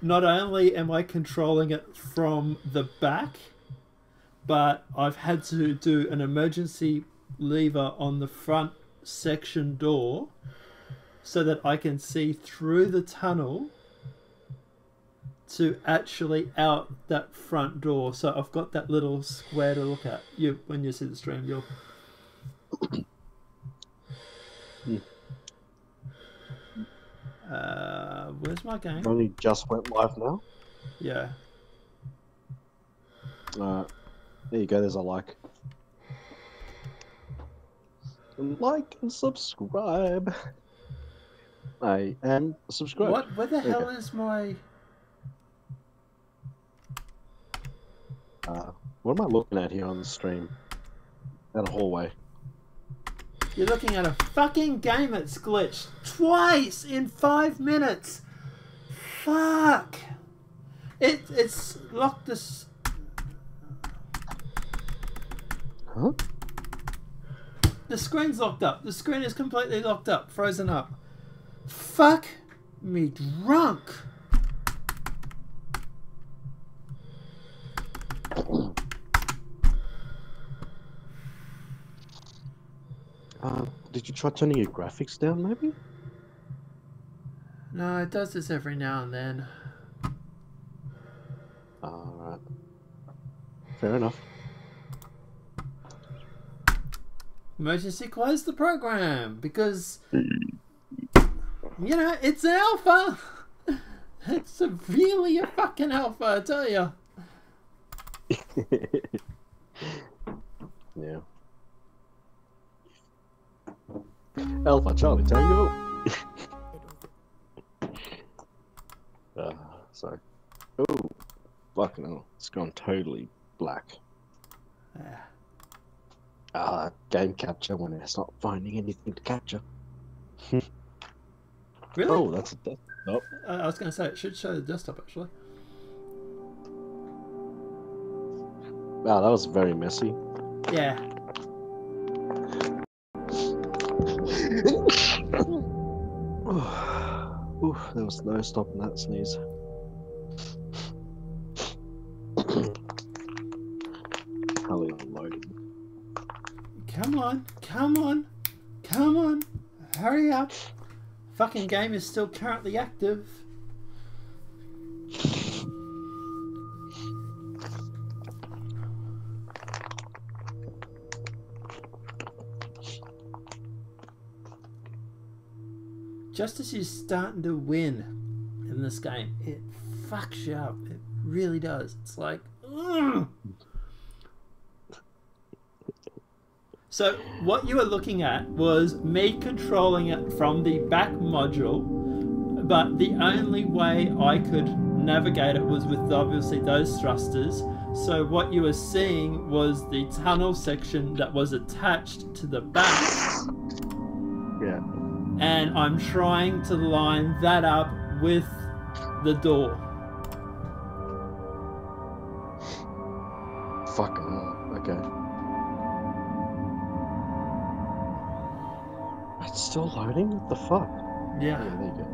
not only am I controlling it from the back, but I've had to do an emergency lever on the front section door so that I can see through the tunnel to actually out that front door. So I've got that little square to look at. You, when you see the stream, you'll... where's my game? Only just went live now. Yeah. There you go. There's a like. Like and subscribe. And subscribe. What? Where the hell is my... What am I looking at here on the stream? At a hallway. You're looking at a fucking game that's glitched twice in 5 minutes. Fuck. It's locked this. Huh? The screen's locked up. The screen is completely locked up, frozen up. Fuck me drunk. Did you try turning your graphics down, maybe? No, it does this every now and then. Alright. Fair enough. Emergency close the program because, you know, it's an alpha. It's really a fucking alpha, I tell you. Yeah. Alpha Charlie Tango. Sorry. Oh, fucking hell. It's gone totally black. Yeah. Game capture when it's not finding anything to capture. Really? Oh, that's a desktop. I was going to say, it should show the desktop, actually. Wow, that was very messy. Yeah. Oof, there was no stopping that sneeze. Hellion loading. Come on, come on, come on. Hurry up. Fucking game is still currently active. Just as you're starting to win in this game, it fucks you up. It really does. It's like, ugh. So what you were looking at was me controlling it from the back module, but the only way I could navigate it was with obviously those thrusters. So what you were seeing was the tunnel section that was attached to the back. Yeah. And I'm trying to line that up with the door. Fucking hell. Okay. It's still loading? What the fuck? Yeah. Yeah, there you go.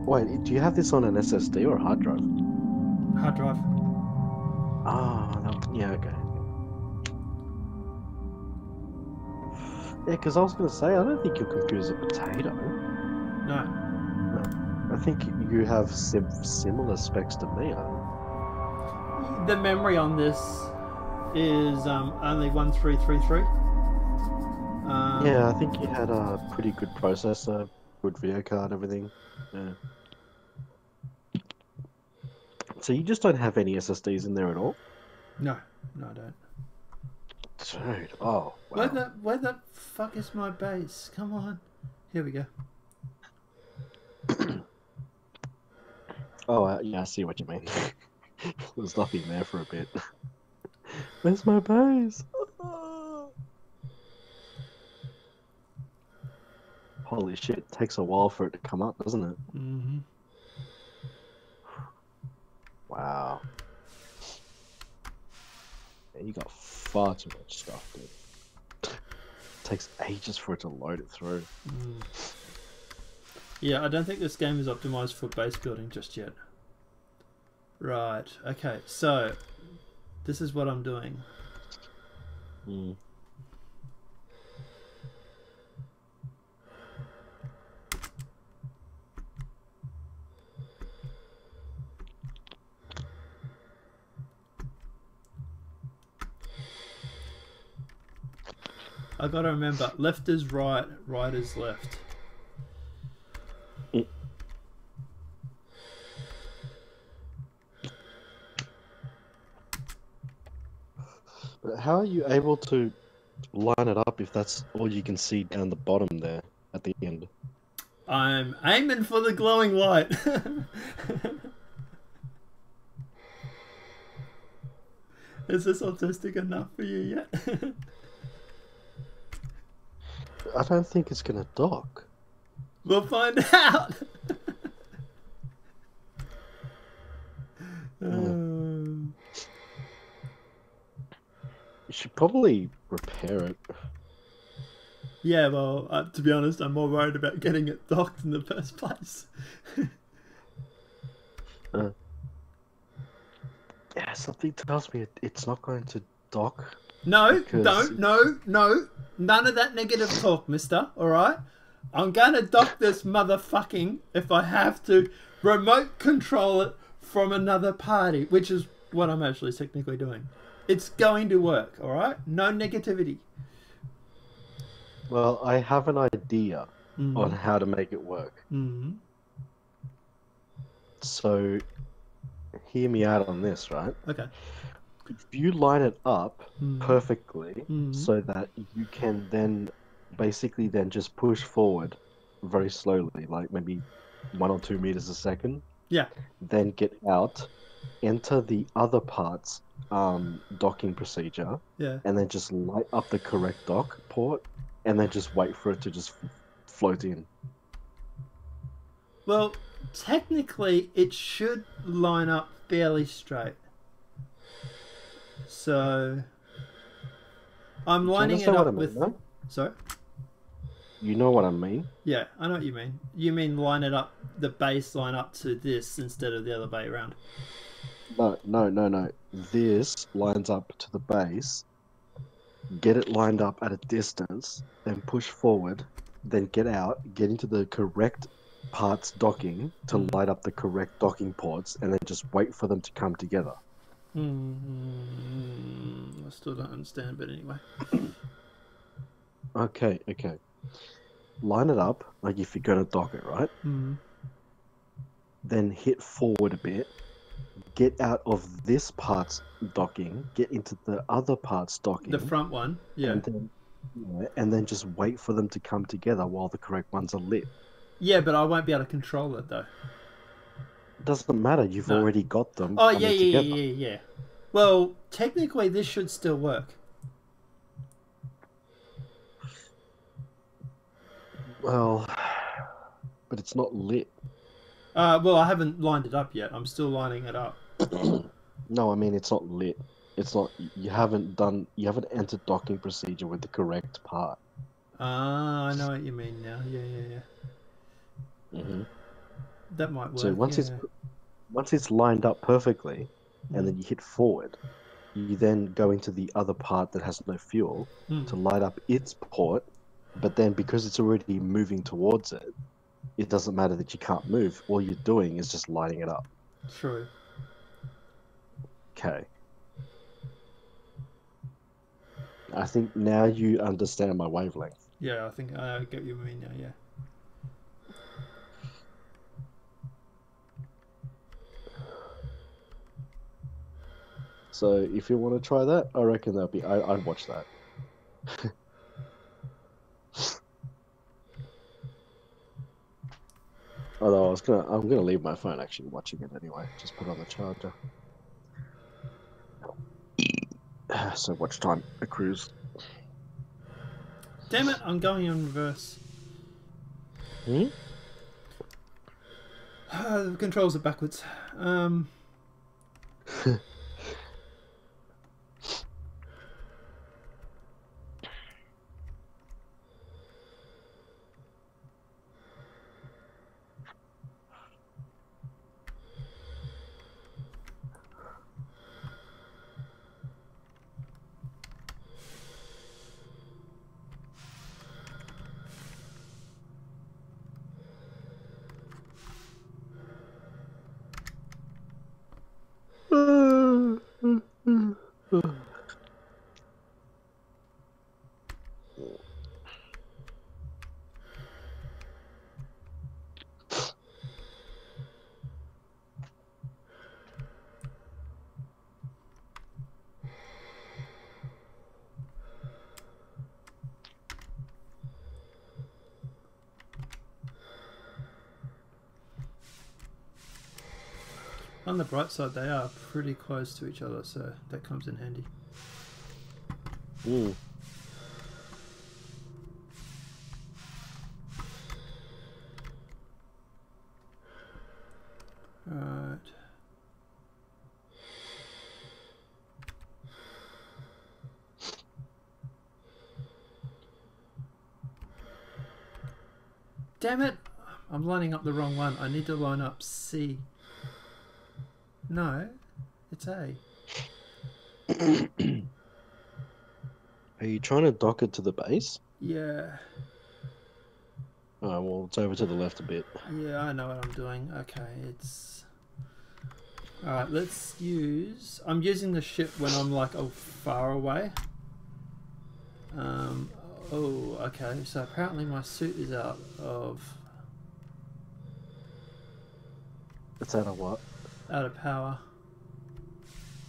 Wait, do you have this on an SSD or a hard drive? Hard drive. Ah, no, yeah, okay. Yeah, because I was going to say, I don't think your computer's a potato. No. No. I think you have similar specs to me. The memory on this is only 1333. Yeah, I think you had a pretty good processor, good video card, everything. Yeah. So you just don't have any SSDs in there at all? No, no, I don't. Dude, oh, wow. Where the fuck is my base? Come on. Here we go. Oh, yeah, I see what you mean. There's nothing there for a bit. Where's my base? Holy shit, it takes a while for it to come up, doesn't it? Mm-hmm. Wow. Yeah, you got far too much stuff, dude. It takes ages for it to load it through. Yeah, I don't think this game is optimized for base building just yet. Right. Okay. So this is what I'm doing. Mm. I gotta remember, left is right, right is left. Mm. But how are you able to line it up if that's all you can see down the bottom there at the end? I'm aiming for the glowing light. Is this autistic enough for you yet? I don't think it's gonna dock. We'll find out. You should probably repair it. Yeah, well, to be honest, I'm more worried about getting it docked in the first place. Yeah, something tells me it's not going to dock. No, Because don't, no. None of that negative talk, mister, alright? I'm gonna dock this motherfucking, if I have to, remote control it from another party, which is what I'm actually technically doing. It's going to work, alright? No negativity. well, I have an idea on how to make it work. Mm-hmm. So, hear me out on this, right? Okay. If you line it up perfectly Mm. so that you can then basically then just push forward very slowly, like maybe 1 or 2 meters a second, Yeah. then get out, enter the other part's docking procedure, Yeah. and then just light up the correct dock port, and then just wait for it to just float in. Well, technically, it should line up fairly straight. So, I'm lining it understand what up I mean, with. no? Sorry? You know what I mean? Yeah, I know what you mean. You mean line it up, the base line up to this instead of the other way around. No. This lines up to the base, get it lined up at a distance, then push forward, then get out, get into the correct parts docking to light up the correct docking ports, and then just wait for them to come together. I still don't understand, but anyway. Okay. Line it up, like if you're going to dock it, right? Then hit forward a bit, get out of this part's docking, get into the other part's docking. The front one, yeah. And then just wait for them to come together while the correct ones are lit. Yeah, but I won't be able to control it, though. Doesn't matter, you've already got them Oh, coming together. yeah. Well, technically, this should still work. Well, but it's not lit. Well, I haven't lined it up yet. I'm still lining it up. No, I mean it's not lit. It's not. You haven't entered docking procedure with the correct part. Ah, I know what you mean now. Yeah. Mm-hmm. That might work. So once it's lined up perfectly, and then you hit forward, you then go into the other part that has no fuel to light up its port. But then because it's already moving towards it, it doesn't matter that you can't move. All you're doing is just lighting it up. True. Okay. I think now you understand my wavelength. Yeah, I think I get what you mean now, yeah. So if you want to try that, I reckon I'd watch that. Although I'm gonna leave my phone actually watching it anyway. Just put on the charger. So watch time accrues. Damn it, I'm going in reverse. The controls are backwards. On the bright side, they are pretty close to each other, so that comes in handy. Mm. Right. Damn it! I'm lining up the wrong one. I need to line up C. No, it's A. Are you trying to dock it to the base? Yeah. Oh, well, it's over to the left a bit. Yeah, I know what I'm doing. Okay, it's... Alright, let's use... I'm using the ship when I'm like far away. Oh, okay, so apparently my suit is out of... It's out of what? out of power.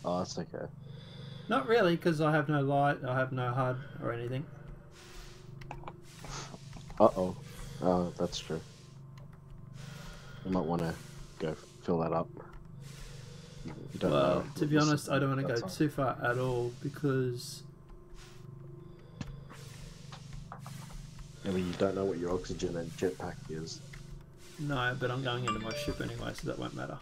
Oh, that's okay. Not really, because I have no light, I have no HUD or anything. Uh-oh. Oh, that's true. You might want to go fill that up. You don't Well, know to be what honest, I don't want to go that's on. too far at all, because... I mean, you don't know what your oxygen and jetpack is. No, but I'm going into my ship anyway, so that won't matter.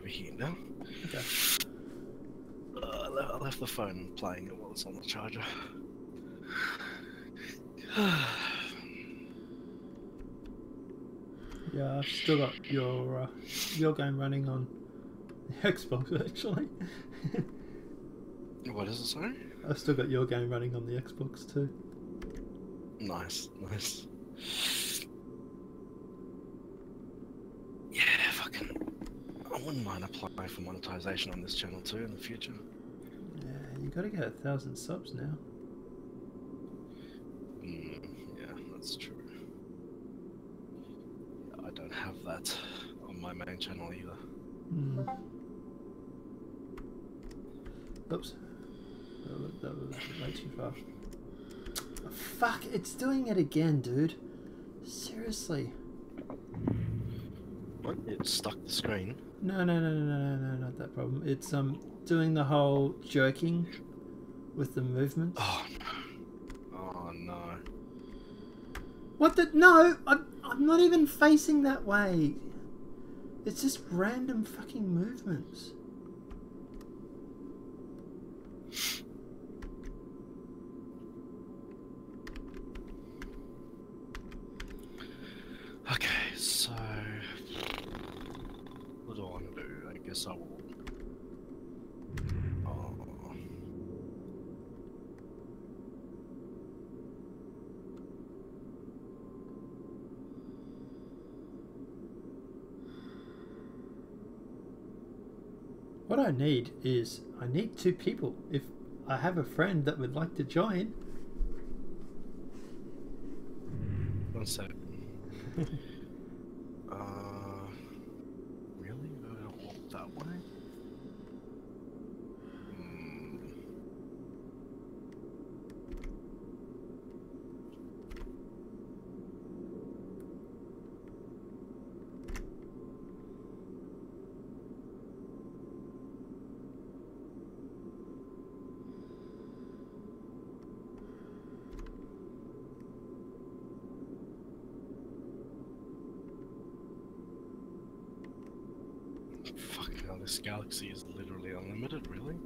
Here now. Okay. I left the phone playing it while it's on the charger. Yeah, I've still got your game running on the Xbox, actually. What is it, sorry? I've still got your game running on the Xbox too. Nice, nice. Yeah, fucking... I wouldn't mind applying for monetization on this channel too in the future. Yeah, you gotta get 1,000 subs now. Yeah, that's true. I don't have that on my main channel either. Oops. That was way too far. Oh, fuck, it's doing it again, dude. Seriously. What? It stuck the screen? No, not that problem. It's doing the whole jerking with the movements. Oh no. Oh no. What the? No, I'm not even facing that way. It's just random fucking movements. Okay, so what do I want to do? I guess I will. Oh. What I need is I need 2 people. If I have a friend that would like to join. 1 sec. Really? Walk that way? Fucking hell, this galaxy is literally unlimited, really?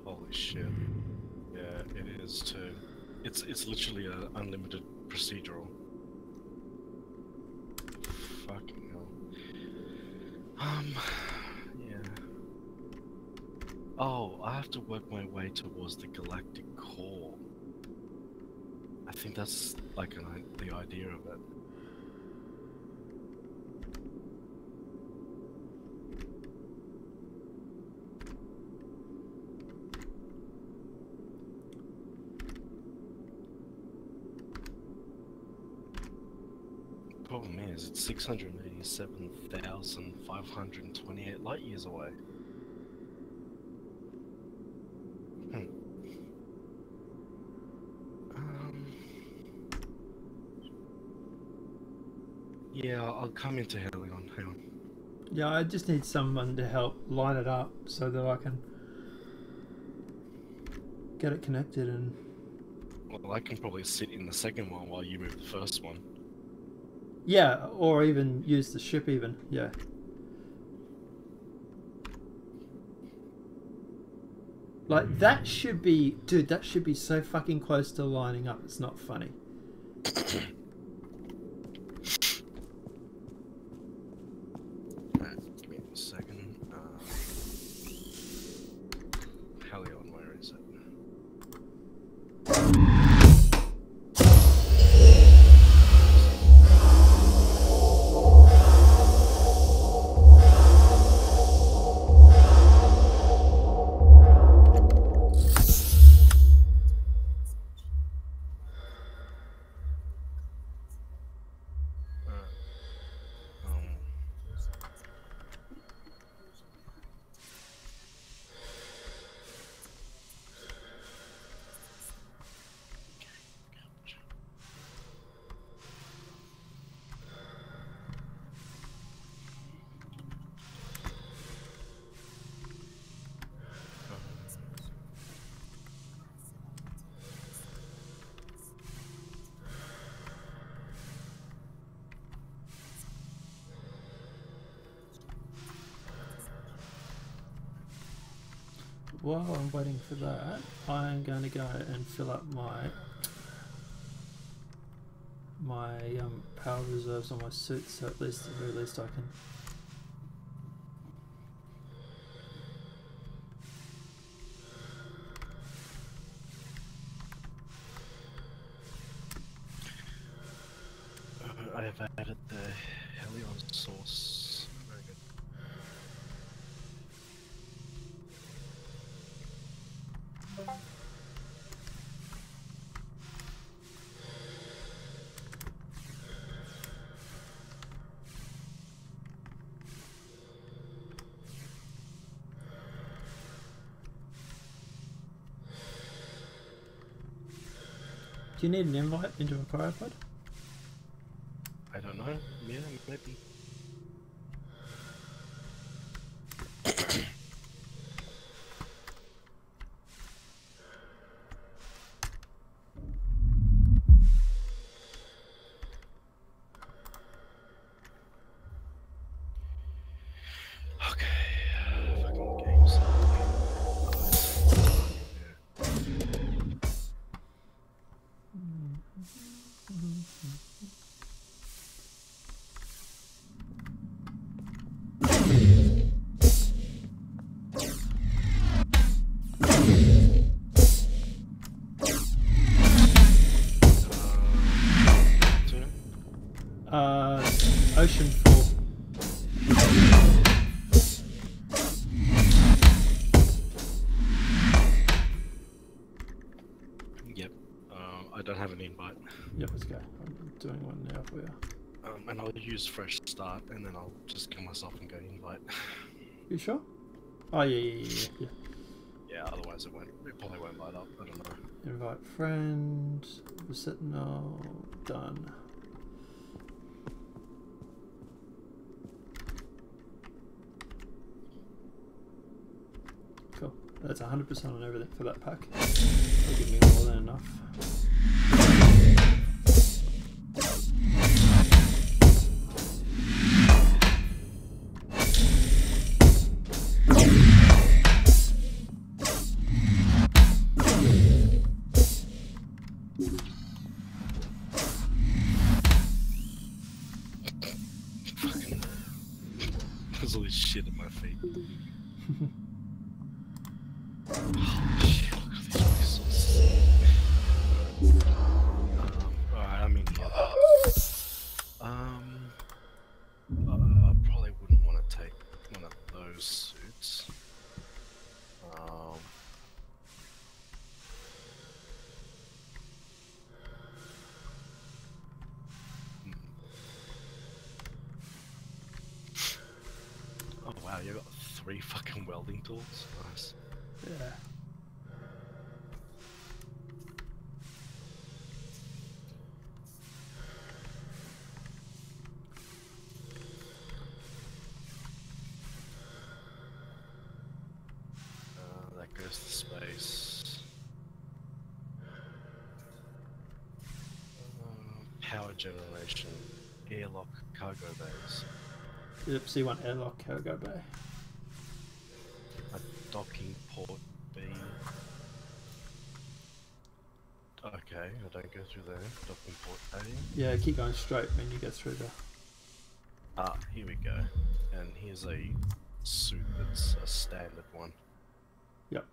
Holy shit. Yeah, it is too. It's literally an unlimited procedural. Fucking hell. Yeah. Oh, I have to work my way towards the galactic core. I think that's like the idea of it. Problem is, it's 687,528 light years away. Yeah, I'll come into Hellion. Hang on. Yeah, I just need someone to help line it up so that I can get it connected and... Well, I can probably sit in the second one while you move the first one. Yeah, or even use the ship even, yeah. Like, that should be... Dude, that should be so fucking close to lining up, it's not funny. Give me a second. Hellion, where is it? While I'm waiting for that, I'm going to go and fill up my power reserves on my suit, so at the very least I can... I have added the Hellion source. Very good. Do you need an invite into a cryopod? I don't know. Yeah, maybe. Fucking games. Ocean 4. Yep. I don't have an invite. Yep, let's go. I'm doing one now for you. And I'll use fresh start, and then I'll just kill myself and go invite. You sure? Oh yeah. Yeah, otherwise it probably won't light up. I don't know. Invite friend. Reset no. Done. Cool. That's 100% on everything for that pack. That'll give me more than enough. There's all this shit at my feet. Holy shit, look at these resources. Alright, I'm in here. Probably wouldn't want to take one of those suits. Oh wow, you got 3 fucking welding tools. Nice. Yeah. That goes to space. Power generation, airlock, cargo bays. Yep, C1 airlock cargo bay. A docking port B. Okay, I don't go through there. Docking port A. Yeah, keep going straight when you get through there. Ah, here we go. And here's a suit that's a standard one. Yep.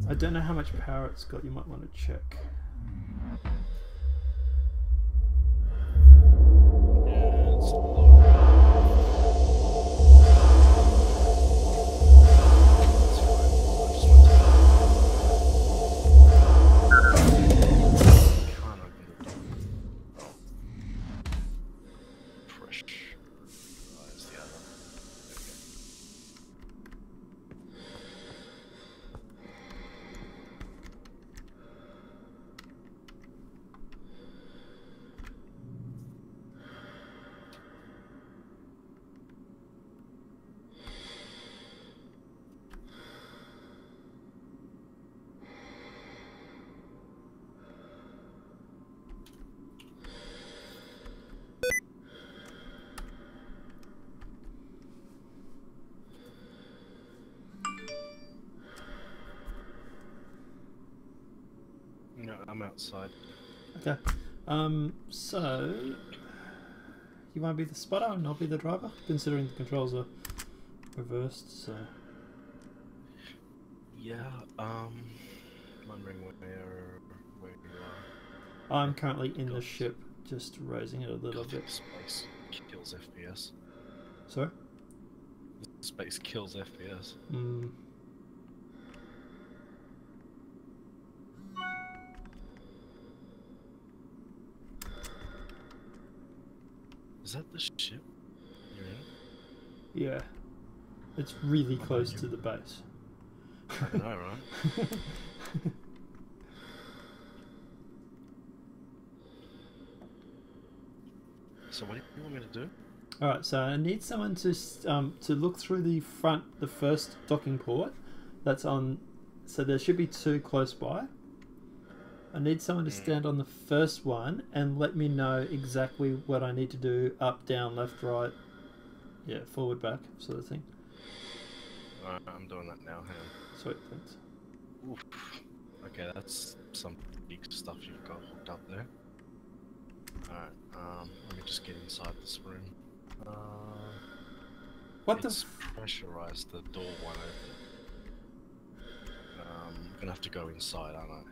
I don't know how much power it's got, you might want to check. Yeah, it's low. Can't open the door. Pressurize the other. No, I'm outside. Okay. So you want to be the spotter and I'll be the driver, considering the controls are reversed. So Yeah. Wondering where you are. I'm currently in the ship, just raising it a little Gothic bit. space kills FPS. Sorry. Space kills FPS. Is that the ship you're in? Yeah, it's really What close about to you? the base. I know, right? So what do you want me to do? All right, so I need someone to look through the first docking port. That's on. So there should be 2 close by. I need someone to stand on the first one and let me know exactly what I need to do: up, down, left, right. Yeah, forward, back, sort of thing. Alright, I'm doing that now. Hang on. Sweet, thanks. Oof. Okay, that's some big stuff you've got hooked up there. Alright, let me just get inside this room. What the? It's pressurized, the door won't open. I'm gonna have to go inside, aren't I?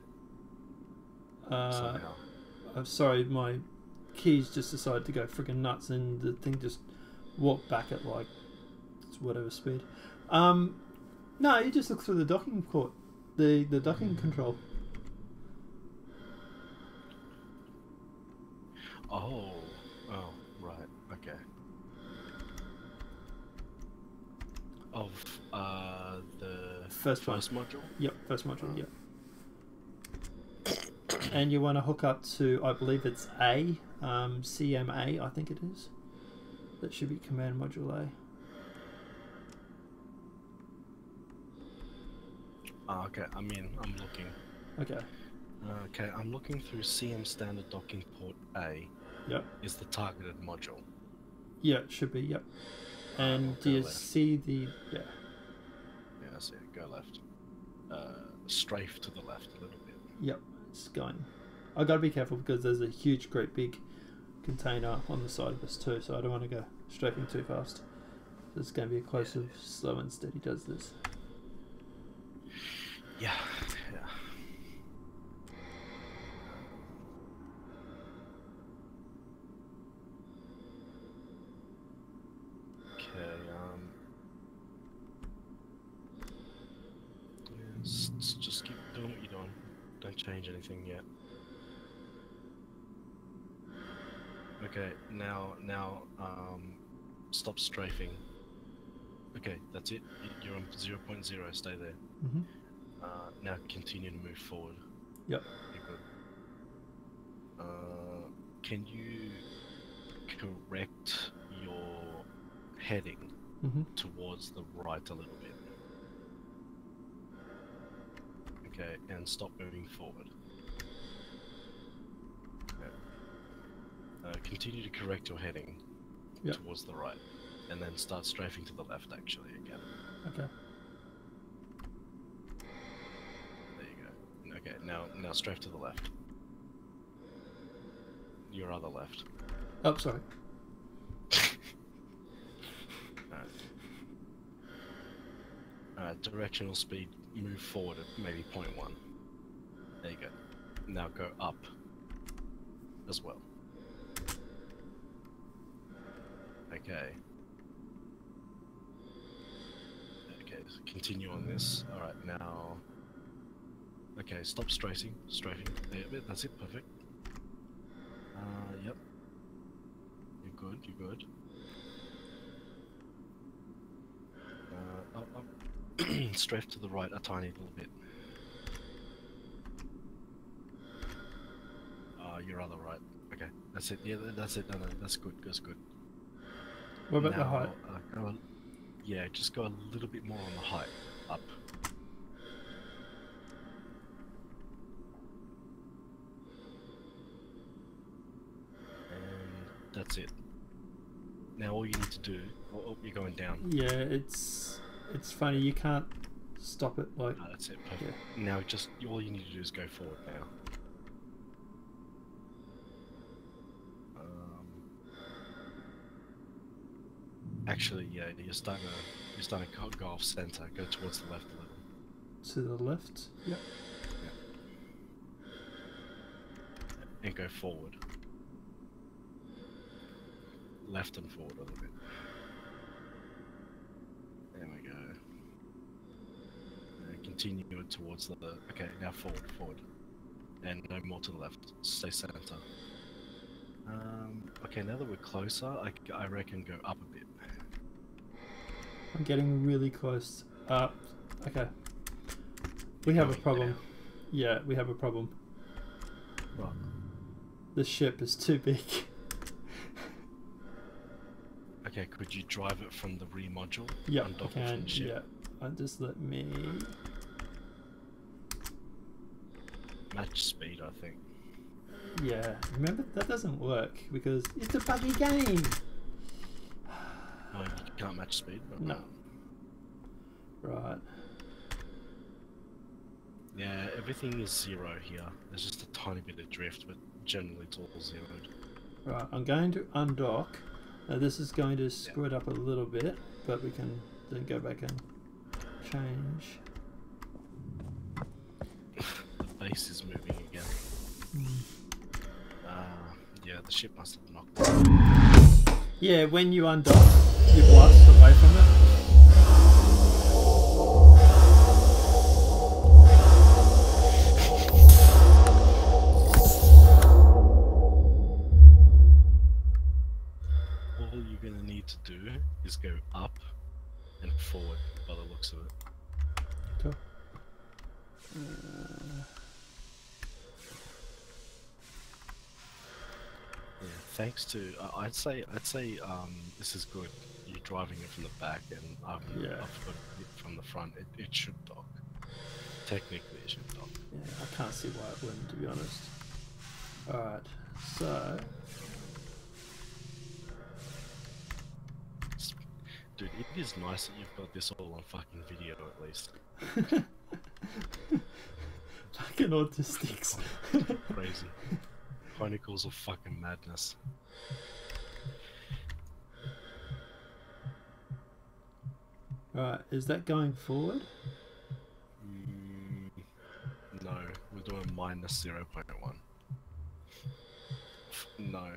Somehow. I'm sorry, my keys just decided to go freaking nuts, and the thing just walked back at like whatever speed. No, you just look through the docking port, the docking control. Oh, right, okay. Of the First one. module? Yep, first module. Yep. And you want to hook up to, I believe it's A, CMA, I think it is. That should be command module A. Okay, I'm in. I'm looking. Okay. Okay, I'm looking through CM standard docking port A. Yep. Is the targeted module. Yeah, it should be. Yep. And Go do you left. see the? Yeah. Yeah, I see it. Go left. Strafe to the left a little bit. Yep. it's going. I gotta be careful because there's a huge, great big container on the side of us too, so I don't want to go strafing too fast. So it's going to be a close of slow and steady does this. Yeah. Okay, just keep doing what you're doing. Don't change anything yet. Okay, now, stop strafing. Okay, that's it. You're on 0.0. Stay there. Mm-hmm. Now continue to move forward. Yep. You're good. Can you correct your heading towards the right a little bit? Okay, and stop moving forward. Okay. Continue to correct your heading towards the right, and then start strafing to the left actually again. Okay. There you go. Okay, now strafe to the left. Your other left. Oh, sorry. Directional speed, move forward at maybe 0.1. There you go. Now go up as well. Okay. Okay, so continue on this. Alright, now... Okay, stop strafing. There, that's it, perfect. Yep. You're good. Up. Strafe to the right a tiny little bit. Your other right. Okay, that's it. Yeah, that's it. No, that's good. That's good. What about the height? Yeah, just go a little bit more on the height. Up. And that's it. Now all you need to do... Oh, you're going down. Yeah, it's funny. You can't stop it like... No, that's it. Perfect. Yeah. Now just... All you need to do is go forward now. Actually, yeah, you're starting to go off center. Go towards the left a little. To the left? Yep. Yeah. And go forward. Left and forward a little bit. There we go. And continue it towards the... Okay, now forward. And no more to the left. Stay center. Okay, now that we're closer, I reckon go up a bit. I'm getting really close. Okay. We have a problem. Yeah, we have a problem. What? The ship is too big. Okay, could you drive it from the rear module? Yeah, I Undock it can. from the ship? Yeah. Just let me... Match speed, I think. Yeah, remember that doesn't work because it's a buggy game. Oh, you can't match speed? No. Right. Yeah, everything is 0 here. There's just a tiny bit of drift, but generally it's all 0'd. Right, I'm going to undock. Now this is going to screw it up a little bit, but we can then go back and change. The base is moving again. Yeah, the ship must have knocked it. Yeah, when you undock, you blast away from it. All you're going to need to do is go up and forward by the looks of it. Cool. Yeah, thanks to I'd say this is good. You're driving it from the back, and I've got it from the front. It should dock. Technically, it should dock. Yeah, I can't see why it wouldn't, to be honest. Alright, so... Dude, it is nice that you've got this all on fucking video, at least. Fucking autistics. Crazy. Chronicles of fucking madness. Right, is that going forward? No, we're doing minus 0.1. No,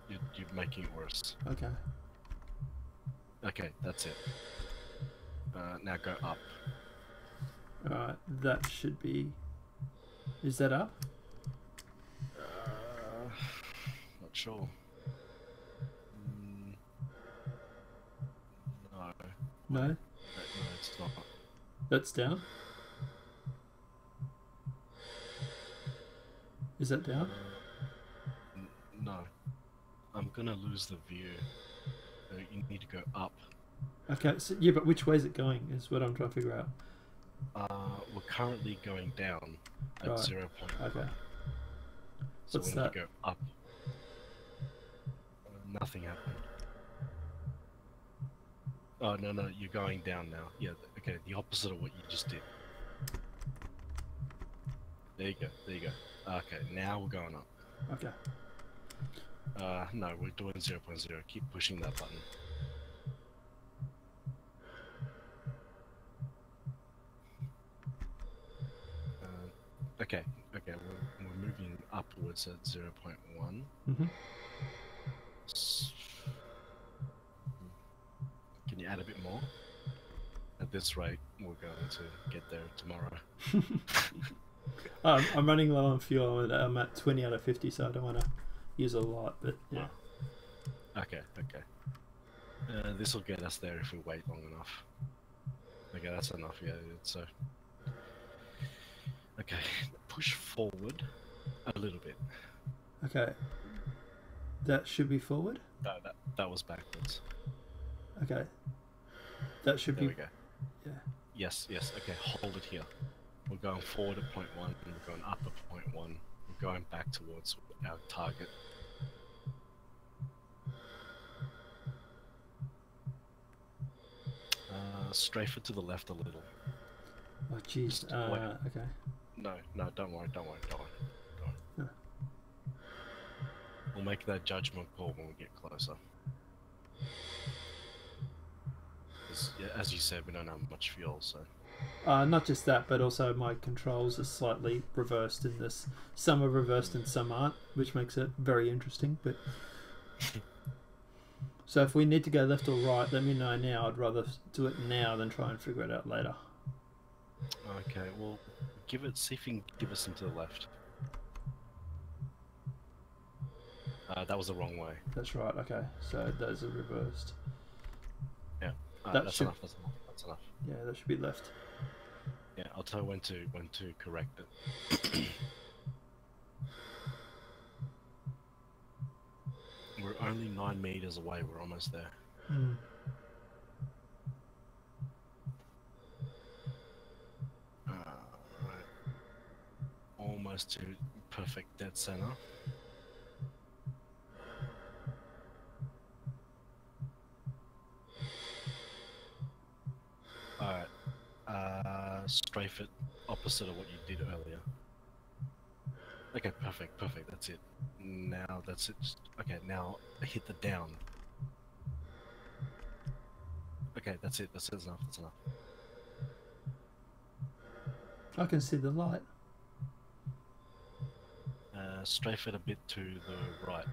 you're making it worse. Okay. Okay, that's it. Now go up. Alright, that should be... Is that up? Not sure. No. No? No, it's not. That's down? Is that down? No. I'm gonna lose the view. You need to go up. Okay, so, yeah, but which way is it going is what I'm trying to figure out. We're currently going down at Right. 0. Okay. So What's we need that? to go up. Nothing happened. Oh, no, you're going down now. Yeah, okay, the opposite of what you just did. There you go. Okay, now we're going up. Okay. No, we're doing 0.0. Keep pushing that button. Okay, we're moving upwards at 0.1. Mm-hmm. Can you add a bit more? At this rate, we're going to get there tomorrow. I'm running low on fuel. I'm at 20 out of 50, so I don't want to use a lot, but yeah. Okay. This will get us there if we wait long enough. Okay, that's enough, yeah. So, okay, push forward a little bit. Okay. That should be forward? That was backwards. Okay. That should There be... we go. Yeah. Yes, okay, hold it here. We're going forward at 0.1, and we're going up at 0.1. We're going back towards our target. Strafe it to the left a little. Oh, jeez. Just wait. Okay. No, don't worry. No. We'll make that judgment call when we get closer. As you said, we don't have much fuel, so... Not just that, but also my controls are slightly reversed in this. Some are reversed and some aren't, which makes it very interesting, but... So if we need to go left or right, let me know now. I'd rather do it now than try and figure it out later. Okay, well, see if you can give us some to the left. That was the wrong way. That's right, okay. So those are reversed. Yeah, That's enough. Yeah, that should be left. Yeah, I'll tell you when to correct it. We're only 9 meters away. We're almost there. Right. Almost to perfect dead center. Alright. Strafe it opposite of what you did earlier. Okay, perfect, that's it. Now that's it. Okay, now hit the down. Okay, that's it, that's enough, I can see the light. Strafe it a bit to the right.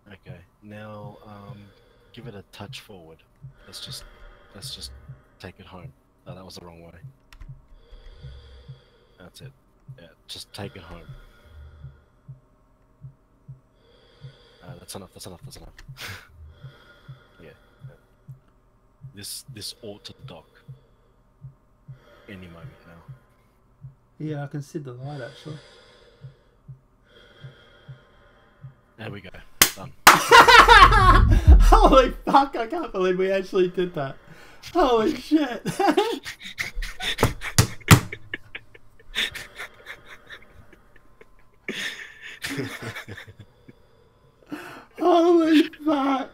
Okay, now give it a touch forward. Let's just take it home. Oh, that was the wrong way. That's it. Yeah, just take it home. That's enough. Yeah. This ought to dock any moment now. Yeah, I can see the light actually. There we go. Done. Holy fuck, I can't believe we actually did that. Holy shit. Holy fuck.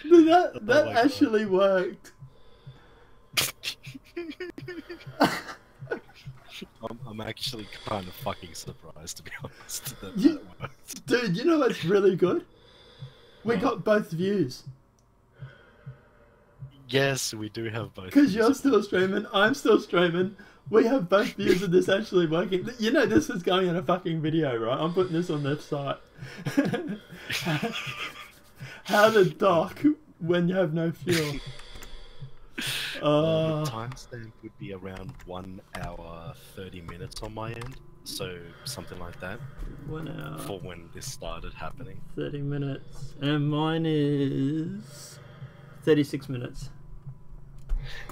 That my God. actually worked. I'm actually kind of fucking surprised, to be honest, that You- that worked. Dude, you know what's really good? We What? got both views. Yes, we do have both. Because views you're of still it. streaming, I'm still streaming. We have both views of this actually working. You know this is going in a fucking video, right? I'm putting this on the site. How to dock when you have no fuel. The timestamp would be around 1 hour 30 minutes on my end, so something like that 1 hour, for when this started happening. 30 minutes. And mine is 36 minutes.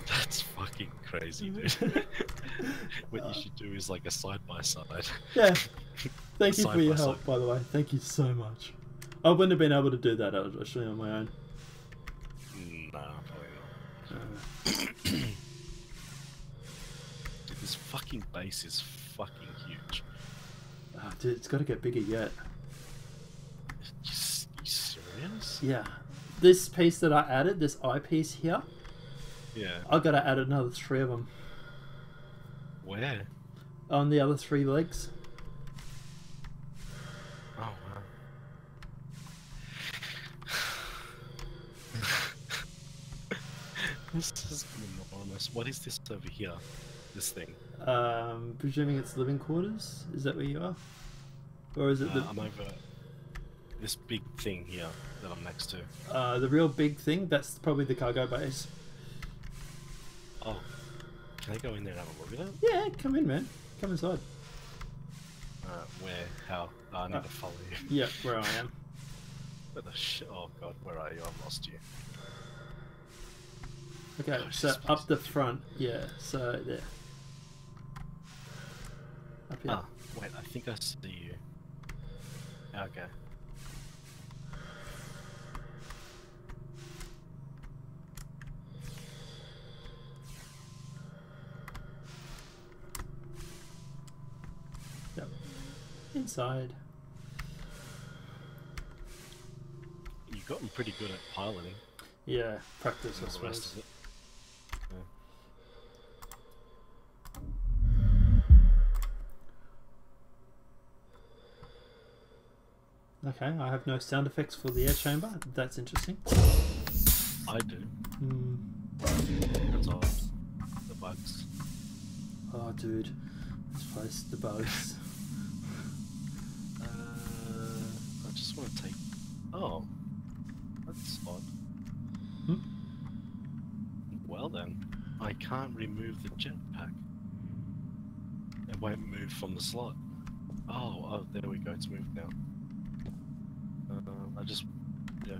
That's fucking crazy, dude. What you should do is like a side by side. Yeah. Thank you Side for your by help, side. by the way. Thank you so much. I wouldn't have been able to do that actually on my own. Nah, probably not. Uh, Dude, this fucking base is fucking huge. oh, dude, it's got to get bigger yet. You serious? Yeah. This piece that I added, this eyepiece here, Yeah. I got to add another 3 of them Where? on the other 3 legs. Oh wow. This is enormous. What is this over here? This thing? Presuming it's living quarters. Is that where you are? Or is it I'm over this big thing here that I'm next to. the real big thing? That's probably the cargo base. Oh, can I go in there and have a look at it? Yeah, come in, man. Come inside. Where? How? I need to follow you. Yeah, where I am. Where the shit? Oh god, where are you? I've lost you. Okay, Gosh, so this place up the is huge. front. Yeah, so there. Up here. Ah, wait, I think I see you. Okay. Yep. Inside. You've gotten pretty good at piloting. Yeah, practice, I and the rest suppose. of it. Yeah. Okay, I have no sound effects for the air chamber. That's interesting. I do. Hmm. That's odd. The bugs. Oh, dude. This place, the bugs. I just want to take. Oh, that's odd. Hmm? Well then, I can't remove the jetpack. It won't move from the slot. Oh, there we go. It's moved now. I just, yeah.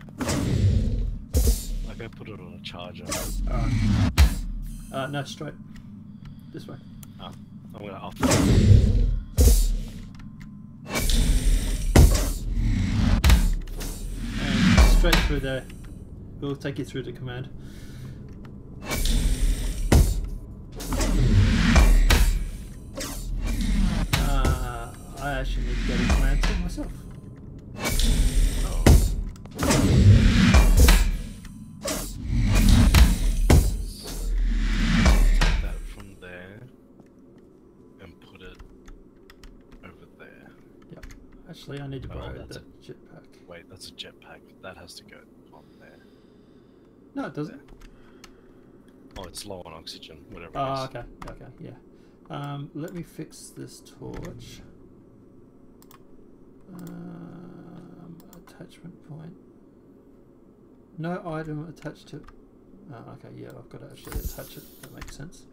I go put it on a charger. No, straight. This way. I'm gonna off. And straight through there. We'll take you through to command. I actually need to go to command too myself. Take that from there and put it over there. Yep. Actually, I need to borrow that's the jetpack. Wait, that's a jetpack. That has to go on there. No, it doesn't. Oh, it's low on oxygen, whatever it Oh, is. okay. Okay, yeah. Let me fix this torch. Attachment point. No item attached to. Oh, okay, yeah, I've got to actually attach it. That makes sense.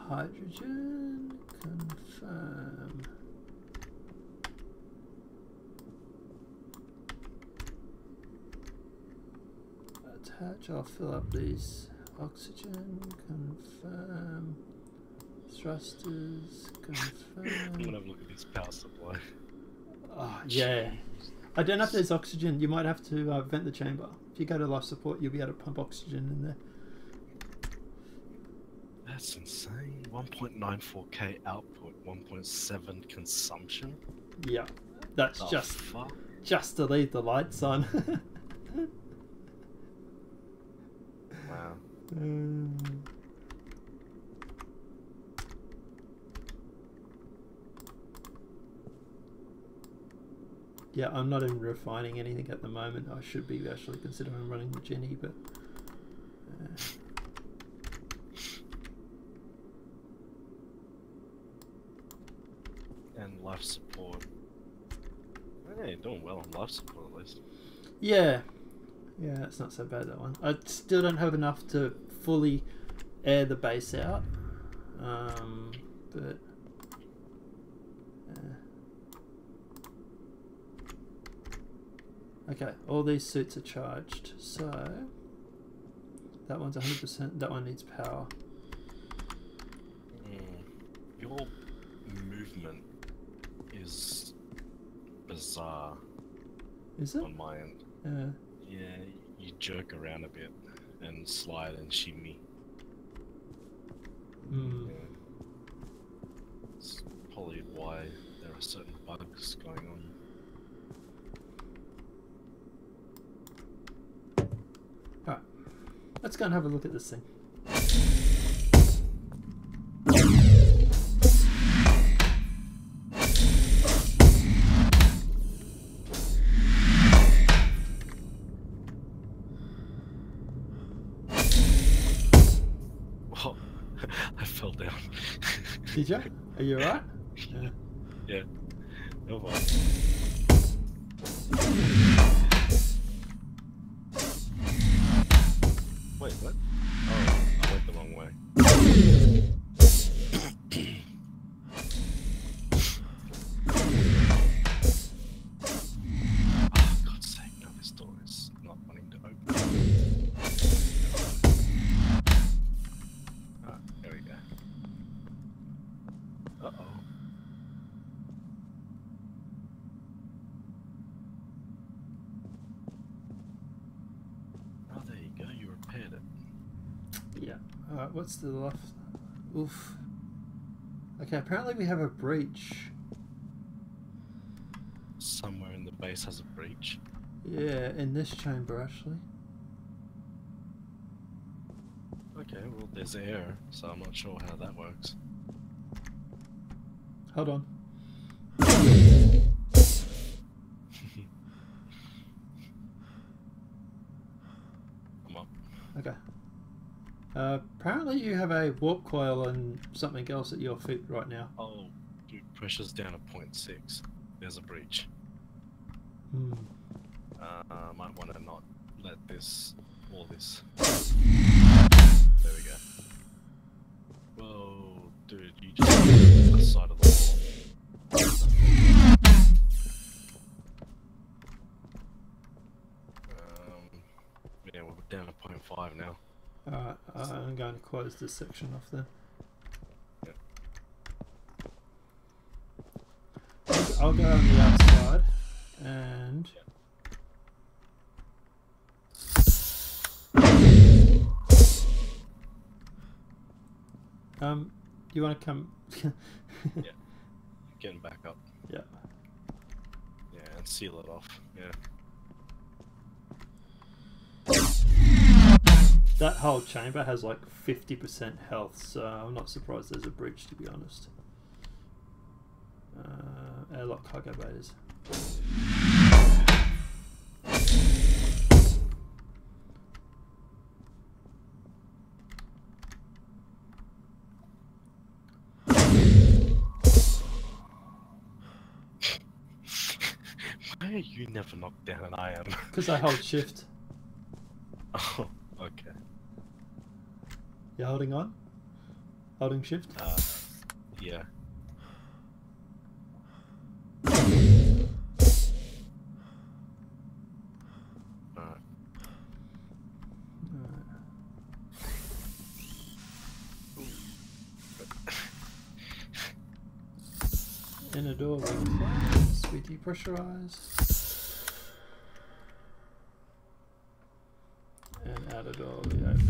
Hydrogen. Confirm. Attach. I'll fill up these. Oxygen. Confirm. Thrusters. I'm Confirm. gonna have a look at this power supply. Oh, yeah. I don't know if there's oxygen. You might have to vent the chamber. If you go to life support, you'll be able to pump oxygen in there. That's insane. 1.94k output, 1.7 consumption. Yeah. That's Oh, just fuck. just to leave the lights on. Wow. Yeah, I'm not even refining anything at the moment. I should be actually considering running the Jenny, but And life support. Yeah, you're doing well on life support at least. yeah, it's not so bad, that one. I still don't have enough to fully air the base out, but okay, all these suits are charged, so that one's 100%. That one needs power. Your movement is bizarre. Is it? On my end. Yeah, you jerk around a bit and slide and shimmy. Hmm. Yeah. It's probably why there are certain bugs going on. Alright, let's go and have a look at this thing. Oh, I fell down. Did you? Are you alright? Yeah. No problem. Wait, what? Oh, I went the wrong way. Oh, God's sake, no, this door is not wanting to open. Ah, there we go. Uh-oh. Oh, there you go, you repaired it. Yeah. Alright, what's the left? Oof. Okay, apparently we have a breach. Somewhere in the base has a breach. Yeah, in this chamber actually. Okay, well, there's air, so I'm not sure how that works. Hold on. I'm up. Okay. Apparently you have a warp coil and something else at your feet right now. Oh, dude, pressure's down to 0.6. There's a breach. Hmm. Might want to not let all this. There we go. Whoa, dude, you just hit the side of the wall. Yeah, we're down to 0.5 now. Alright, I'm going to close this section off then. Yep. I'll go on the outside and... you want to come? Yeah. Getting back up. Yeah. Yeah, and seal it off. Yeah. That whole chamber has like 50% health, so I'm not surprised there's a breach, to be honest. Airlock cargo bays. Why are you never knocked down and I am? Because I hold shift. Oh, okay. You're holding on? Holding shift? Yeah. Alright. Inner door will close. We depressurize. And outer door will be open.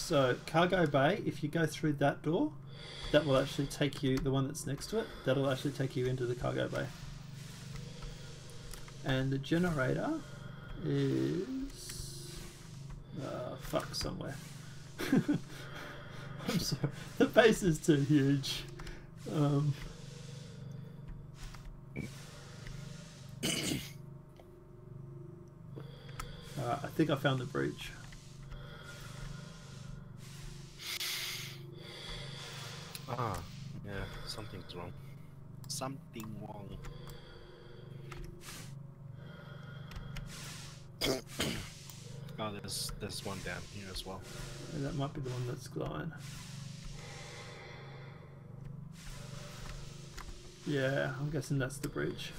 So cargo bay, if you go through that door, that will actually take you, the one that's next to it, that'll actually take you into the cargo bay. And the generator is fuck somewhere. I'm sorry, the base is too huge. I think I found the breach. Ah, yeah, something's wrong. Something wrong. Oh, there's one down here as well. And that might be the one that's glowing. Yeah, I'm guessing that's the breach.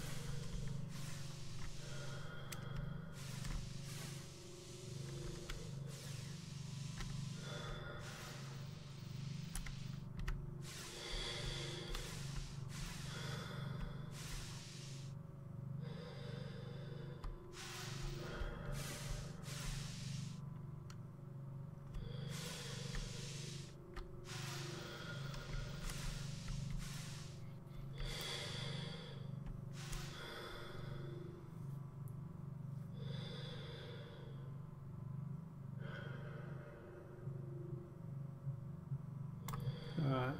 Alright.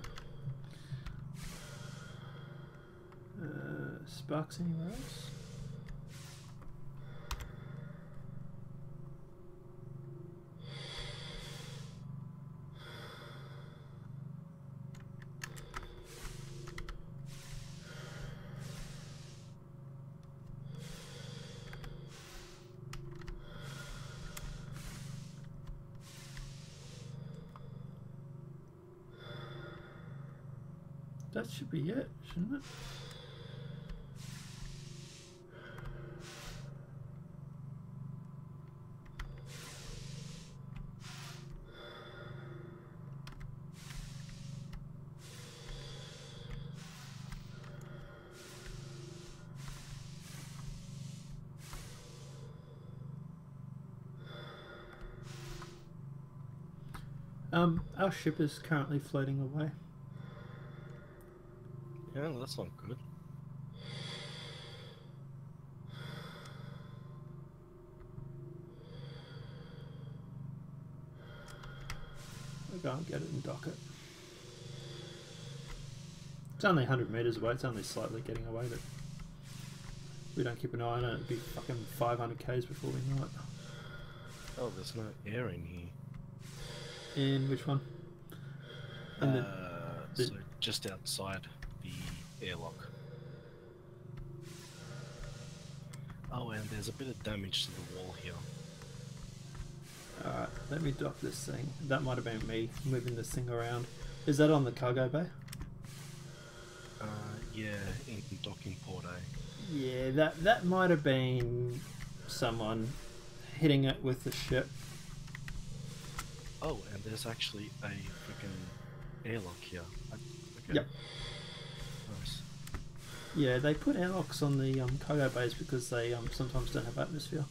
Sparks anywhere else? That should be it, shouldn't it? Our ship is currently floating away. Yeah, that's not good. I'll go and get it and dock it. It's only 100 meters away, it's only slightly getting away, but we don't keep an eye on it, it'd be fucking 500 k's before we know it. Oh, there's no air in here. In which one? In the so just outside the airlock. Oh, and there's a bit of damage to the wall here. Alright, let me dock this thing. That might have been me moving this thing around. Is that on the cargo bay? Yeah, in docking port A. Yeah, that might have been someone hitting it with the ship. Oh, and there's actually a freaking airlock here. Okay. Yep. Nice. Yeah, they put airlocks on the cargo bays because they sometimes don't have atmosphere.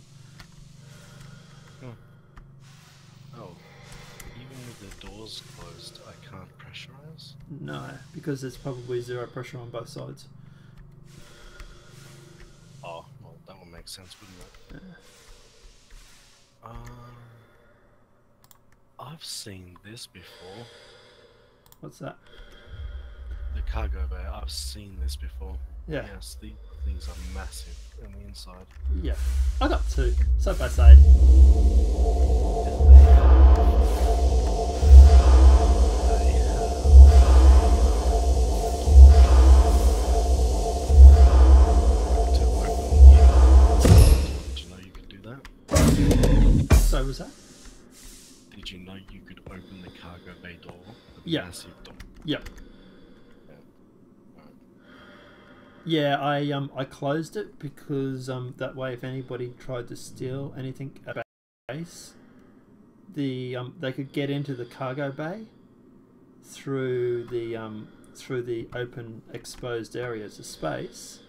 Oh, even with the doors closed, I can't pressurize? No, because there's probably zero pressure on both sides. Oh, well, that would make sense, wouldn't it? Yeah. I've seen this before. What's that? The cargo bay, I've seen this before. Yeah. Yes, these things are massive on the inside. Yeah. I got two, side by side. Did you know you could do that? So was that? Did you know you could open the cargo bay door? The Yeah. massive door. Yep. Yeah. Yeah, I closed it because that way if anybody tried to steal anything about the base, they could get into the cargo bay through the open exposed areas of space,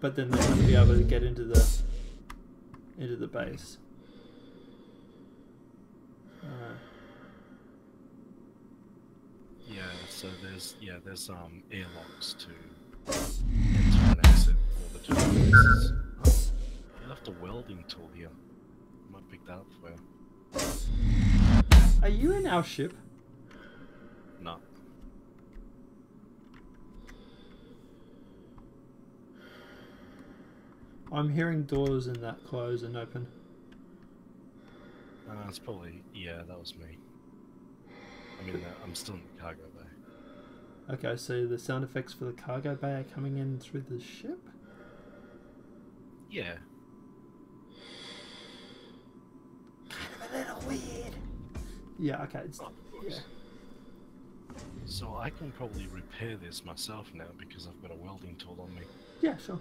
but then they wouldn't be able to get into the base. there's airlocks to enter and exit all the different places. You left a welding tool here. I might pick that up for you. Are you in our ship? No. I'm hearing doors in that close and open. It's probably, yeah, that was me. I mean, I'm still in the cargo bay. Okay, so the sound effects for the cargo bay are coming in through the ship? Yeah. Kind of a little weird. Yeah, okay. It's, yeah. So I can probably repair this myself now because I've got a welding tool on me. Yeah, sure.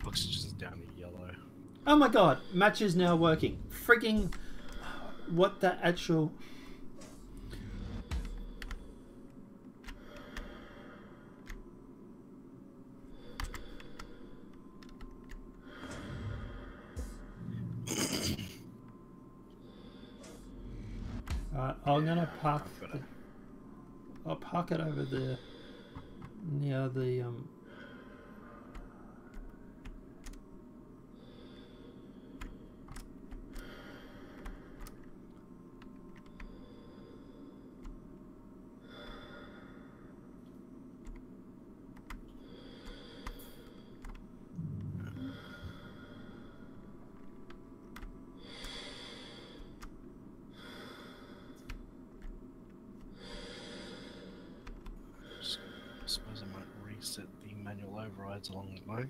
Oxygen's down to yellow. Oh my god, match is now working. Freaking... What the actual... I'm gonna park... I'll park it over there near the... I suppose I might reset the manual overrides along the way.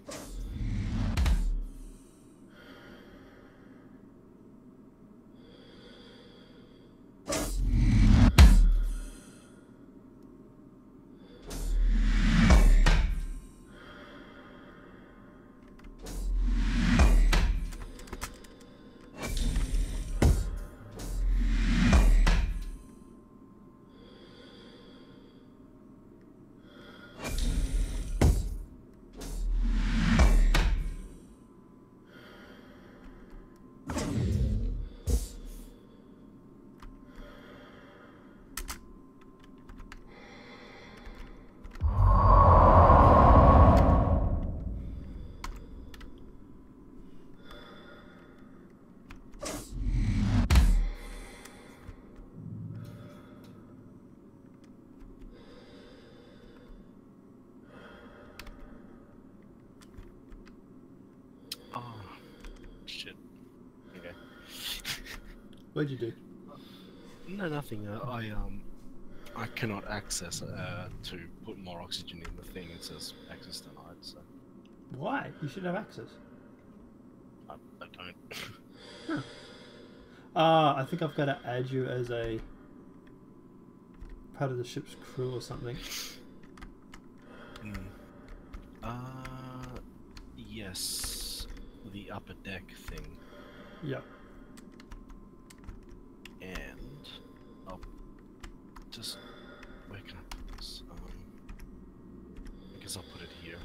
Shit. Okay. What'd you do? No, nothing. I cannot access to put more oxygen in the thing. It says access denied. So Why? You should have access. I don't. Huh. I think I've got to add you as a part of the ship's crew or something. Yes, the upper deck thing. Yep. And I'll just, where can I put this? I guess I'll put it here.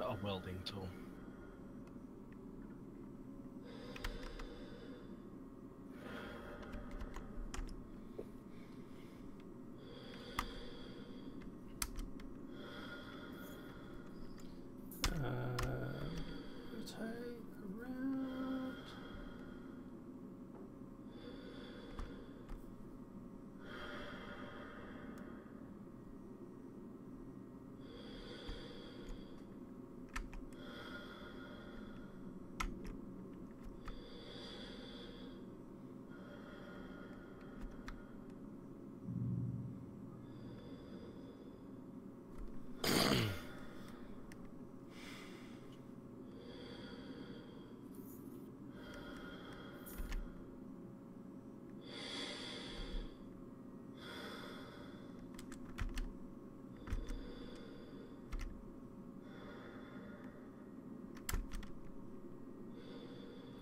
A welding tool. Rotate around.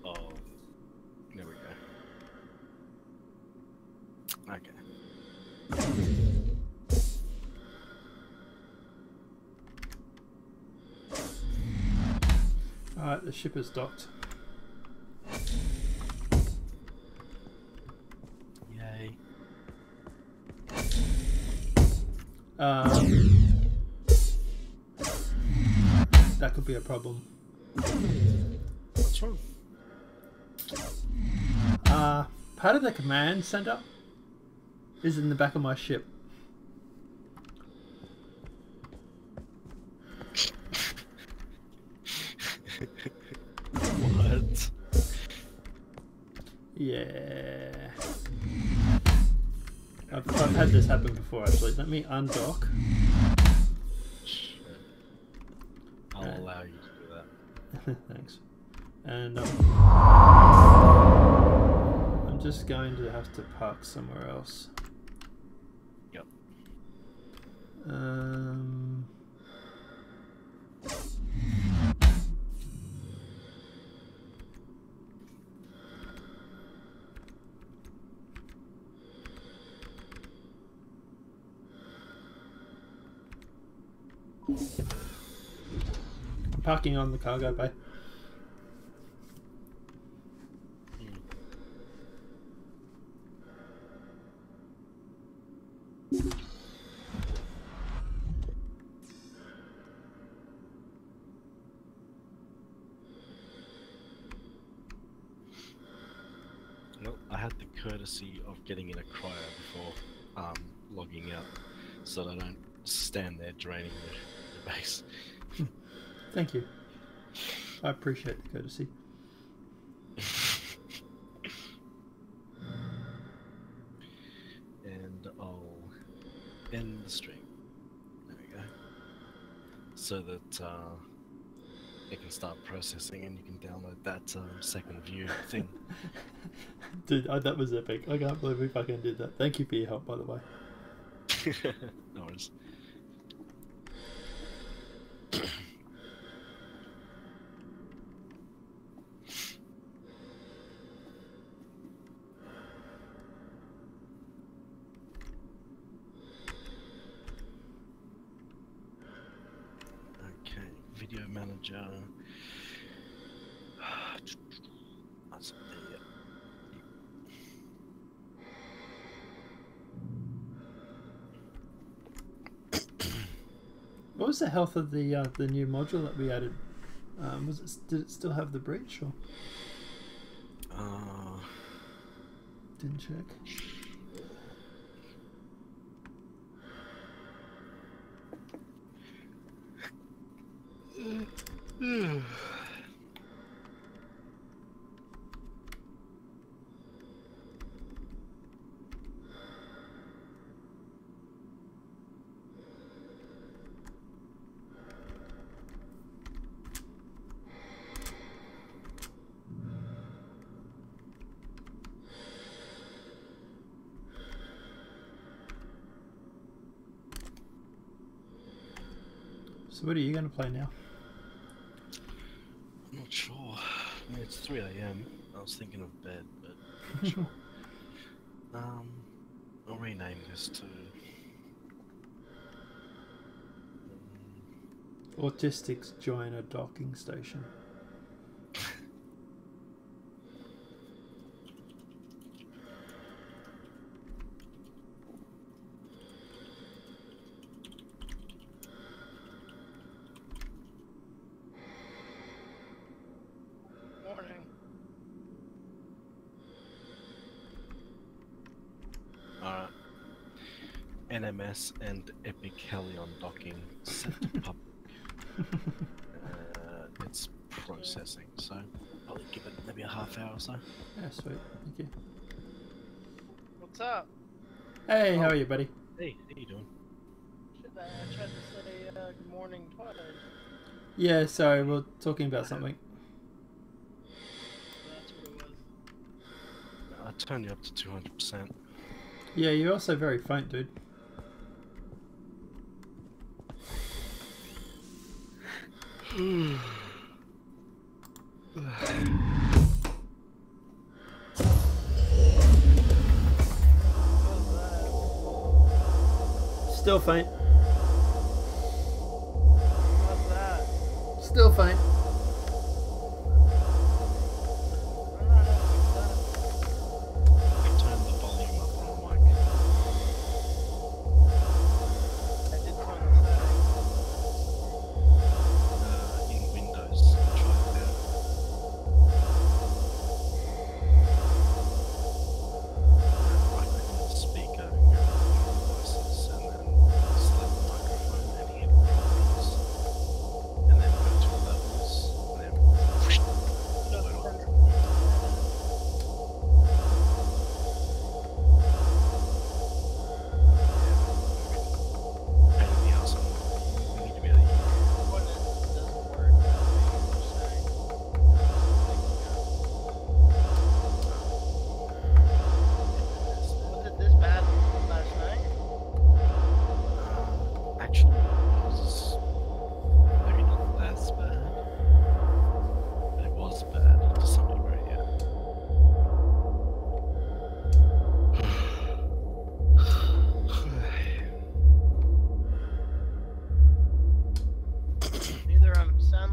Oh, there we go. Okay. the ship is docked. Yay. That could be a problem. What's wrong? Part of the command center is in the back of my ship. What? Yeah. I've had this happen before actually. Let me undock. Shit. I'll allow you to do that. Thanks. And I'm just going to have to park somewhere else. Yep. I'm parking on the cargo bay. Well, I had the courtesy of getting in a cryo before logging out, so that I don't stand there draining the base. Thank you. I appreciate the courtesy. And I'll end the stream. There we go. So that it can start processing and you can download that second view thing. Dude, that was epic. I can't believe we fucking did that. Thank you for your help, by the way. No worries. Okay, video manager. That's there. What was the health of the new module that we added? Did it still have the breach or didn't check? So what are you going to play now? I'm not sure. I mean, it's 3 AM. I was thinking of bed, but I'm not sure. I'll rename this to Autistics join a docking station. NMS and Epic Hellion docking set to public. It's processing, so I'll give it maybe a half hour or so. Yeah, sweet. Thank you. What's up? Hey, how are you, buddy? Hey, how you doing? I tried to say good morning twice. Yeah, sorry, we're talking about something. That's what it was. I turned you up to 200%. Yeah, you're also very faint, dude. Still faint. What's that? Still faint.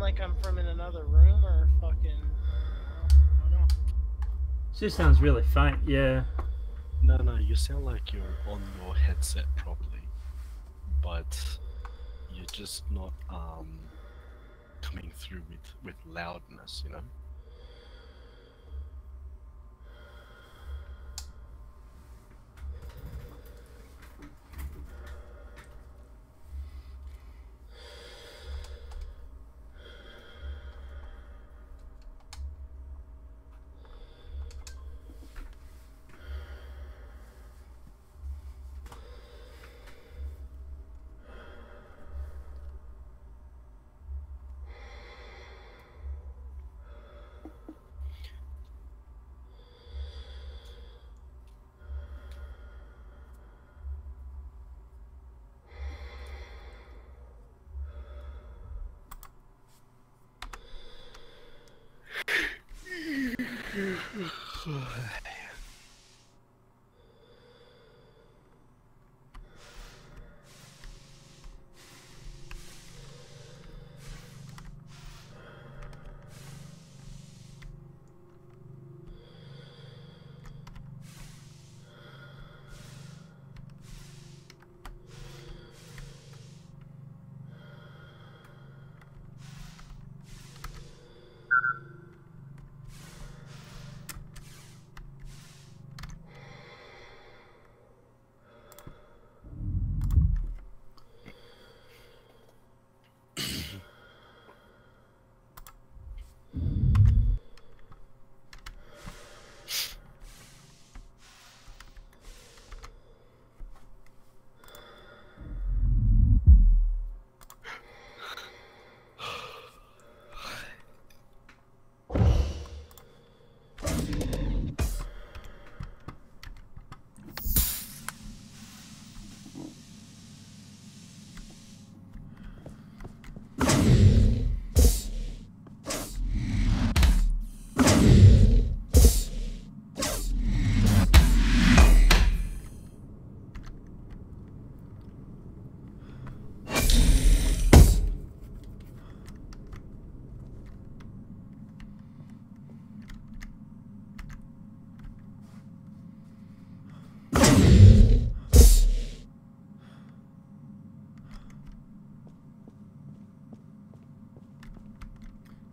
like I'm from in another room or fucking? I don't know. It just sounds really faint. Yeah. No, you sound like you're on your headset properly, but you're just not coming through with loudness, you know?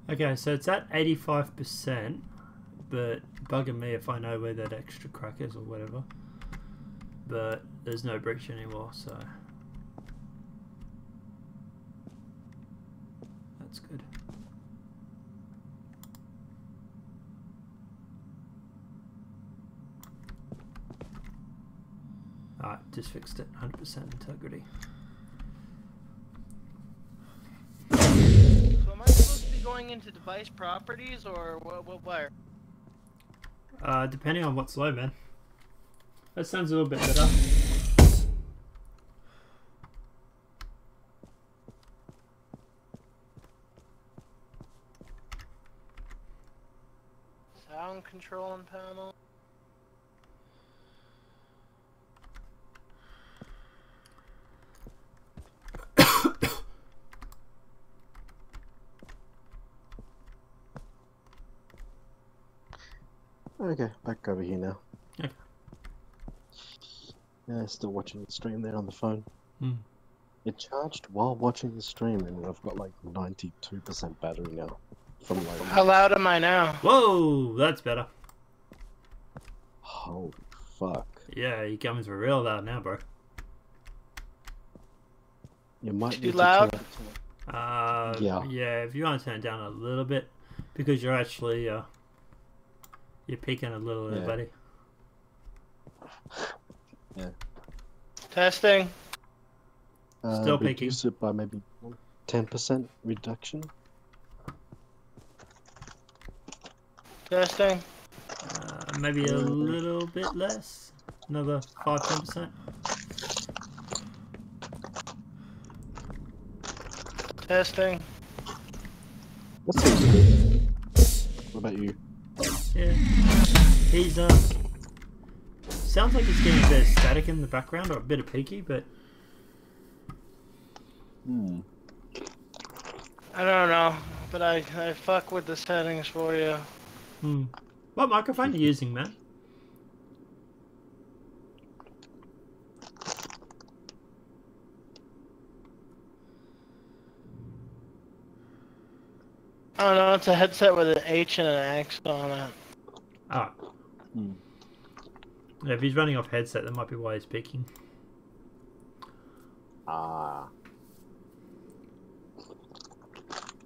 Okay, so it's at 85%, but bugging me if I know where that extra crack is or whatever. But there's no breach anymore, so that's good. Alright, just fixed it. 100% integrity. Going into device properties or what wire? Depending on what's low, man. That sounds a little bit better. Sound control and panel. Okay, back over here now. Okay. Yeah, still watching the stream there on the phone. Hmm. It charged while watching the stream, and I've got like 92% battery now. From like. How loud am I now? Whoa, that's better. Holy fuck! Yeah, you're coming for real loud now, bro. You might Too need to loud? turn it to- Yeah, if you want to turn it down a little bit, because you're actually you're peaking a little bit, Yeah. buddy. Yeah. Testing. Still peaking. Reduce it by maybe 10% reduction. Testing. Maybe a little bit less. Another 5-10%. Testing. That seems good. What about you? Yeah. He's sounds like he's getting a bit of static in the background or a bit of peaky, but Hmm. I don't know. but I fuck with the settings for you. Hmm. What microphone are you using, man? I don't know, it's a headset with an H and an X on it. Ah. Hmm. Yeah, if he's running off headset, that might be why he's speaking. Ah.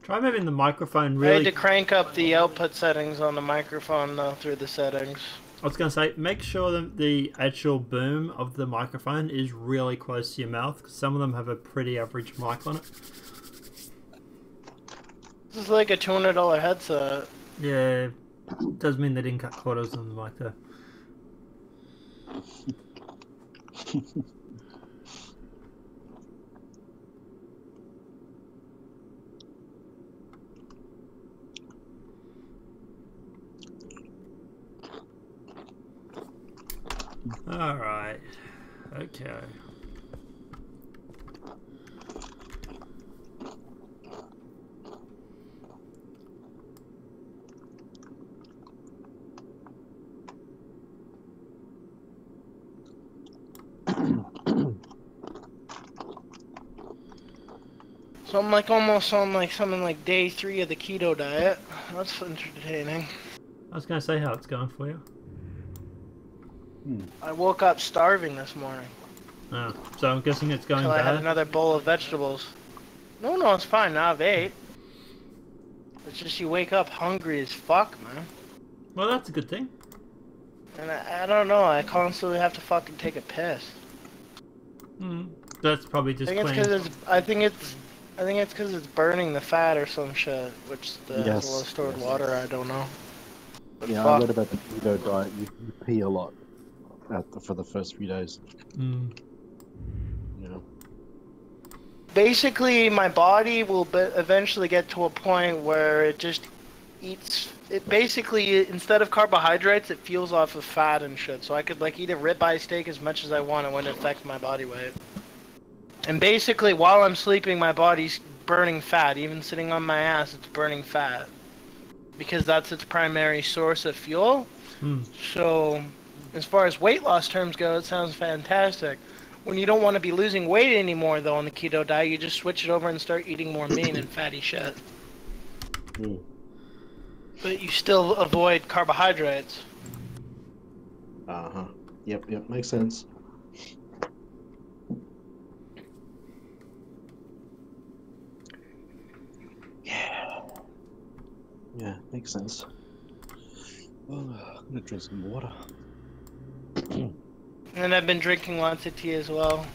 Try moving the microphone I really... had to crank up the output settings on the microphone though through the settings. I was going to say, make sure that the actual boom of the microphone is really close to your mouth, because some of them have a pretty average mic on it. This is like a $200 headset. Yeah, does mean they didn't cut quarters on the mic though. Alright. Okay. So I'm like almost on like something like day 3 of the keto diet. That's entertaining. I was going to say how it's going for you. I woke up starving this morning. Oh, so I'm guessing it's going Until I had bad. another bowl of vegetables. No, it's fine. Now I've ate. It's just you wake up hungry as fuck, man. Well, that's a good thing. And I don't know. I constantly have to fucking take a piss. Hmm. That's probably just I think clean. it's because it's. I think it's because it's burning the fat or some shit, which has a lot of stored water. I don't know. But Yeah, fuck. I read about the keto diet. You pee a lot for the first few days. Hmm. You know. Basically, my body will eventually get to a point where it just eats. It basically, instead of carbohydrates, it fuels off of fat and shit. So I could like eat a ribeye steak as much as I want. It wouldn't affect my body weight. And basically, while I'm sleeping, my body's burning fat. Even sitting on my ass, it's burning fat. Because that's its primary source of fuel. Hmm. So, as far as weight loss terms go, it sounds fantastic. When you don't want to be losing weight anymore, though, on the keto diet, you just switch it over and start eating more mean and fatty shit. Mm. But you still avoid carbohydrates. Uh-huh. Yep, makes sense. Yeah, makes sense. Oh, I'm gonna drink some water. And I've been drinking lots of tea as well.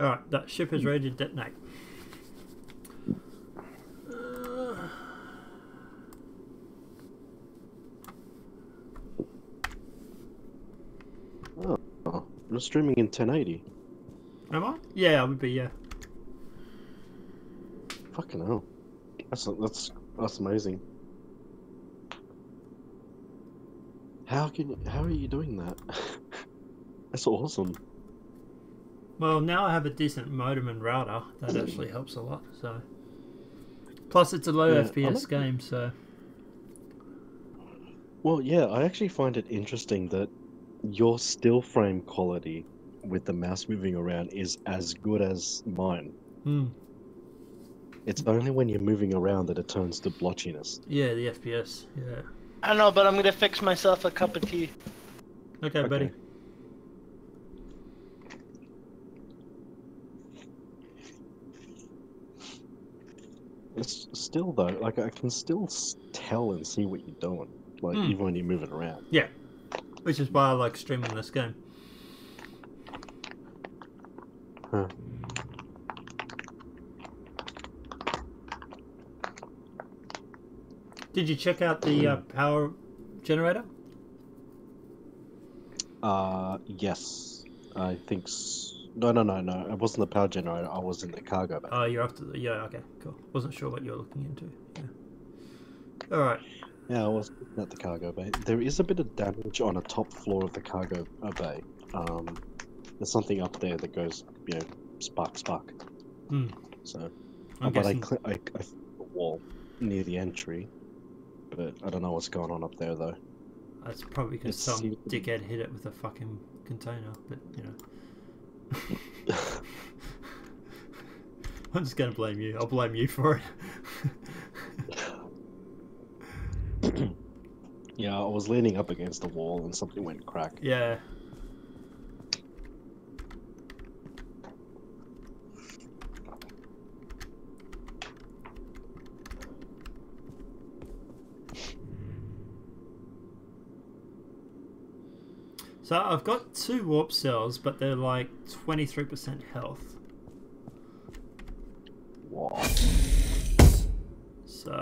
Alright, that ship is ready to detonate. Oh, you're streaming in 1080. Am I? Yeah, I would be, yeah. Fucking hell. That's amazing. How are you doing that? That's awesome. Well, now I have a decent modem and router. That actually helps a lot, so... Plus, it's a low FPS game, so... Well, yeah, I actually find it interesting that your still frame quality with the mouse moving around is as good as mine. Hmm. It's only when you're moving around that it turns to blotchiness. Yeah, the FPS, yeah. I don't know, but I'm gonna fix myself a cup of tea. Okay, buddy. It's still though, like I can still tell and see what you're doing, like even when you're moving around. Yeah, which is why I like streaming this game. Huh. Did you check out the power generator? Yes. I think. No. It wasn't the power generator. I was in the cargo bay. Oh, you're after the... Yeah, okay, cool. Wasn't sure what you were looking into. Yeah. Alright. Yeah, I was looking at the cargo bay. There is a bit of damage on the top floor of the cargo bay. There's something up there that goes, spark. Hmm. So, I'm but I guessing... I the wall near the entry, but I don't know what's going on up there though. That's probably because It's- some dickhead hit it with a fucking container, but, you know. I'm just gonna blame you. I'll blame you for it. Yeah, I was leaning up against the wall and something went crack. Yeah. So I've got 2 warp cells, but they're like 23% health. Wow. So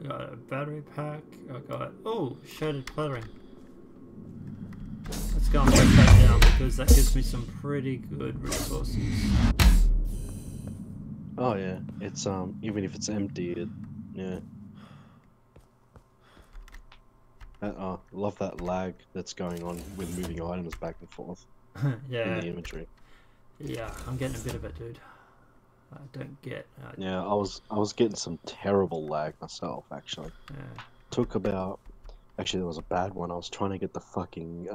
I got a battery pack. I got shaded clattering. Let's go and break that down because that gives me some pretty good resources. Oh yeah, it's even if it's empty, yeah. Love that lag that's going on with moving items back and forth Yeah. in the inventory. Yeah, I'm getting a bit of it, dude. I don't get. Yeah, I was getting some terrible lag myself actually. Yeah. Took about actually there was a bad one. I was trying to get the fucking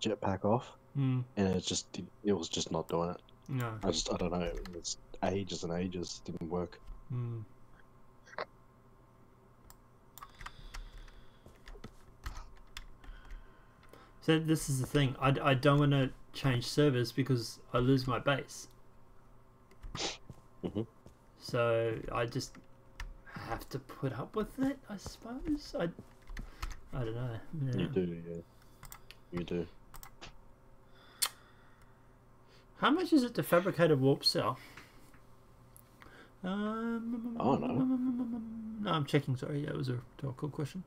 jetpack off, Mm, and it was just not doing it. no. I don't know. It was ages and ages. It didn't work. Mm. So this is the thing. I don't want to change servers because I lose my base. Mhm. So I just have to put up with it, I suppose. I don't know. Yeah. You do, yeah. You do. How much is it to fabricate a warp cell? Oh no. No, I'm checking. Sorry, yeah, it was a rhetorical question.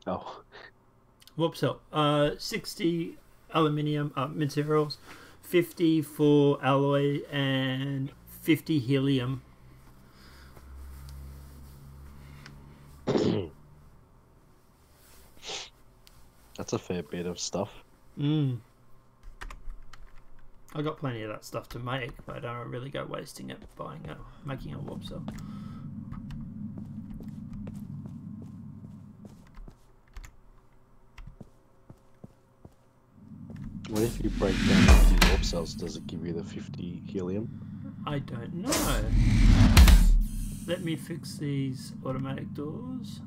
Oh. Warp cell. 60 aluminium materials, 50 for alloy, and 50 helium. That's a fair bit of stuff. Mm. I got plenty of that stuff to make, but I don't really go wasting it making a warp cell. What if you break down 50 warp cells? Does it give you the 50 helium? I don't know. Let me fix these automatic doors.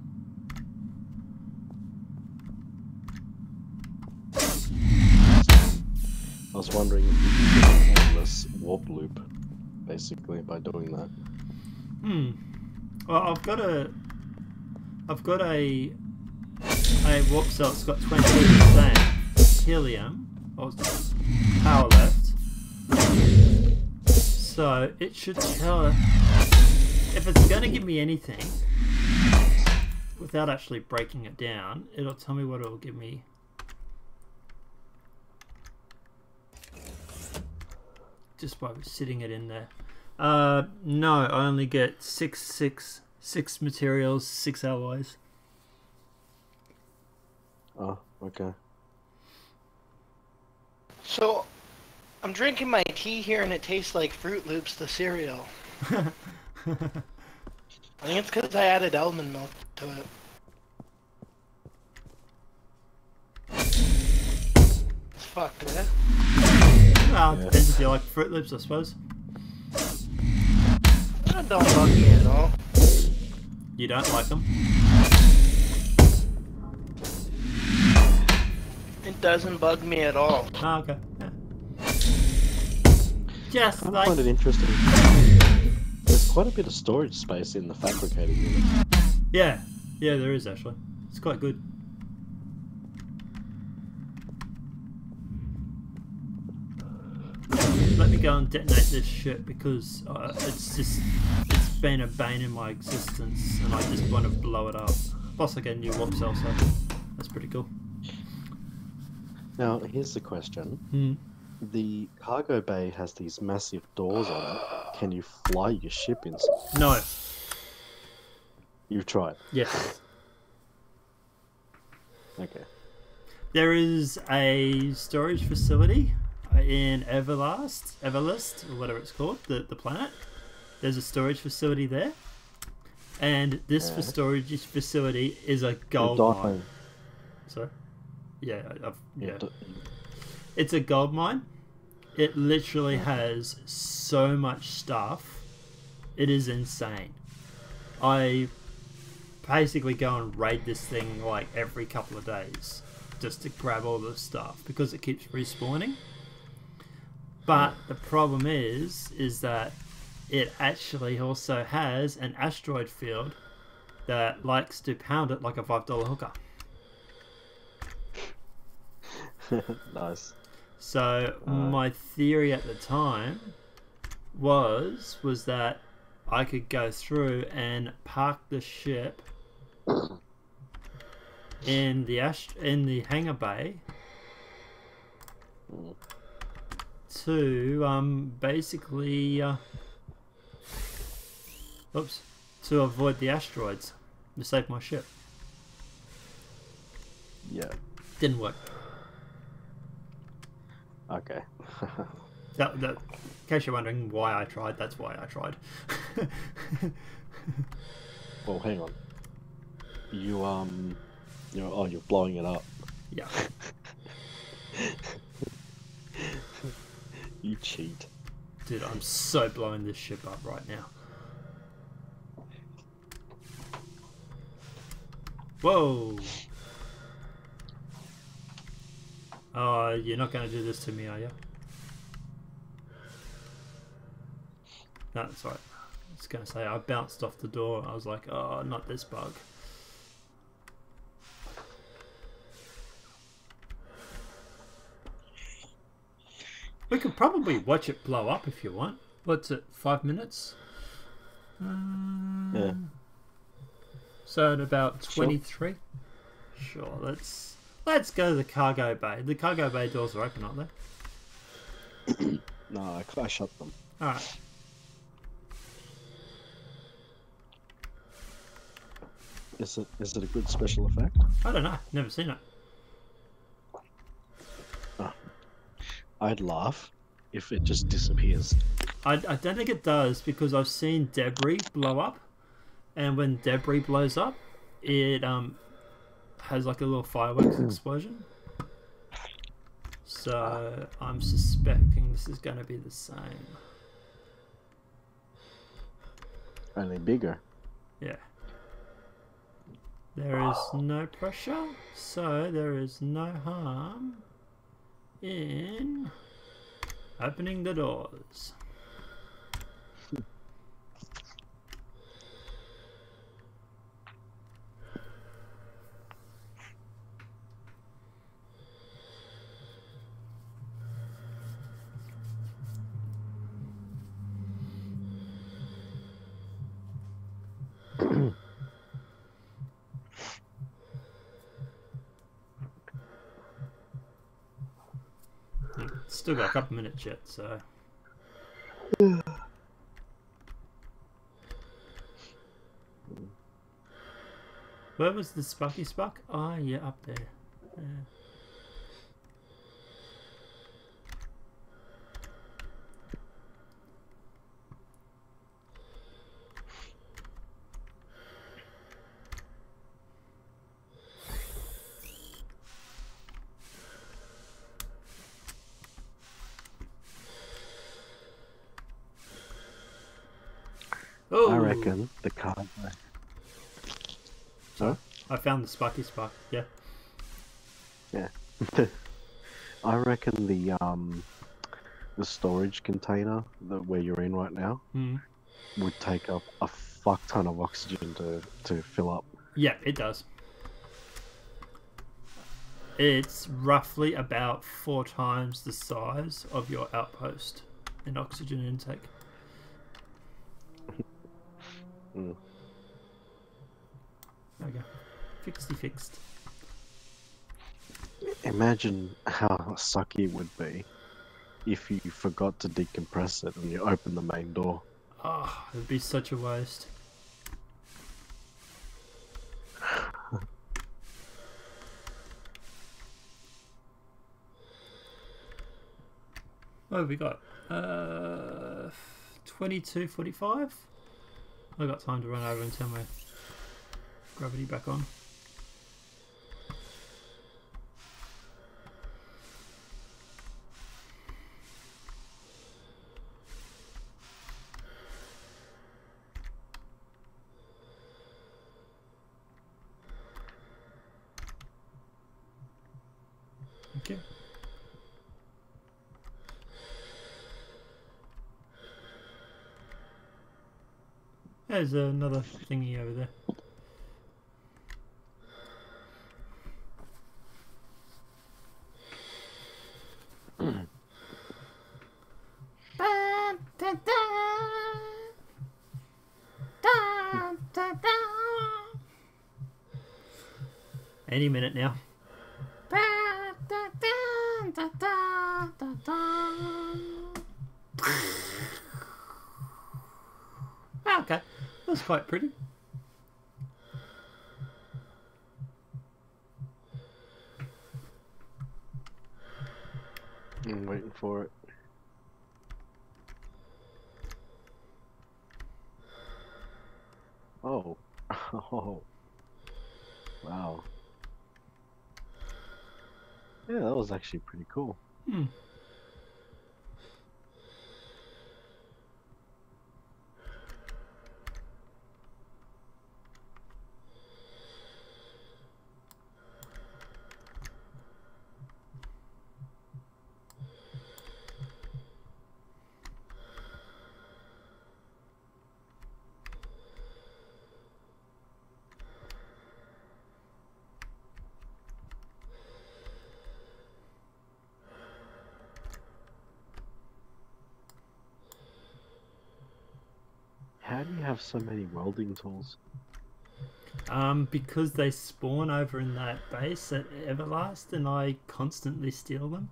I was wondering if you could get an endless warp loop, basically, by doing that. Well, I've got a warp cell that's got 20% helium or power left, so it should tell if it's going to give me anything without actually breaking it down. It'll tell me what it'll give me. Just by sitting it in there. No, I only get six materials, 6 alloys. Oh, okay. So, I'm drinking my tea here and it tastes like Fruit Loops, the cereal. I think it's because I added almond milk to it. It's fucked, eh? Well, Yeah. depends if you like Fruit Loops, I suppose. That don't bug me at all. You don't like them? It doesn't bug me at all. Oh, okay. Yeah. Just I like... find it interesting. There's quite a bit of storage space in the fabricating unit. Yeah, there is actually. It's quite good. let me go and detonate this shit because it's been a bane in my existence and I just want to blow it up. Plus I get a new warp cell, so that's pretty cool. Now, here's the question. The cargo bay has these massive doors on it. Can you fly your ship inside? No. You've tried? Yes. Okay. There is a storage facility in Everlast, or whatever it's called, the planet. There's a storage facility there. And this storage facility is a gold mine. Sorry? Yeah, yeah. It's a gold mine. It literally has so much stuff. It is insane. I basically go and raid this thing like every couple of days just to grab all the stuff because it keeps respawning. But the problem is that it actually also has an asteroid field that likes to pound it like a $5 hooker. Nice. So my theory at the time was that I could go through and park the ship in the hangar bay to basically to avoid the asteroids to save my ship. Yeah. Didn't work. Okay. That in case you're wondering why I tried, that's why I tried. Well, hang on. You're blowing it up. Yeah. You cheat. Dude, I'm so blowing this ship up right now. Whoa! Oh, you're not going to do this to me, are you? No, that's right. I was going to say, I bounced off the door. I was like, oh, not this bug. We could probably watch it blow up if you want. What's it, 5 minutes? Yeah. So at about 23? Sure, let's go to the cargo bay. The cargo bay doors are open, aren't they? No, I shut them. Alright. Is it a good special effect? I don't know. Never seen it. Oh. I'd laugh if it just disappears. I don't think it does because I've seen debris blow up, and when debris blows up, it has like a little fireworks explosion. So I'm suspecting this is going to be the same. Only bigger. Yeah. There is no pressure, so there is no harm in opening the doors. Still got a couple minutes yet, so. Where was the Spucky Spuck? Oh, yeah, up there. Yeah. I reckon the cargo. So I found the Spucky Spuck. Yeah. Yeah. I reckon the storage container where you're in right now would take up a fuck ton of oxygen to fill up. Yeah, it does. It's roughly about 4 times the size of your outpost. and oxygen intake. Mm. There we go. Fixed. Imagine how sucky it would be if you forgot to decompress it and you open the main door. Oh, it'd be such a waste. What have we got? 22:45. I got time to run over and turn my gravity back on. Okay. There's another thingy over there. Any minute now. Okay, that's quite pretty. I'm waiting for it. Oh. Oh. Wow. Yeah, that was actually pretty cool. Hmm. How do you have so many welding tools? Because they spawn over in that base at Everlast, and I constantly steal them.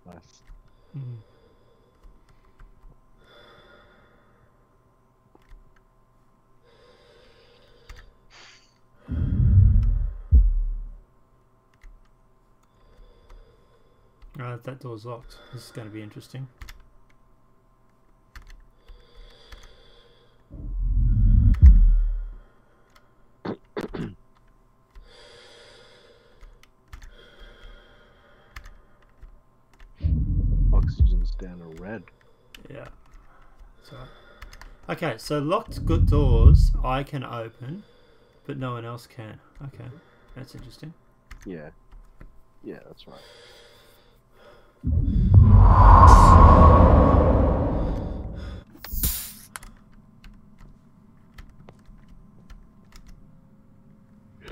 Nice. Hmm. That door's locked. This is going to be interesting. Oxygen's down to red. Yeah. So, okay, so locked good doors I can open, but no one else can. Okay, that's interesting. Yeah. Yeah, that's right.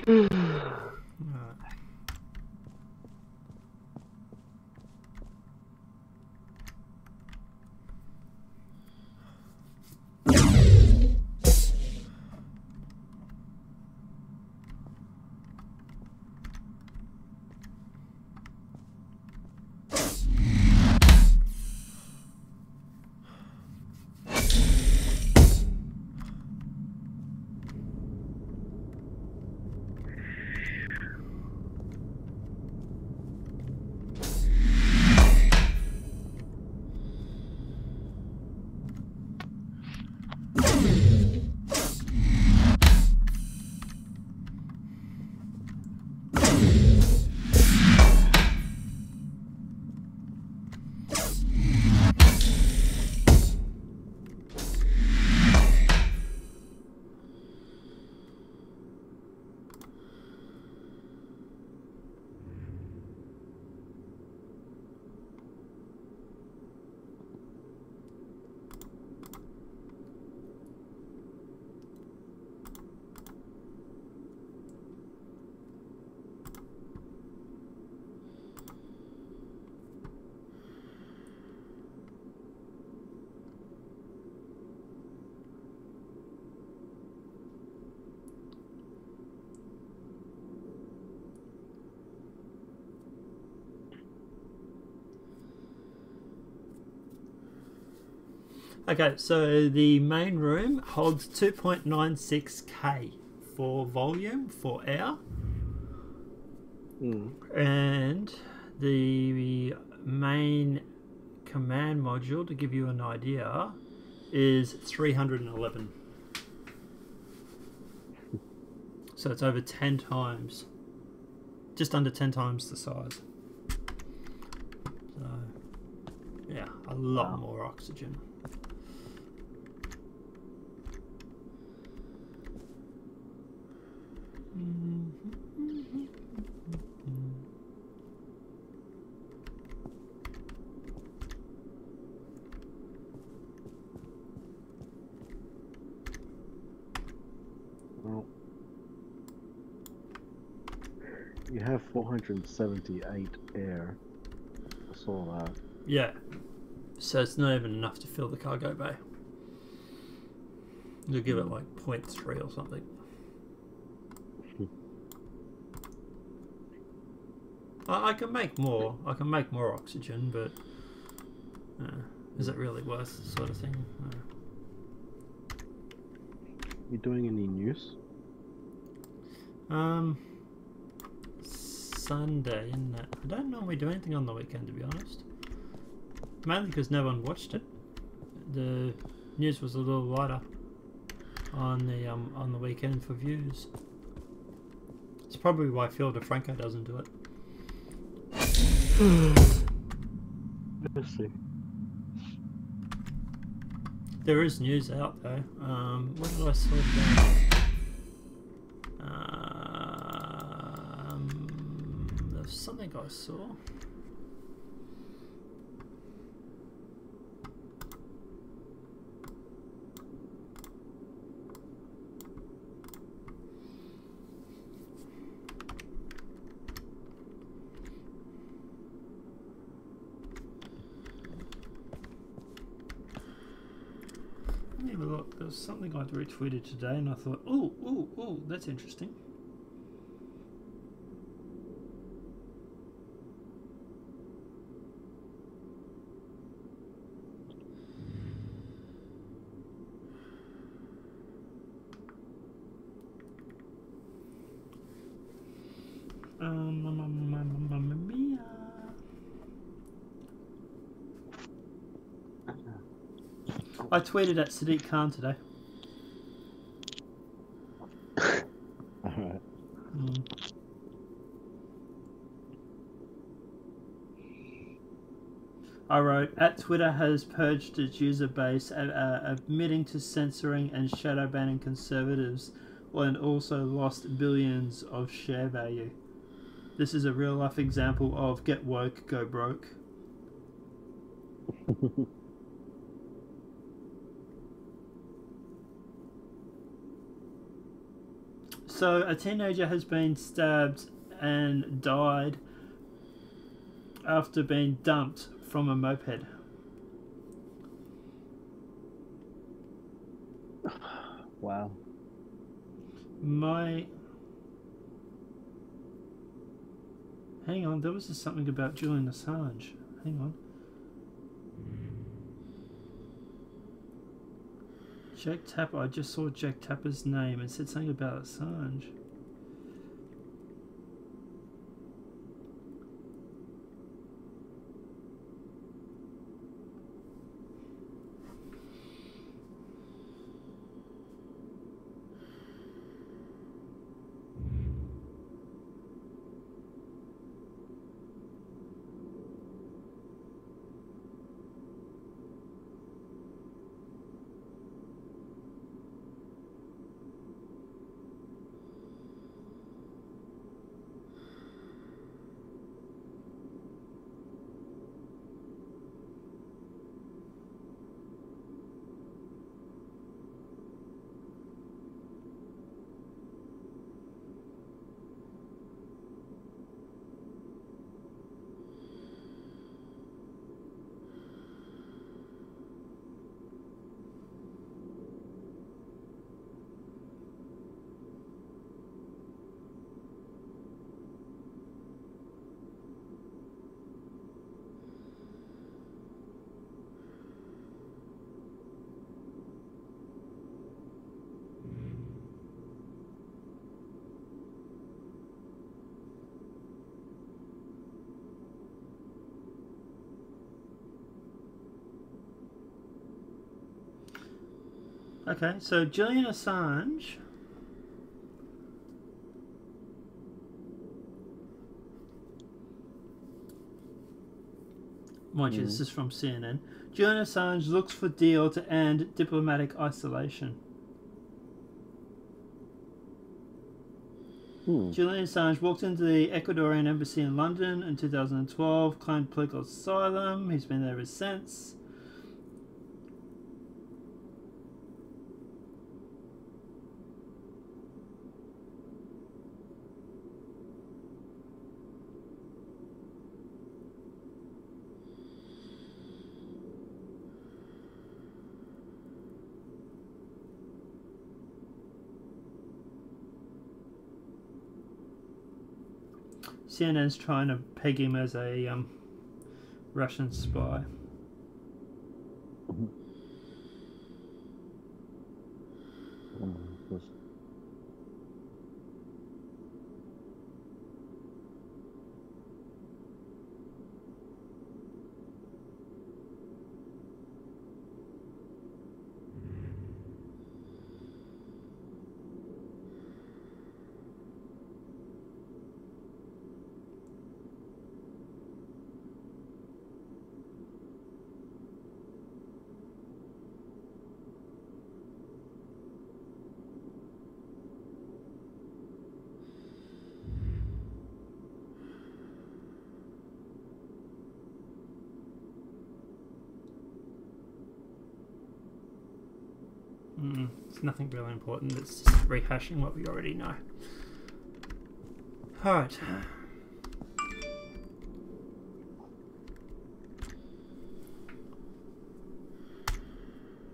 Alright. Okay, so the main room holds 2.96k for volume for air, and the main command module, to give you an idea, is 311. So it's over 10 times, just under 10 times the size. So yeah, a lot more oxygen. Well, you have 478 air. I saw that. Yeah, so it's not even enough to fill the cargo bay. You'll give it like 0.3 or something. I can make more. I can make more oxygen, but is it really worth the sort of thing? You doing any news? Sunday, isn't it? I don't normally do anything on the weekend, to be honest. Mainly because no one watched it. The news was a little lighter on the weekend for views. It's probably why Phil DeFranco doesn't do it. Let's see. There is news out though. What did I saw today? There's something I saw. Have a look. There was something I retweeted today, and I thought, oh, that's interesting. Mamma mia. I tweeted at Sadiq Khan today. Alright. I wrote, at Twitter has purged its user base, admitting to censoring and shadow banning conservatives, and also lost billions of share value. This is a real life example of get woke, go broke. So a teenager has been stabbed and died after being dumped from a moped. Wow. Hang on, there was just something about Julian Assange. Hang on. Jack Tapper, I just saw Jack Tapper's name and said something about Assange. Okay, so Julian Assange. Mind you, this is from CNN. Julian Assange looks for deal to end diplomatic isolation. Julian Assange walked into the Ecuadorian embassy in London in 2012, claimed political asylum. He's been there ever since. CNN's trying to peg him as a Russian spy. It's nothing really important. It's just rehashing what we already know. Alright.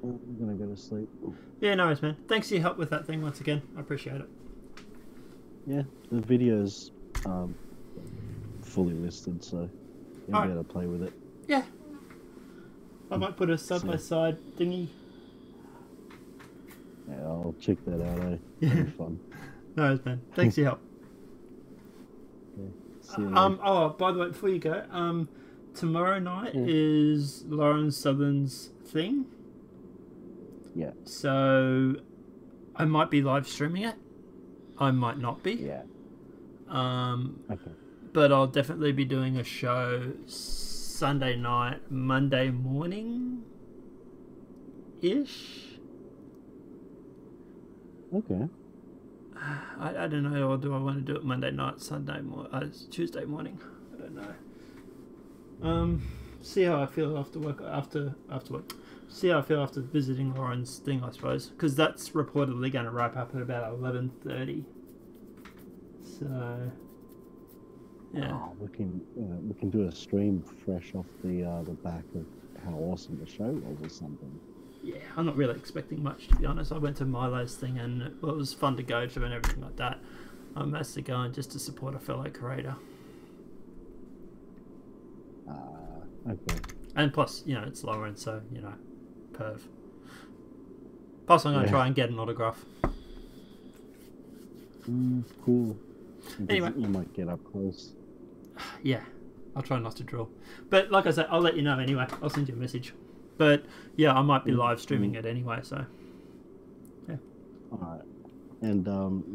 I'm gonna go to sleep. Yeah, no worries, man. Thanks for your help with that thing once again. I appreciate it. Yeah, the video's fully listed, so you'll be able to play with it. Yeah. I might put a side-by-side thingy. Yeah, I'll check that out, eh? It'll be fun. No worries, man. Thanks for your help. Okay. See you later. Oh, by the way, before you go, tomorrow night is Lauren Southern's thing. Yeah. So I might be live streaming it. I might not be. Yeah. Okay. But I'll definitely be doing a show Sunday night, Monday morning ish. Okay. I don't know, or do I want to do it Monday night, Tuesday morning? I don't know. See how I feel after work. After work. See how I feel after visiting Lauren's thing, I suppose, because that's reportedly going to wrap up at about 11:30. So yeah. Oh, we can do a stream fresh off the back of how awesome the show was or something. Yeah, I'm not really expecting much, to be honest. I went to Milo's thing and it was fun to go to and everything like that. I'm mostly going just to support a fellow creator. Okay. And plus, it's Lauren, so, perv. Plus, I'm going to try and get an autograph. Cool. Anyway. You might get up close. Yeah, I'll try not to draw. But like I said, I'll let you know anyway. I'll send you a message. But yeah, I might be live streaming it anyway, so yeah. Alright. And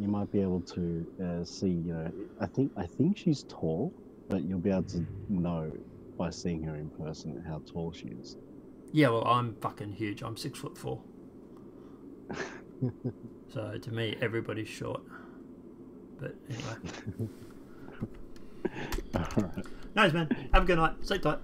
you might be able to see, I think she's tall, but you'll be able to know by seeing her in person how tall she is. Yeah, well, I'm fucking huge. I'm 6'4". So to me, everybody's short. But anyway. Alright. Nice, man. Have a good night. Sleep tight.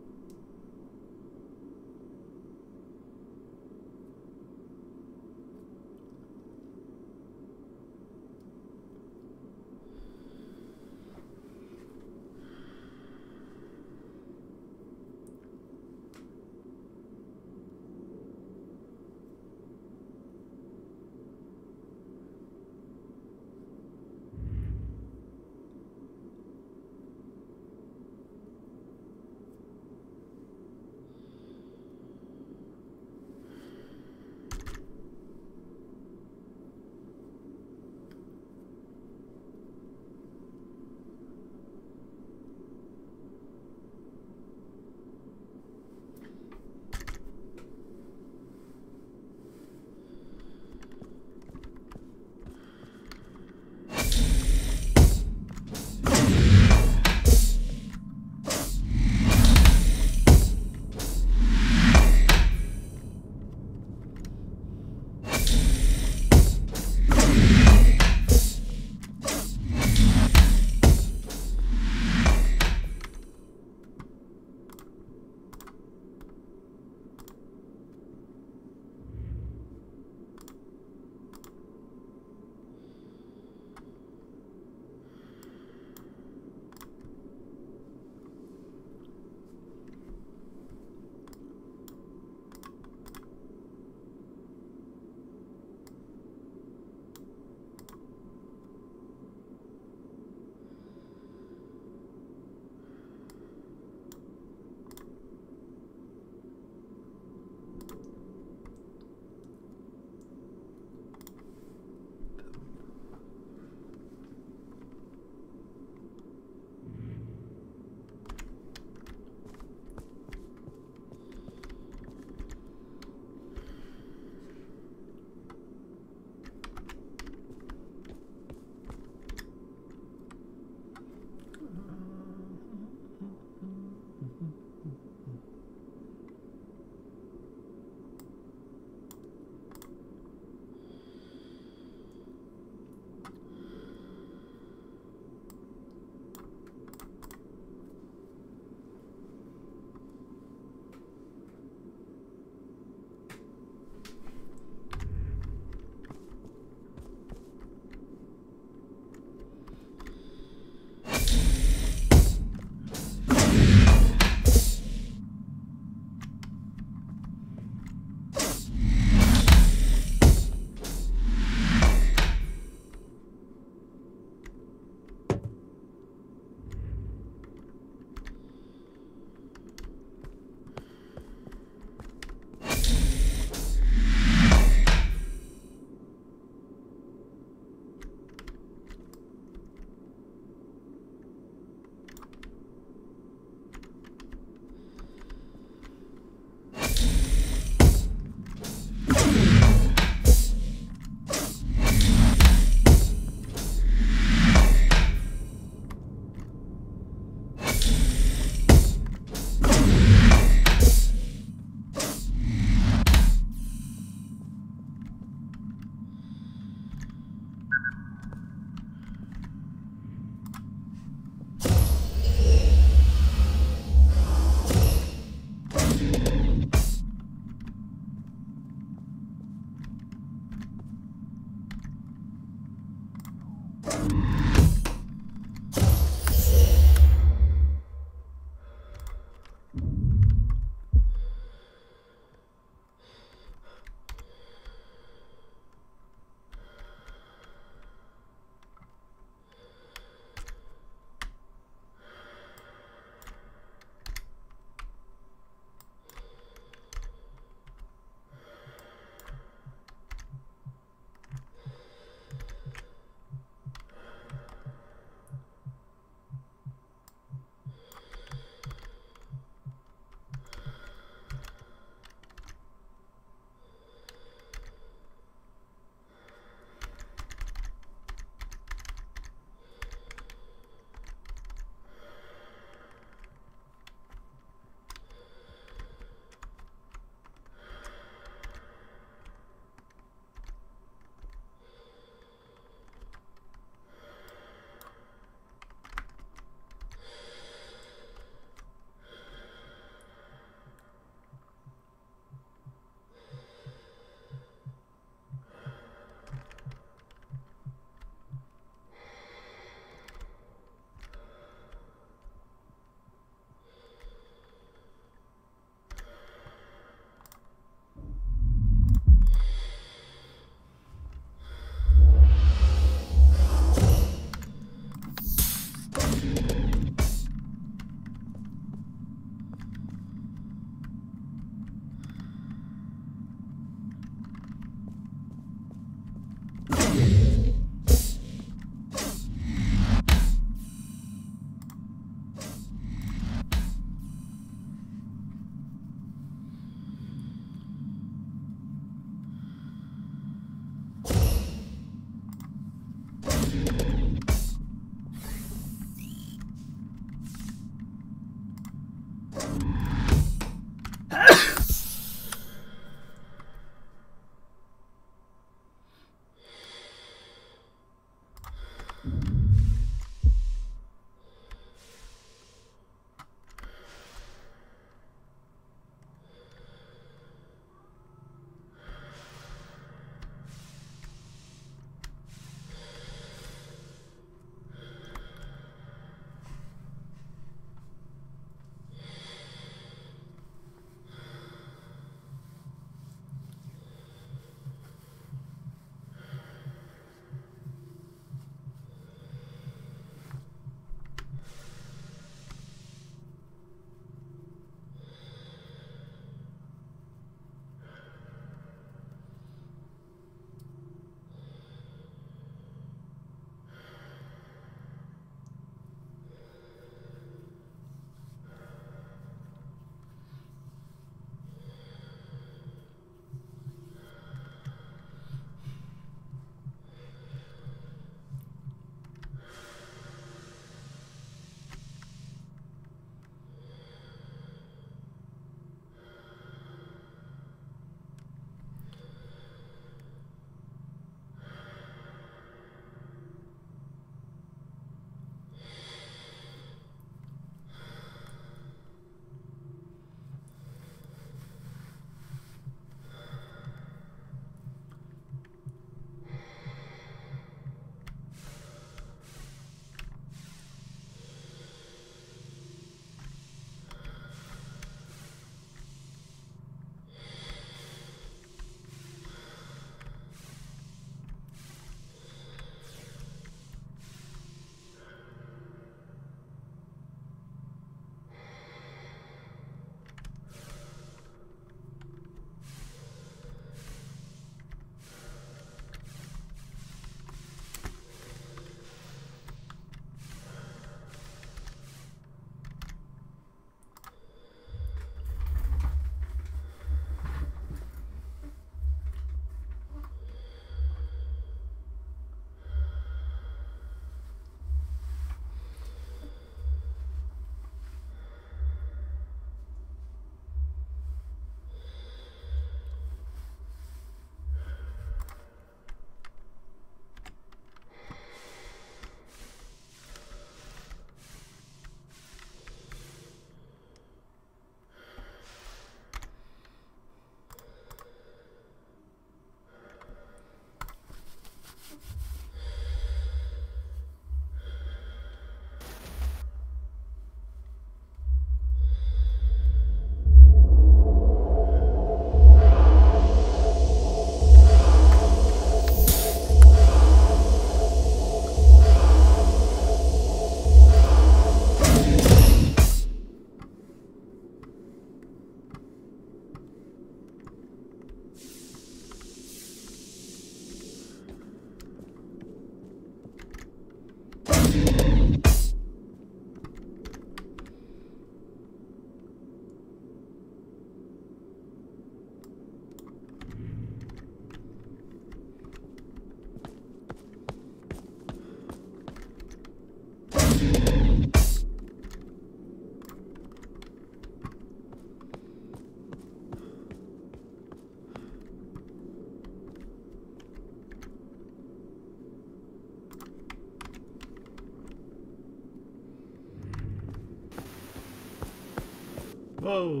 Whoa!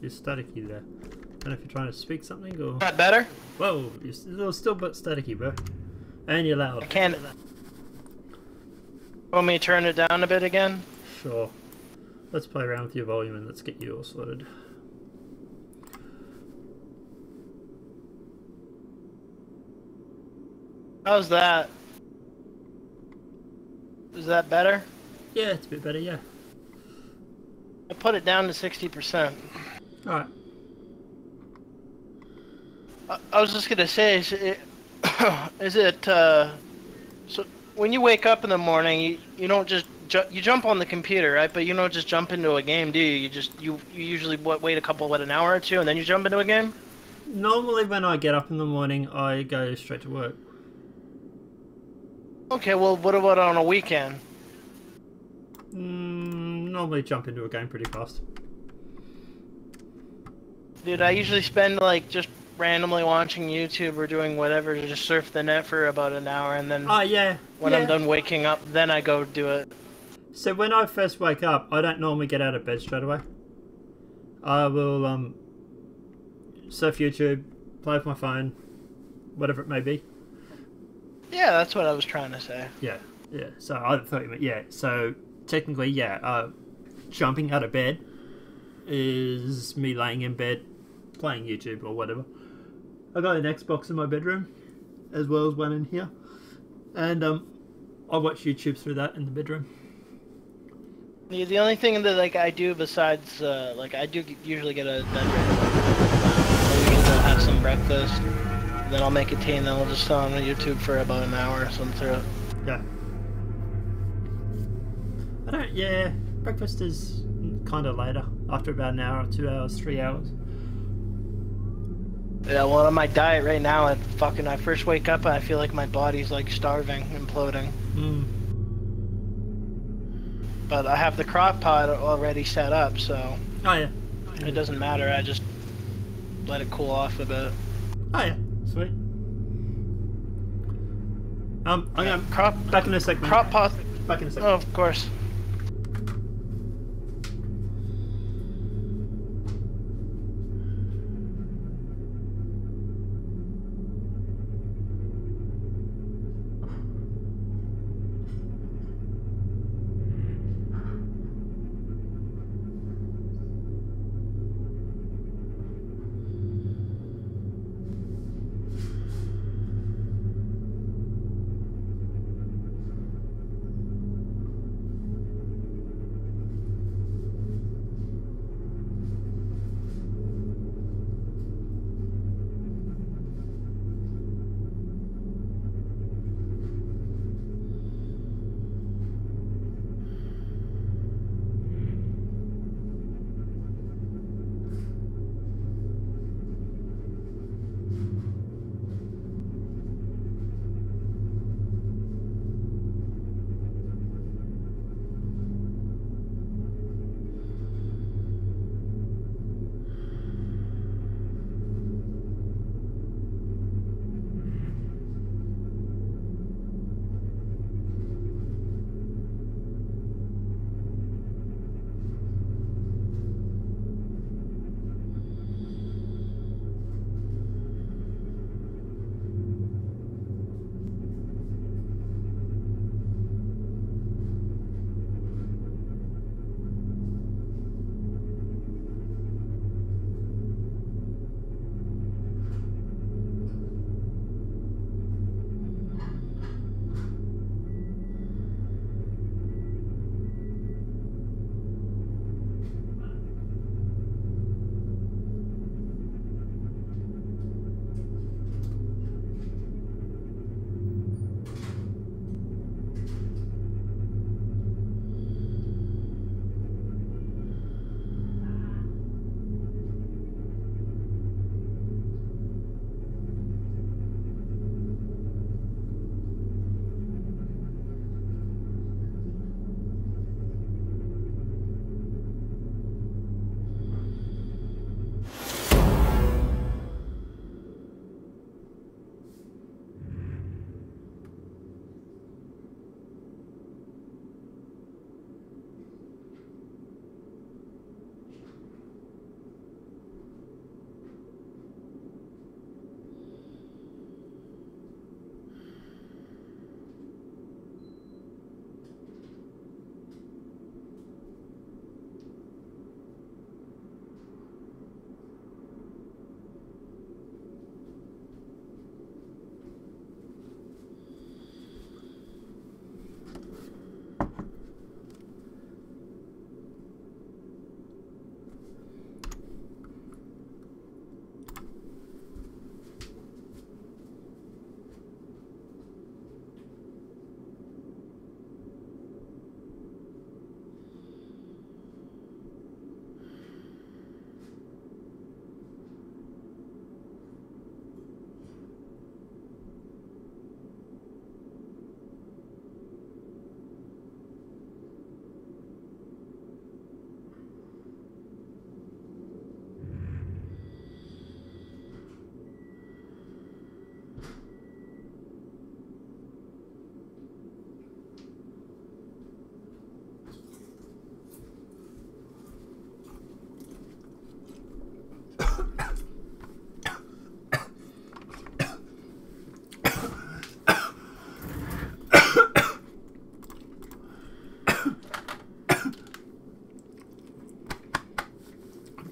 You're staticky there. I don't know if you're trying to speak something or... That better? Whoa! You're still but staticky, bro. And you're loud. I can't... Want me to turn it down a bit again? Sure. Let's play around with your volume and let's get you all sorted. How's that? Is that better? Yeah, it's a bit better, yeah. I put it down to 60%. Alright. I was just gonna say, is it so when you wake up in the morning, you don't just you jump on the computer, right? But you don't just jump into a game, do you? You usually wait an hour or two, and then you jump into a game? Normally when I get up in the morning, I go straight to work. Okay, well, what about on a weekend? normally jump into a game pretty fast. Dude, I usually spend like just randomly watching YouTube or doing whatever to just surf the net for about an hour, and then when I'm done waking up, then I go do it. So when I first wake up, I don't normally get out of bed straight away. I will surf YouTube, play with my phone, whatever it may be. Yeah, that's what I was trying to say. Yeah. So I thought you meant So technically, jumping out of bed is me laying in bed playing YouTube or whatever. I got an Xbox in my bedroom as well as one in here, and I watch YouTube through that in the bedroom. Yeah, the only thing that like I do besides I do usually get a I'll usually go have some breakfast, then I'll make a tea, and then I'll just sit on YouTube for about an hour or something through it. Yeah. Breakfast is kind of later, after about an hour, 2 hours, 3 hours. Yeah, well, on my diet right now, I first wake up and I feel like my body's like starving, imploding. But I have the crock pot already set up, so it doesn't matter. I just let it cool off a bit. Oh yeah, sweet. I'm gonna back in a second. Crock pot. Back in a second. Oh, of course.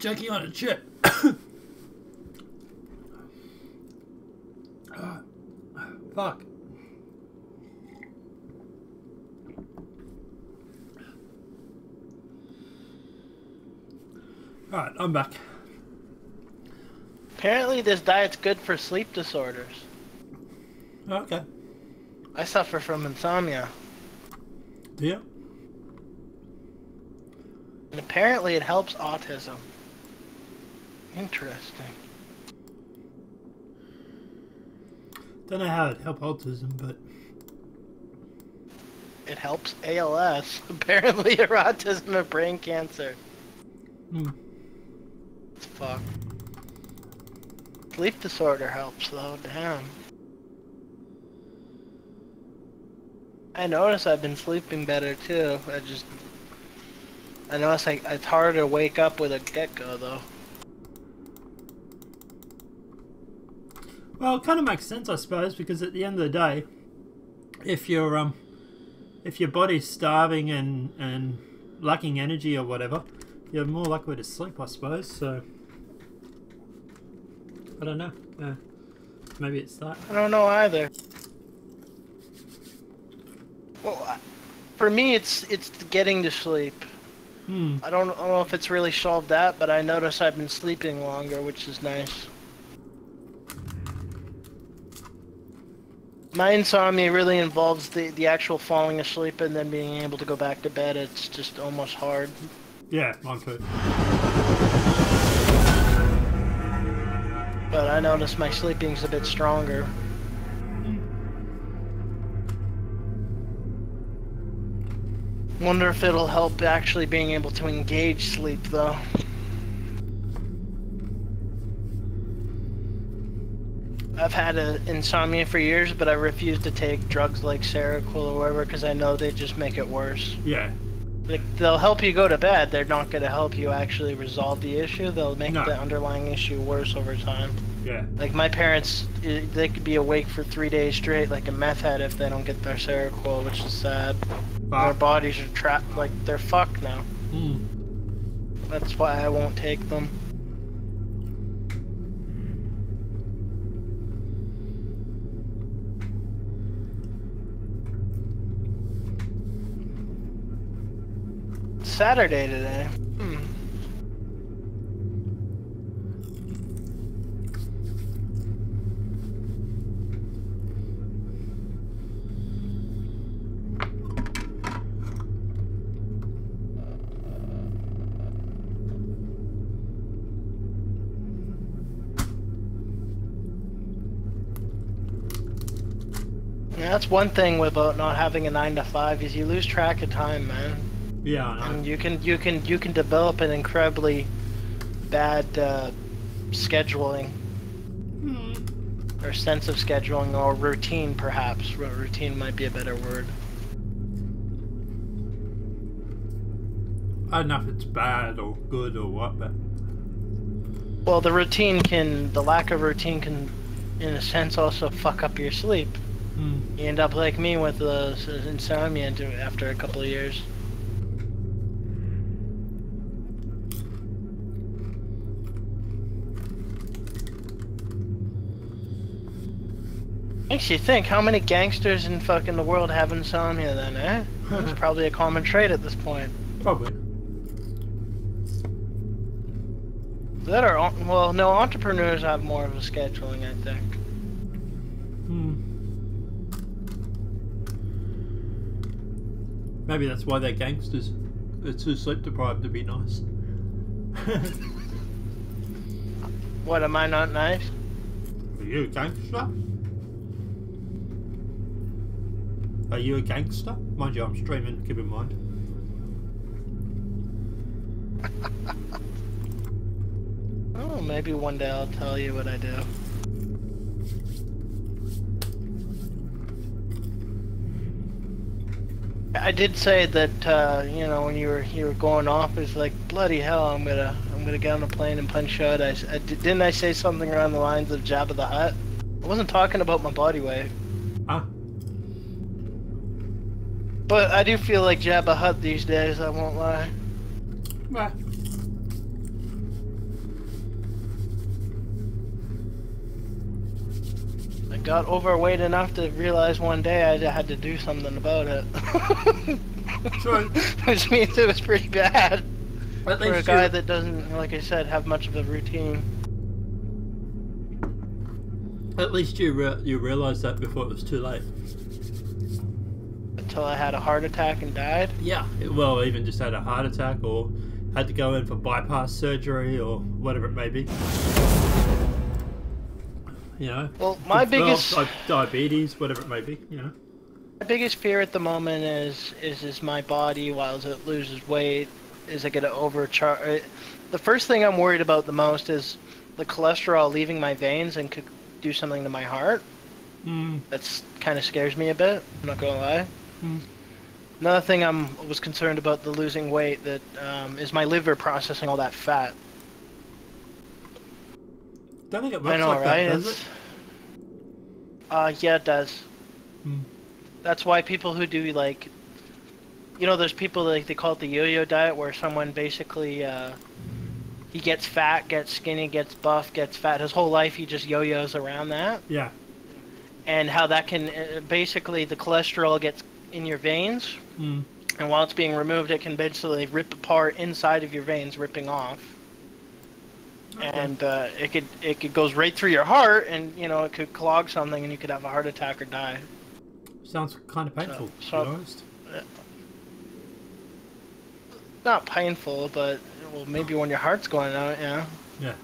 Choking on a chip. Fuck. Alright, I'm back. Apparently this diet's good for sleep disorders. Okay. I suffer from insomnia. Yeah. And apparently it helps autism. Interesting. Don't know how it helps autism, but It helps ALS. Apparently your autism or brain cancer. Fuck. Sleep disorder helps though, damn. I notice I've been sleeping better too. I notice it's harder to wake up with a get-go though. well, it kind of makes sense, I suppose, because at the end of the day, if your body's starving and lacking energy or whatever, you're more likely to sleep, I suppose. So I don't know. Maybe it's that. I don't know either. Well, for me, it's getting to sleep. I don't know if it's really solved that, but I notice I've been sleeping longer, which is nice. My insomnia really involves the actual falling asleep and then being able to go back to bed. It's just almost hard. Yeah, mine too. But I notice my sleeping's a bit stronger. Wonder if it'll help actually being able to engage sleep though. I've had insomnia for years, but I refuse to take drugs like Seroquel or whatever because I know they just make it worse. Yeah. Like, they'll help you go to bed, they're not going to help you actually resolve the issue. They'll make the underlying issue worse over time. Yeah. Like my parents, they could be awake for 3 days straight like a meth head if they don't get their Seroquel, which is sad. Their bodies are trapped, like they're fucked now. That's why I won't take them. Saturday today. Yeah, that's one thing about not having a 9 to 5 is you lose track of time, man. Yeah, I know. And you can develop an incredibly bad scheduling or sense of scheduling or routine, perhaps. Routine might be a better word. I don't know if it's bad or good or what, but Well, the lack of routine can, in a sense, also fuck up your sleep. You end up like me with insomnia after a couple of years. Makes you think, how many gangsters in fucking the world have insomnia then, eh? It's probably a common trait at this point. probably. Well, no, entrepreneurs have more of a scheduling, I think. Maybe that's why they're gangsters. They're too sleep deprived to be nice. What, am I not nice? Are you a gangster? Are you a gangster? Mind you, I'm streaming, keep in mind. Oh, maybe one day I'll tell you what I do. I did say that, you know, when you were going off, it's like, bloody hell, I'm gonna get on a plane and punch out. Didn't I say something around the lines of Jabba the Hutt? I wasn't talking about my body weight. Huh? But I do feel like Jabba Hutt these days, I won't lie. Bah. got overweight enough to realize one day I had to do something about it. Sure. Which means it was pretty bad for a guy you, that doesn't, like I said, have much of a routine. at least you realized that before it was too late. Until I had a heart attack and died. Yeah. Well, even just had a heart attack or had to go in for bypass surgery or whatever it may be. You know. Well, my biggest diabetes, whatever it may be. You know. My biggest fear at the moment is my body, while it loses weight, is it going to overcharge? The first thing I'm worried about the most is the cholesterol leaving my veins and could do something to my heart. That's kind of scares me a bit. I'm not gonna lie. Another thing I was concerned about the losing weight that is my liver processing all that fat. Don't think it works I know, like right? that, does it? Yeah, it does. That's why people who do, like, you know, there's people, like, they call it the yo-yo diet, where someone basically, he gets fat, gets skinny, gets buff, gets fat. His whole life he just yo-yos around that. Yeah. And how that can, basically, the cholesterol gets in your veins, and while it's being removed, it can basically rip apart inside of your veins, ripping off. And it could goes right through your heart, and you know it could clog something, and you could have a heart attack or die. Sounds kind of painful, to be honest. Not painful, but well, maybe when your heart's going out, yeah. Yeah.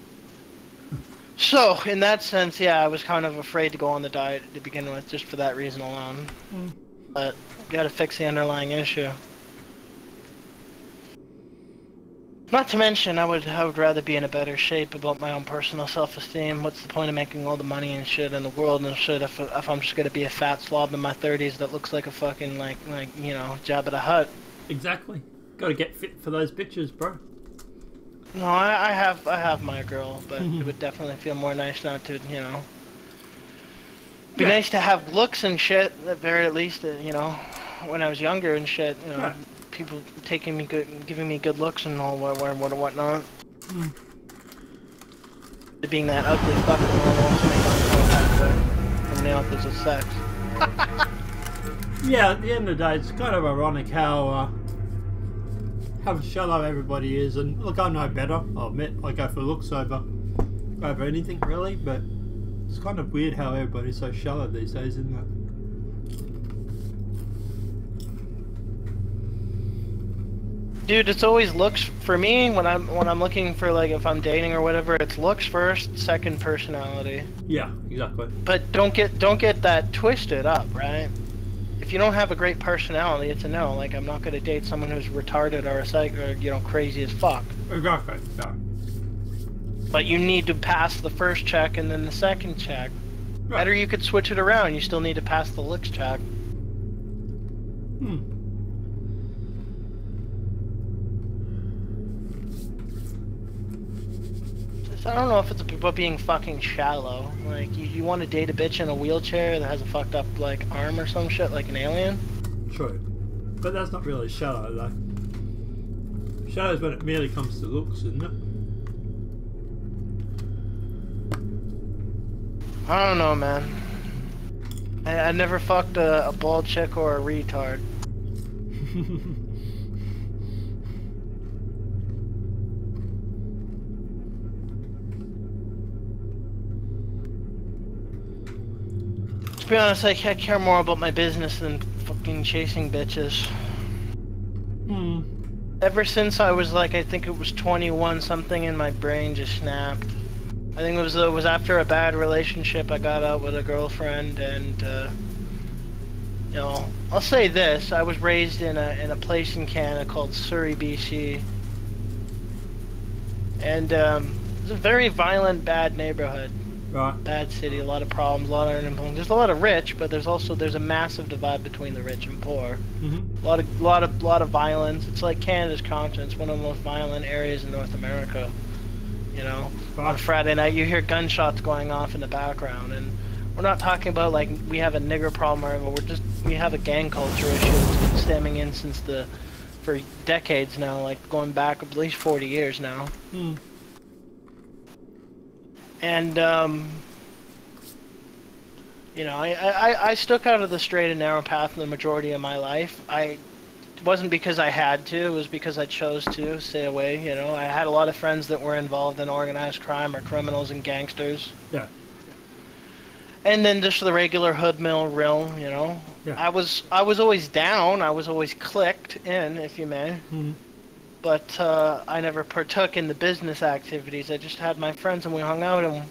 So in that sense, yeah, I was kind of afraid to go on the diet to begin with, just for that reason alone. But you got to fix the underlying issue. Not to mention, I would rather be in a better shape about my own personal self-esteem. What's the point of making all the money and shit in the world and shit if I'm just gonna be a fat slob in my 30s that looks like a fucking like you know, Jabba the Hutt? Exactly. Got to get fit for those bitches, bro. No, I have my girl, but it would definitely feel more nice not to, you know. Be nice to have looks and shit, at the very least, you know, when I was younger and shit, you know. People taking me good, giving me good looks and all whatnot. Being that ugly fuck that no one wants to make eye contact with from the opposite sex. Yeah, at the end of the day, it's kind of ironic how shallow everybody is. And look, I know better. I'll admit, I go for looks over anything really, but it's kind of weird how everybody's so shallow these days, isn't it? Dude, it's always looks for me when I'm looking for, like, if I'm dating or whatever. It's looks first, second personality. Yeah, exactly. But don't get that twisted up, right? If you don't have a great personality, it's a no. Like, I'm not gonna date someone who's retarded or a psych or, you know, crazy as fuck. Exactly. Yeah. But you need to pass the first check and then the second check. Right. Better you could switch it around. You still need to pass the looks check. I don't know if it's about being fucking shallow. Like, you want to date a bitch in a wheelchair that has a fucked up, like, arm or some shit, like an alien? True. But that's not really shallow, though. Shallow is when it merely comes to looks, isn't it? I don't know, man. I never fucked a bald chick or a retard. To be honest, I care more about my business than fucking chasing bitches. Ever since I was like, I think it was 21, something in my brain just snapped. I think it was after a bad relationship. I got out with a girlfriend, and you know, I'll say this: I was raised in a place in Canada called Surrey, BC, and it's a very violent, bad neighborhood. Right. Bad city, a lot of problems, a lot of unemployment. There's a lot of rich, but there's a massive divide between the rich and poor. A lot of violence. It's like Canada's continent. It's one of the most violent areas in North America. You know, on Friday night you hear gunshots going off in the background, and we're not talking about like we have a nigger problem or whatever. We have a gang culture issue that's been stemming in for decades now, like going back at least 40 years now. And You know, I stuck out of the straight and narrow path the majority of my life. It wasn't because I had to, it was because I chose to stay away, you know. I had a lot of friends that were involved in organized crime or criminals and gangsters. Yeah. And then just the regular hood mill rill, you know. Yeah. I was always down, I was always clicked in, if you may. Mm-hmm. But I never partook in the business activities. I just had my friends and we hung out and,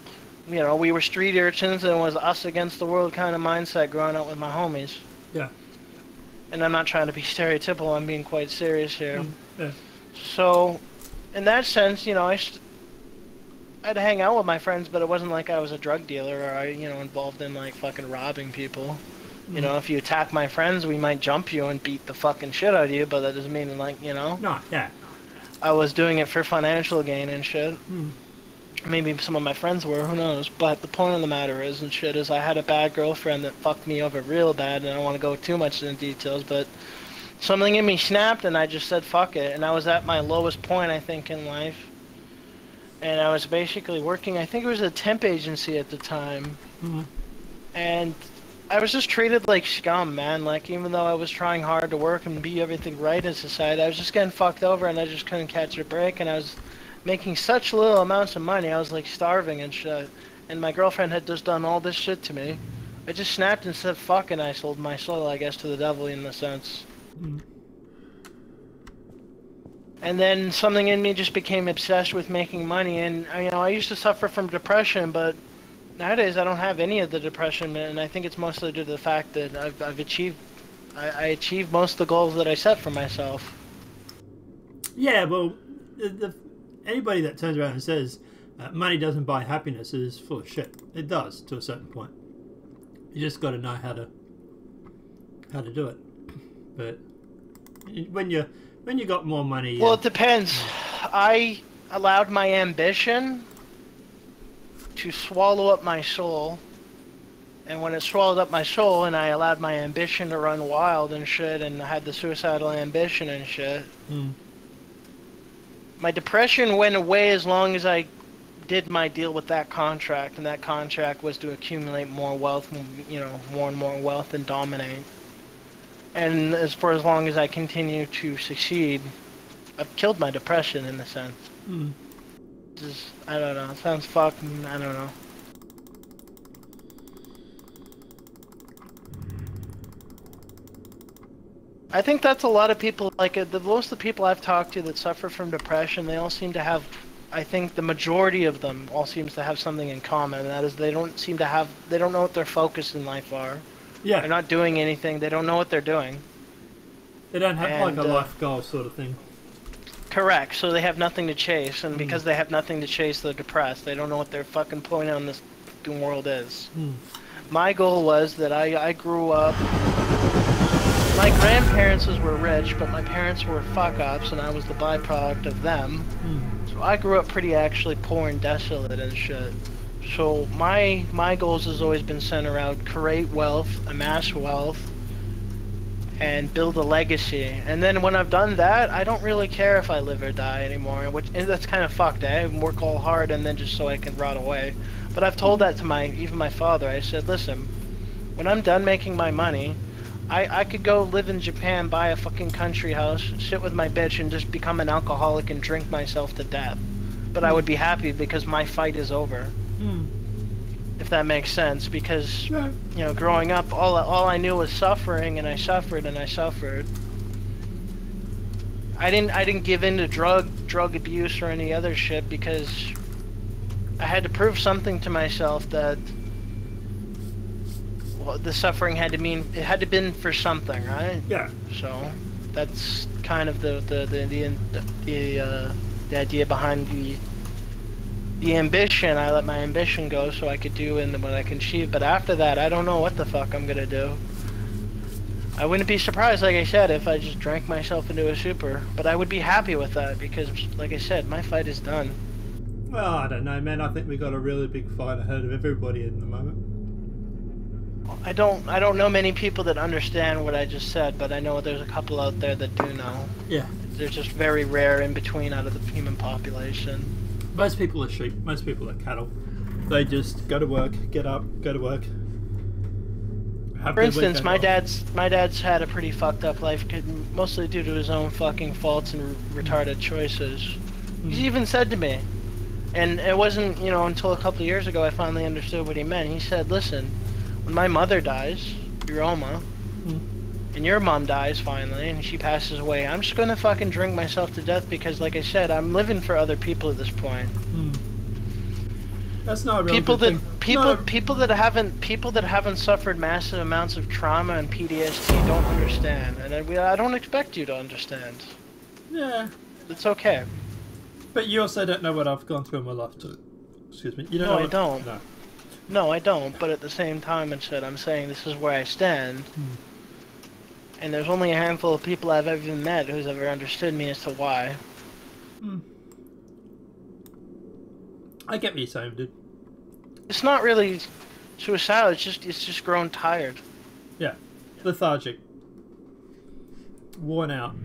you know, we were street urchins and it was us against the world kind of mindset growing up with my homies. Yeah. And I'm not trying to be stereotypical, I'm being quite serious here. Yeah. So, in that sense, you know, I'd hang out with my friends, but it wasn't like I was a drug dealer or I, you know, involved in like fucking robbing people. You know, if you attack my friends, we might jump you and beat the fucking shit out of you, but that doesn't mean like, you know. No, yeah. I was doing it for financial gain and shit. Mm. Maybe some of my friends were, who knows. But the point of the matter is, and shit, is I had a bad girlfriend that fucked me over real bad, and I don't want to go too much into details, but something in me snapped, and I just said, fuck it. And I was at my lowest point, I think, in life. And I was basically working, I think it was a temp agency at the time. Mm-hmm. And I was just treated like scum, man. Like, even though I was trying hard to work and be everything right in society, I was just getting fucked over, and I just couldn't catch a break, and I was making such little amounts of money, I was like starving and shit. And my girlfriend had just done all this shit to me. I just snapped and said fuck, and I sold my soul, I guess, to the devil in a sense. Mm. And then something in me just became obsessed with making money. And you know, I used to suffer from depression, but nowadays I don't have any of the depression, and I think it's mostly due to the fact that I've achieved I achieved most of the goals that I set for myself. Yeah, well, anybody that turns around and says money doesn't buy happiness is full of shit. It does, to a certain point. You just got to know how to do it. But when you got more money, well, it depends. I allowed my ambition to swallow up my soul, and when it swallowed up my soul, and I allowed my ambition to run wild and shit, and I had the suicidal ambition and shit. Mm. My depression went away as long as I did my deal with that contract, and that contract was to accumulate more wealth, you know, more and more wealth and dominate. And for as long as I continue to succeed, I've killed my depression in a sense. Mm. Just, I don't know, it sounds fucking, I don't know. I think that's a lot of people, like, most of the people I've talked to that suffer from depression, they all seem to have, I think the majority of them all seems to have something in common, and that is they don't know what their focus in life are. Yeah. They're not doing anything, they don't know what they're doing. They don't have like a life goal sort of thing. Correct, so they have nothing to chase, and because they have nothing to chase, they're depressed. They don't know what their fucking point on this world is. Mm. My goal was that I grew up, my grandparents were rich, but my parents were fuck-ups, and I was the byproduct of them. Mm. So I grew up pretty actually poor and desolate and shit. So my goals has always been centered around create wealth, amass wealth, and build a legacy. And then when I've done that, I don't really care if I live or die anymore, and that's kind of fucked. I work all hard and then just so I can rot away. But I've told that to even my father. I said, listen, when I'm done making my money, I could go live in Japan, buy a fucking country house, sit with my bitch, and just become an alcoholic and drink myself to death. But I would be happy because my fight is over. Mm. If that makes sense, because you know, growing up, all I knew was suffering, and I suffered and I suffered. I didn't give in to drug abuse or any other shit because I had to prove something to myself that the suffering had to been for something, right? Yeah. So that's kind of the idea behind the ambition. I let my ambition go so I could do and what I can achieve. But after that, I don't know what the fuck I'm gonna do. I wouldn't be surprised, like I said, if I just drank myself into a super. But I would be happy with that because, like I said, my fight is done. Well, I don't know, man. I think we got a really big fight ahead of everybody in the moment. I don't know many people that understand what I just said, but I know there's a couple out there that do know. Yeah. They're just very rare in between out of the human population. Most people are sheep. Most people are cattle. They just go to work, get up, go to work, have For their instance, weekend my dad's had a pretty fucked up life, mostly due to his own fucking faults and retarded choices. He's even said to me, and it wasn't, you know, until a couple of years ago I finally understood what he meant. He said, listen, when my mother dies, your Oma, and your mom dies finally, and she passes away, I'm just gonna fucking drink myself to death because, like I said, I'm living for other people at this point. That's not a real People good that thing. people that haven't suffered massive amounts of trauma and PTSD don't understand, and I don't expect you to understand. Yeah, It's okay. but you also don't know what I've gone through in my life too. Excuse me. You don't No, know I don't. No. No, I don't. But at the same time, I'm saying this is where I stand. And there's only a handful of people I've ever met who's ever understood me as to why. I get what you're saying, dude. It's not really suicidal. It's just grown tired. Yeah, lethargic, worn out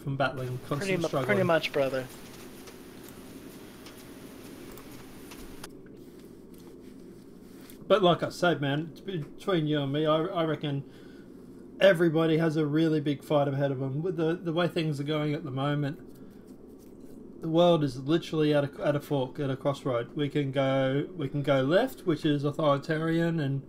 from battling, constant struggle. Pretty much, brother. But like I said, man, between you and me, I reckon everybody has a really big fight ahead of them. With the way things are going at the moment, the world is literally at a fork, at a crossroad. We can go left, which is authoritarian and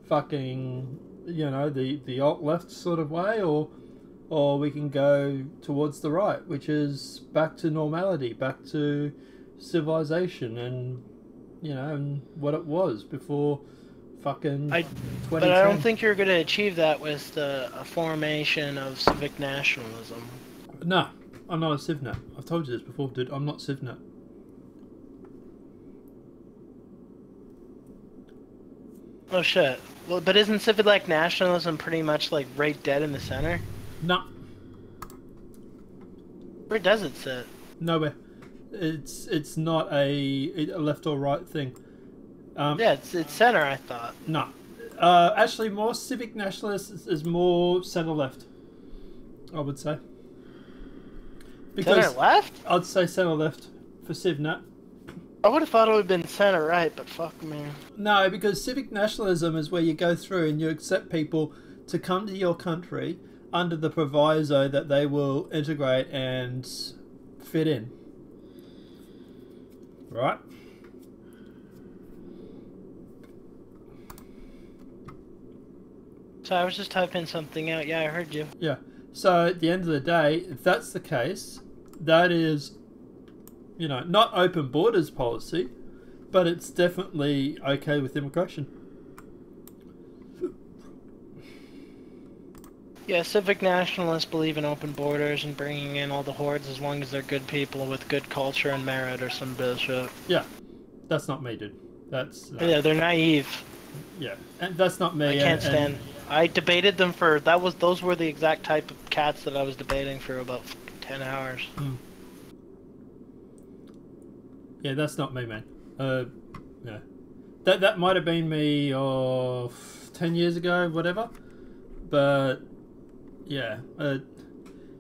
fucking, you know, the alt left sort of way, or we can go towards the right, which is back to normality, back to civilization, and you know, and what it was before fucking 2010. But I don't think you're going to achieve that with a formation of civic nationalism. No, I'm not a civnet. I've told you this before, dude. I'm not civnet. Oh shit. Well, but isn't civic nationalism pretty much like right dead in the center? No. Where does it sit? Nowhere. It's not a left or right thing. Yeah, it's center, I thought. No. Actually, more civic nationalist is more centre left, I would say. Center left? I'd say centre left for civnet. I would have thought it would have been center right, but fuck me. No, because civic nationalism is where you go through and you accept people to come to your country under the proviso that they will integrate and fit in. Right? So I was just typing something out. Yeah, I heard you. Yeah. So at the end of the day, if that's the case, that is, you know, not open borders policy, but it's definitely okay with immigration. Yeah, civic nationalists believe in open borders and bringing in all the hordes as long as they're good people with good culture and merit or some bullshit. Yeah. That's not me, dude. That's... Yeah, they're naive. Yeah. And that's not me. I can't stand... I debated them for... Those were the exact type of cats that I was debating for about 10 hours. Yeah, that's not me, man. Yeah. That might have been me 10 years ago, whatever. But... Yeah,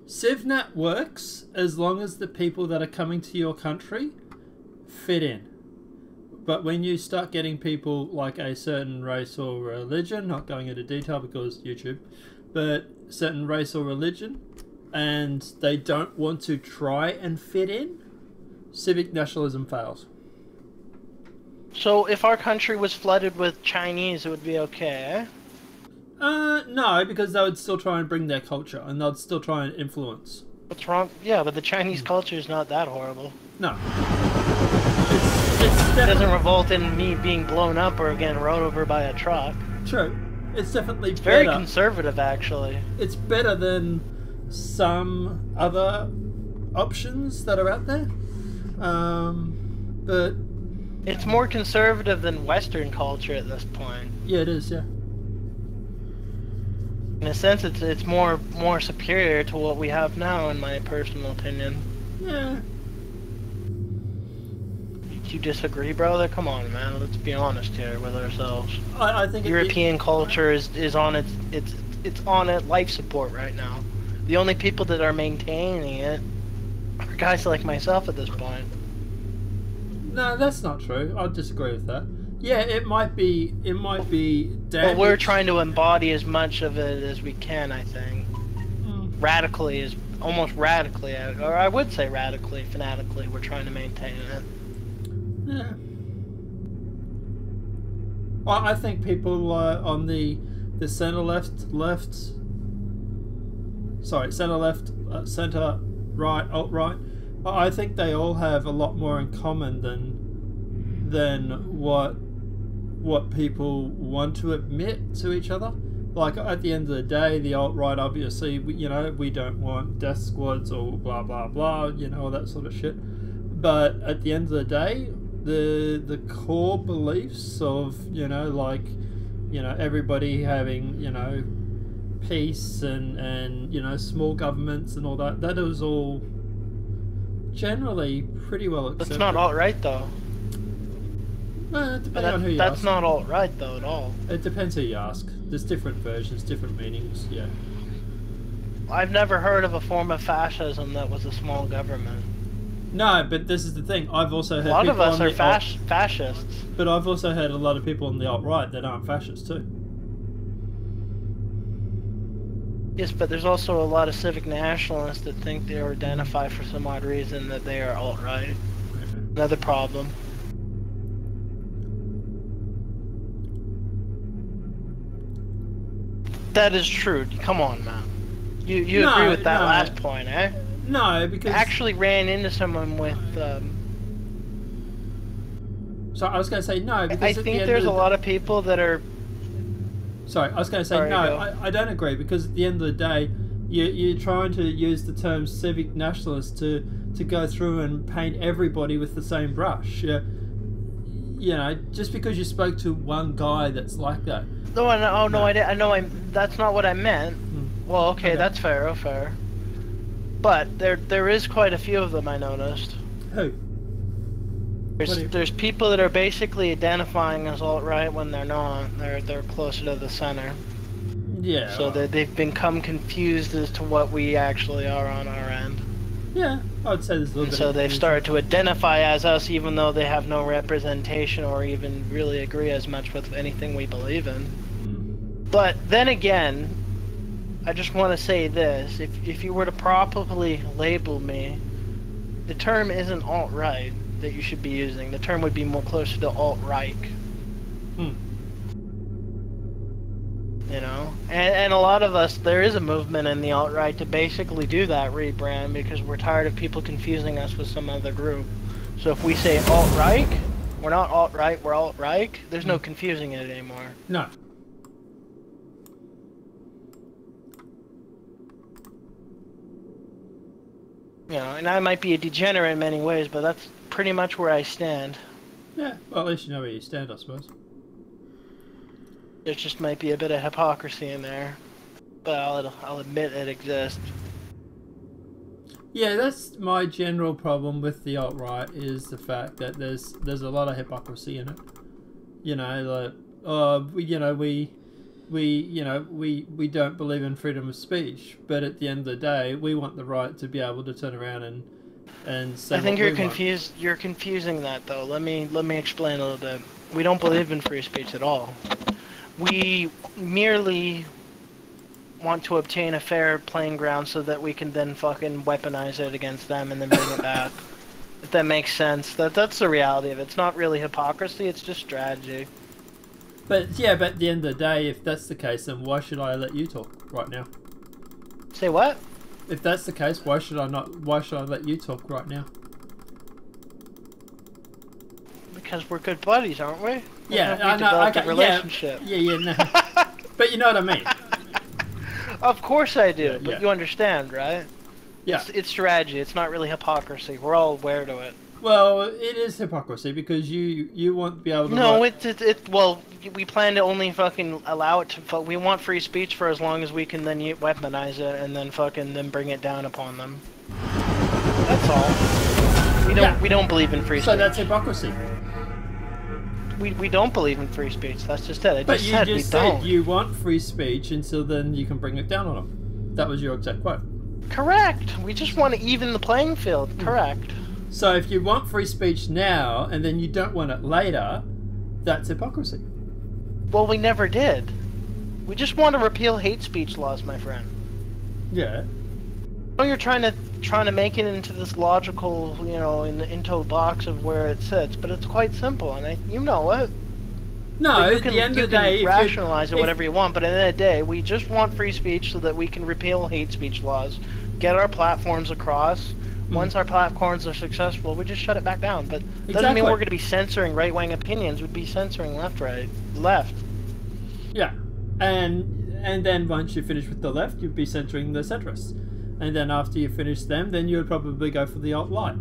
CivNet works as long as the people that are coming to your country fit in. But when you start getting people like a certain race or religion, not going into detail because YouTube, but certain race or religion, and they don't want to try and fit in, civic nationalism fails. So if our country was flooded with Chinese, it would be okay, eh? No, because they would still try and bring their culture, and they'd still try and influence. What's wrong? Yeah, but the Chinese culture is not that horrible. No. It doesn't revolt in me being blown up or getting run over by a truck. True. It's definitely better. Very conservative, actually. It's better than some other options that are out there. But... It's more conservative than Western culture at this point. Yeah, it is, yeah. In a sense, it's more superior to what we have now, in my personal opinion. Yeah. You disagree, brother? Come on, man. Let's be honest here with ourselves. I think European culture is on it's on life support right now. The only people that are maintaining it are guys like myself at this point. No, that's not true. I disagree with that. Yeah, it might be But damaged. we're trying to embody as much of it as we can, I think. Radically is almost radically, or I would say radically, fanatically, we're trying to maintain it. Yeah. I think people on the center right, alt right. I think they all have a lot more in common than what people want to admit to each other. Like, at the end of the day, the alt right, obviously, we don't want death squads or blah blah blah, all that sort of shit. But at the end of the day, the core beliefs of everybody having peace and small governments and all that is all generally pretty well accepted. That's not alt-right though. Depending on who you ask. That's not alt-right though at all. It depends who you ask. There's different versions, different meanings. Yeah. I've never heard of a form of fascism that was a small government. No, but this is the thing. I've also heard a lot people of us on are the fascists. But I've also heard a lot of people on the alt-right that aren't fascists too. Yes, but there's also a lot of civic nationalists that think they identify for some odd reason that they are alt-right. Okay. Another problem. That is true. Come on, man. You No, agree with that no. last point, eh? No, because I actually ran into someone with. So I was going to say no because I at the think end there's of a the lot of people that are. Sorry, I was going to say Sorry, no. go. I don't agree because at the end of the day, you're trying to use the term civic nationalist to go through and paint everybody with the same brush. Just because you spoke to one guy that's like that. No, that's not what I meant. Well, okay, Okay. that's fair. Oh, fair. But there is quite a few of them I noticed. Who? There's people that are basically identifying as alt-right when they're not. They're closer to the center. Yeah. So that they've become confused as to what we actually are on our end. Yeah, I'd say there's a little And bit. so of they've confusion. started to identify as us even though they have no representation or even really agree as much with anything we believe in. But then again, I just want to say this. If you were to properly label me, the term isn't alt-right that you should be using. The term would be more closer to alt-right. And a lot of us, there is a movement in the alt-right to basically do that rebrand because we're tired of people confusing us with some other group. So if we say alt-right, we're not alt-right, we're alt-right, there's no confusing it anymore. No. And I might be a degenerate in many ways, but that's pretty much where I stand. Yeah. Well, at least you know where you stand, I suppose. There just might be a bit of hypocrisy in there, but I'll admit it exists. Yeah, that's my general problem with the alt-right is the fact that there's a lot of hypocrisy in it. We don't believe in freedom of speech, but at the end of the day, we want the right to be able to turn around and say. I think what you're we want. confused. You're confusing that though. Let me explain a little bit. We don't believe in free speech at all. We merely want to obtain a fair playing ground so that we can then fucking weaponize it against them and then bring it back. If that makes sense. That's the reality of it. It's not really hypocrisy. It's just strategy. But at the end of the day, if that's the case, then why should I let you talk right now? Say what? If that's the case, why should I let you talk right now? Because we're good buddies, aren't we? Yeah, We I know. developed Okay, a relationship. Yeah, no. But you know what I mean. Of course I do, Yeah, but yeah. you understand, right? Yeah. It's strategy. It's not really hypocrisy. We're all aware of it. Well, it is hypocrisy because you want to be able to. No, well, we plan to only fucking allow it to. We want free speech for as long as we can then weaponize it and then then bring it down upon them. That's all. We don't believe in free speech. So that's hypocrisy. We don't believe in free speech. That's just it. But you said just we said don't. you want free speech until then you can bring it down on them. That was your exact quote. Correct. We just want to even the playing field. Correct. So if you want free speech now and then you don't want it later, That's hypocrisy. Well, we never did. We just want to repeal hate speech laws, my friend. Yeah. I know you're trying to make it into this logical, you know, into a box of where it sits, but it's quite simple, and you know it. No, you at can, the end you of the can day, rationalize it whatever you want, but at the end of the day, we just want free speech so that we can repeal hate speech laws, get our platforms across. Once our platforms are successful, we just shut it back down. But doesn't mean we're going to be censoring right-wing opinions. We'd be censoring left. Yeah, and then once you finish with the left, you'd be censoring the centrists, and then after you finish them, then you would probably go for the alt-right.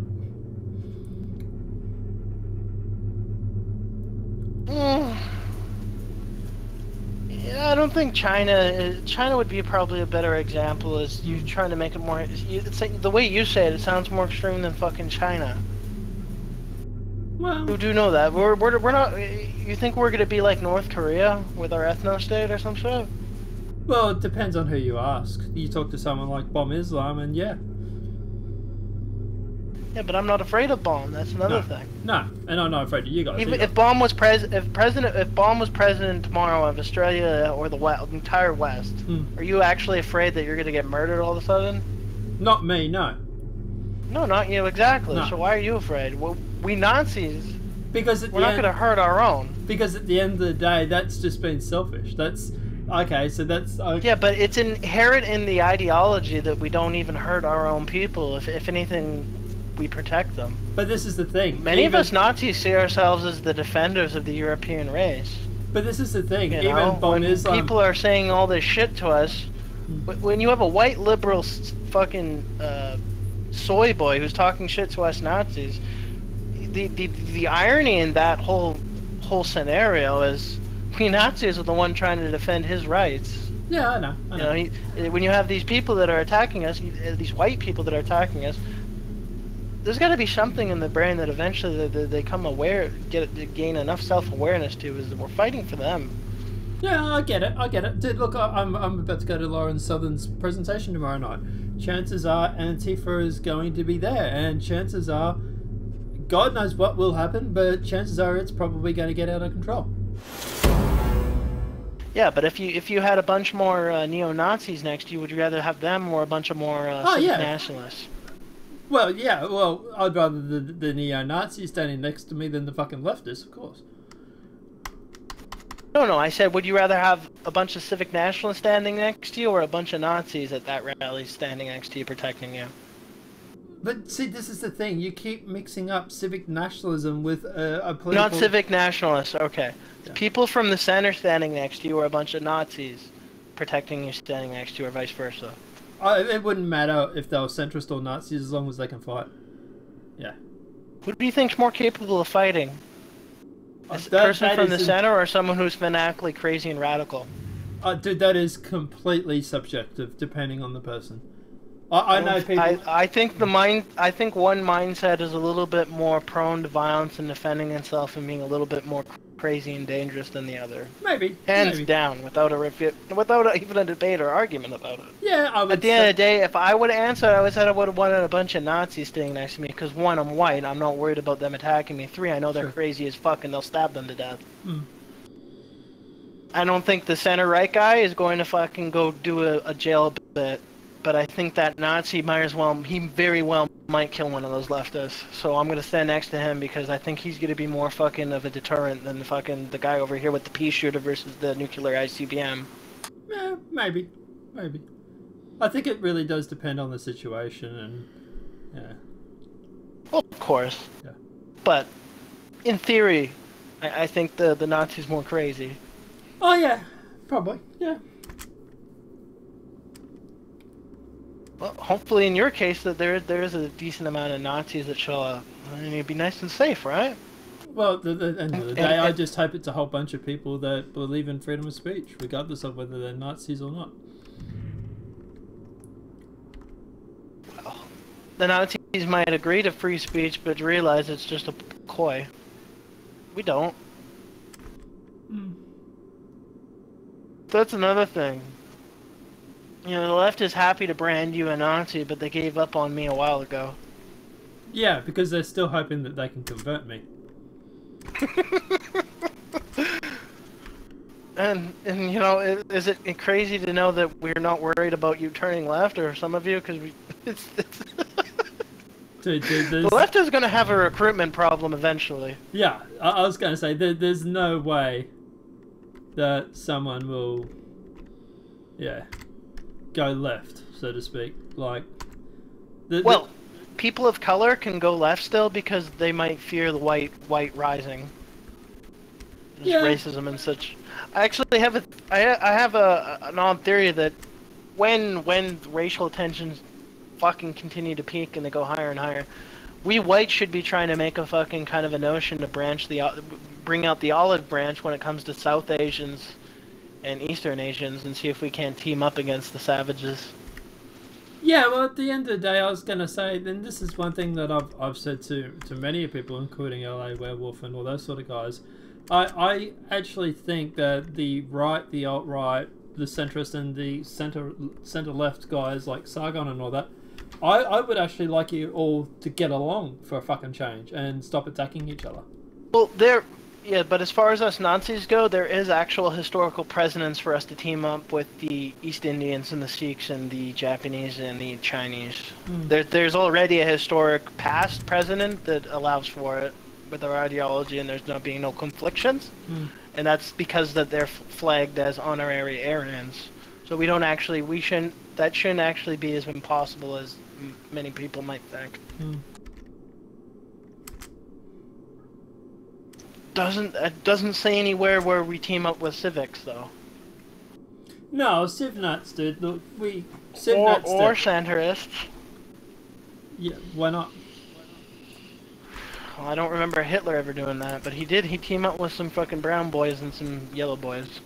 Yeah, I don't think China would be probably a better example. As you trying to make it more. It's like, the way you say it, it sounds more extreme than fucking China. Well, You do know that we're not. You think we're gonna be like North Korea with our ethno-state or some shit? well, it depends on who you ask. You talk to someone like Bomb Islam, and yeah. Yeah, but I'm not afraid of bomb. That's another thing. No, and I'm not afraid of you guys. Even either. if bomb was if bomb was president tomorrow of Australia or the entire West, are you actually afraid that you're gonna get murdered all of a sudden? Not me, no. No, not you exactly. No. So why are you afraid? Well, we Nazis, Because we're not gonna hurt our own. Because at the end of the day, that's just being selfish. That's okay. So that's okay. Yeah, but it's inherent in the ideology that we don't even hurt our own people. If anything, we protect them. But this is the thing. Many of us Nazis see ourselves as the defenders of the European race. But this is the thing. You Even know, Bomb when Islam. people are saying all this shit to us, when you have a white liberal fucking soy boy who's talking shit to us Nazis, the irony in that whole scenario is we Nazis are the one trying to defend his rights. Yeah, I know. You know, when you have these people that are attacking us, these white people that are attacking us, there's got to be something in the brain that eventually they come aware, gain enough self-awareness to, is that we're fighting for them. Yeah, I get it. Dude, look, I'm about to go to Lauren Southern's presentation tomorrow night. Chances are Antifa is going to be there, and chances are, God knows what will happen, but chances are it's probably going to get out of control. Yeah, but if you had a bunch more neo-Nazis next to you, would you rather have them or a bunch of more nationalists? Well, yeah, I'd rather the neo-Nazis standing next to me than the fucking leftists, of course. No, I said, would you rather have a bunch of civic nationalists standing next to you or a bunch of Nazis at that rally standing next to you protecting you? But see, this is the thing. You keep mixing up civic nationalism with a political... Not civic nationalists, okay. Yeah. People from the center standing next to you or a bunch of Nazis protecting you standing next to you or vice versa. It wouldn't matter if they were centrist or Nazis as long as they can fight. Yeah. Who do you think's more capable of fighting? A person from the center or someone who's fanatically crazy and radical? Dude, that is completely subjective, depending on the person. I know people... I think I think one mindset is a little bit more prone to violence and defending itself and being a little bit more crazy and dangerous than the other. Maybe. Hands down, without even a debate or argument about it. Yeah, I would. At the end of the day, if I would have answered, I would have wanted a bunch of Nazis staying next to me because one, I'm white, I'm not worried about them attacking me. Three, I know they're crazy as fuck and they'll stab them to death. I don't think the center right guy is going to fucking go do a jail bit. But I think that Nazi he very well might kill one of those leftists. So I'm going to stand next to him because I think he's going to be more fucking of a deterrent than fucking the guy over here with the pea shooter versus the nuclear ICBM. Yeah, maybe. I think it really does depend on the situation and, yeah. Well, of course. Yeah. But, in theory, I think the Nazi's more crazy. Oh yeah, probably, yeah. Well, hopefully in your case that there is a decent amount of Nazis that show up. I mean, it'd be nice and safe, right? Well, at the end of the day, I just hope it's a whole bunch of people that believe in freedom of speech, regardless of whether they're Nazis or not. Well, the Nazis might agree to free speech, but realize it's just a ploy. We don't. That's another thing. You know, the left is happy to brand you a Nazi, but they gave up on me a while ago. Yeah, because they're still hoping that they can convert me. And you know, is it crazy to know that we're not worried about you turning left, or some of you, because it's Dude, the left is gonna have a recruitment problem eventually. yeah, I was gonna say there's no way that someone will, yeah, go left, so to speak. Like, Well, people of color can go left still because they might fear the white rising. Just yeah, racism and such. I actually have I have an odd theory that when racial tensions fucking continue to peak and they go higher and higher, we whites should be trying to make a fucking kind of a notion to bring out the olive branch when it comes to South Asians and Eastern Asians and see if we can't team up against the savages. yeah. Well, at the end of the day, I was gonna say, then this is one thing that I've said to many people, including LA Werewolf and all those sort of guys. I actually think that the right, the alt-right, the centrist, and the center-left guys like Sargon and all that, I would actually like you all to get along for a fucking change and stop attacking each other. Well, yeah, but as far as us Nazis go, there is actual historical precedence for us to team up with the East Indians and the Sikhs and the Japanese and the Chinese. There's already a historic past precedent that allows for it with our ideology, and there's being no conflictions. And that's because that they're flagged as honorary Aryans. So that shouldn't actually be as impossible as many people might think. It doesn't say anywhere where we team up with civics though. No, civ nuts, dude. Look, or centrists. Yeah, why not? Well, I don't remember Hitler ever doing that, but he did. He teamed up with some fucking brown boys and some yellow boys.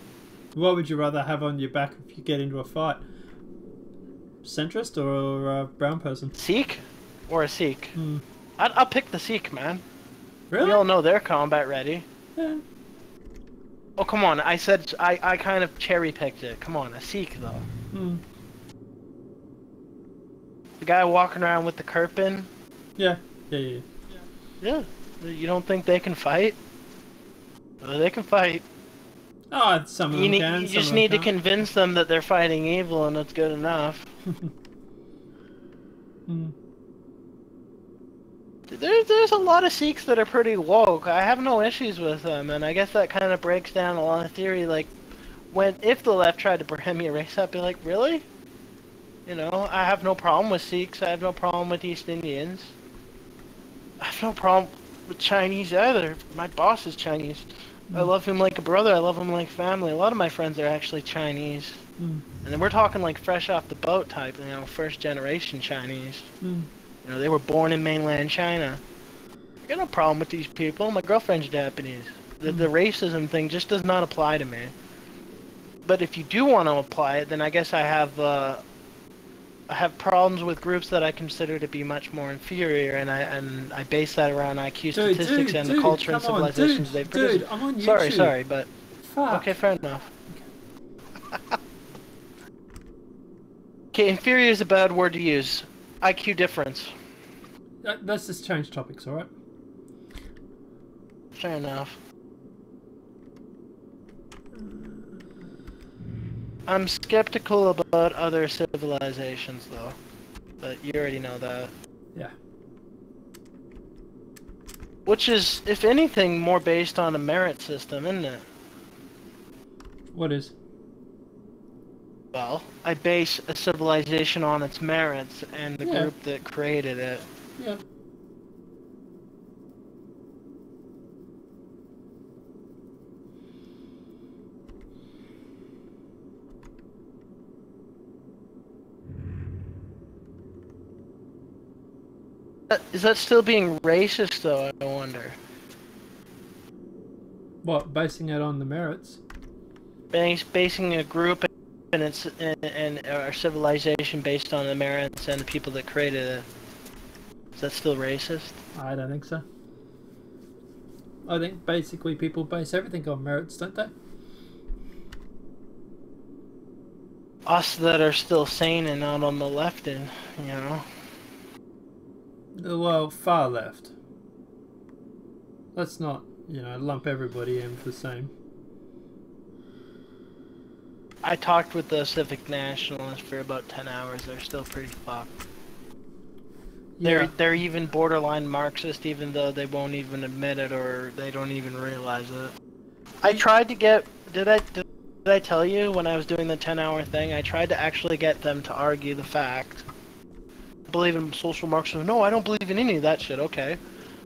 What would you rather have on your back if you get into a fight? Centrist or a brown person? Sikh? Or a Sikh? I'll pick the Sikh, man. Really? We all know they're combat ready. Yeah. Oh, come on. I said I kind of cherry-picked it. Come on, a Sikh, though. The guy walking around with the kirpan? Yeah. Yeah. You don't think they can fight? They can fight. Oh, some of them can. You just need to convince them that they're fighting evil and it's good enough. There's a lot of Sikhs that are pretty woke. I have no issues with them, and I guess that kind of breaks down a lot of theory. Like, if the left tried to bring me a race, I'd be like, really? You know, I have no problem with Sikhs. I have no problem with East Indians. I have no problem with Chinese either. My boss is Chinese. I love him like a brother. I love him like family. A lot of my friends are actually Chinese. And then we're talking like fresh off the boat type, you know, first generation Chinese. You know, they were born in mainland China. I got no problem with these people. My girlfriend's Japanese. The racism thing just does not apply to me. But if you do want to apply it, then I guess I have problems with groups that I consider to be much more inferior, and I base that around IQ statistics and the culture and civilizations they've produced. Dude, I'm on YouTube. Sorry, but Fuck. okay, fair enough. Okay, inferior is a bad word to use. IQ difference. Let's just change topics, alright? Fair enough. I'm skeptical about other civilizations, though. But you already know that. Yeah. Which is, if anything, more based on a merit system, isn't it? What is? Well, I base a civilization on its merits and the group that created it. Yeah. Is that still being racist, though, I wonder? What, basing it on the merits? Basing a group and our civilization based on the merits and the people that created it. Is that still racist? I don't think so. I think basically people base everything on merits, don't they? Us that are still sane and not on the left end, you know? Well, far left. Let's not, lump everybody in the same. I talked with the Civic Nationalists for about 10 hours. They're still pretty fucked. Yeah. They're even borderline Marxist, even though they won't even admit it or they don't even realize it. I tried to get. Did I tell you when I was doing the 10-hour thing? I tried to actually get them to argue the fact. I believe in social Marxism. No, I don't believe in any of that shit. Okay.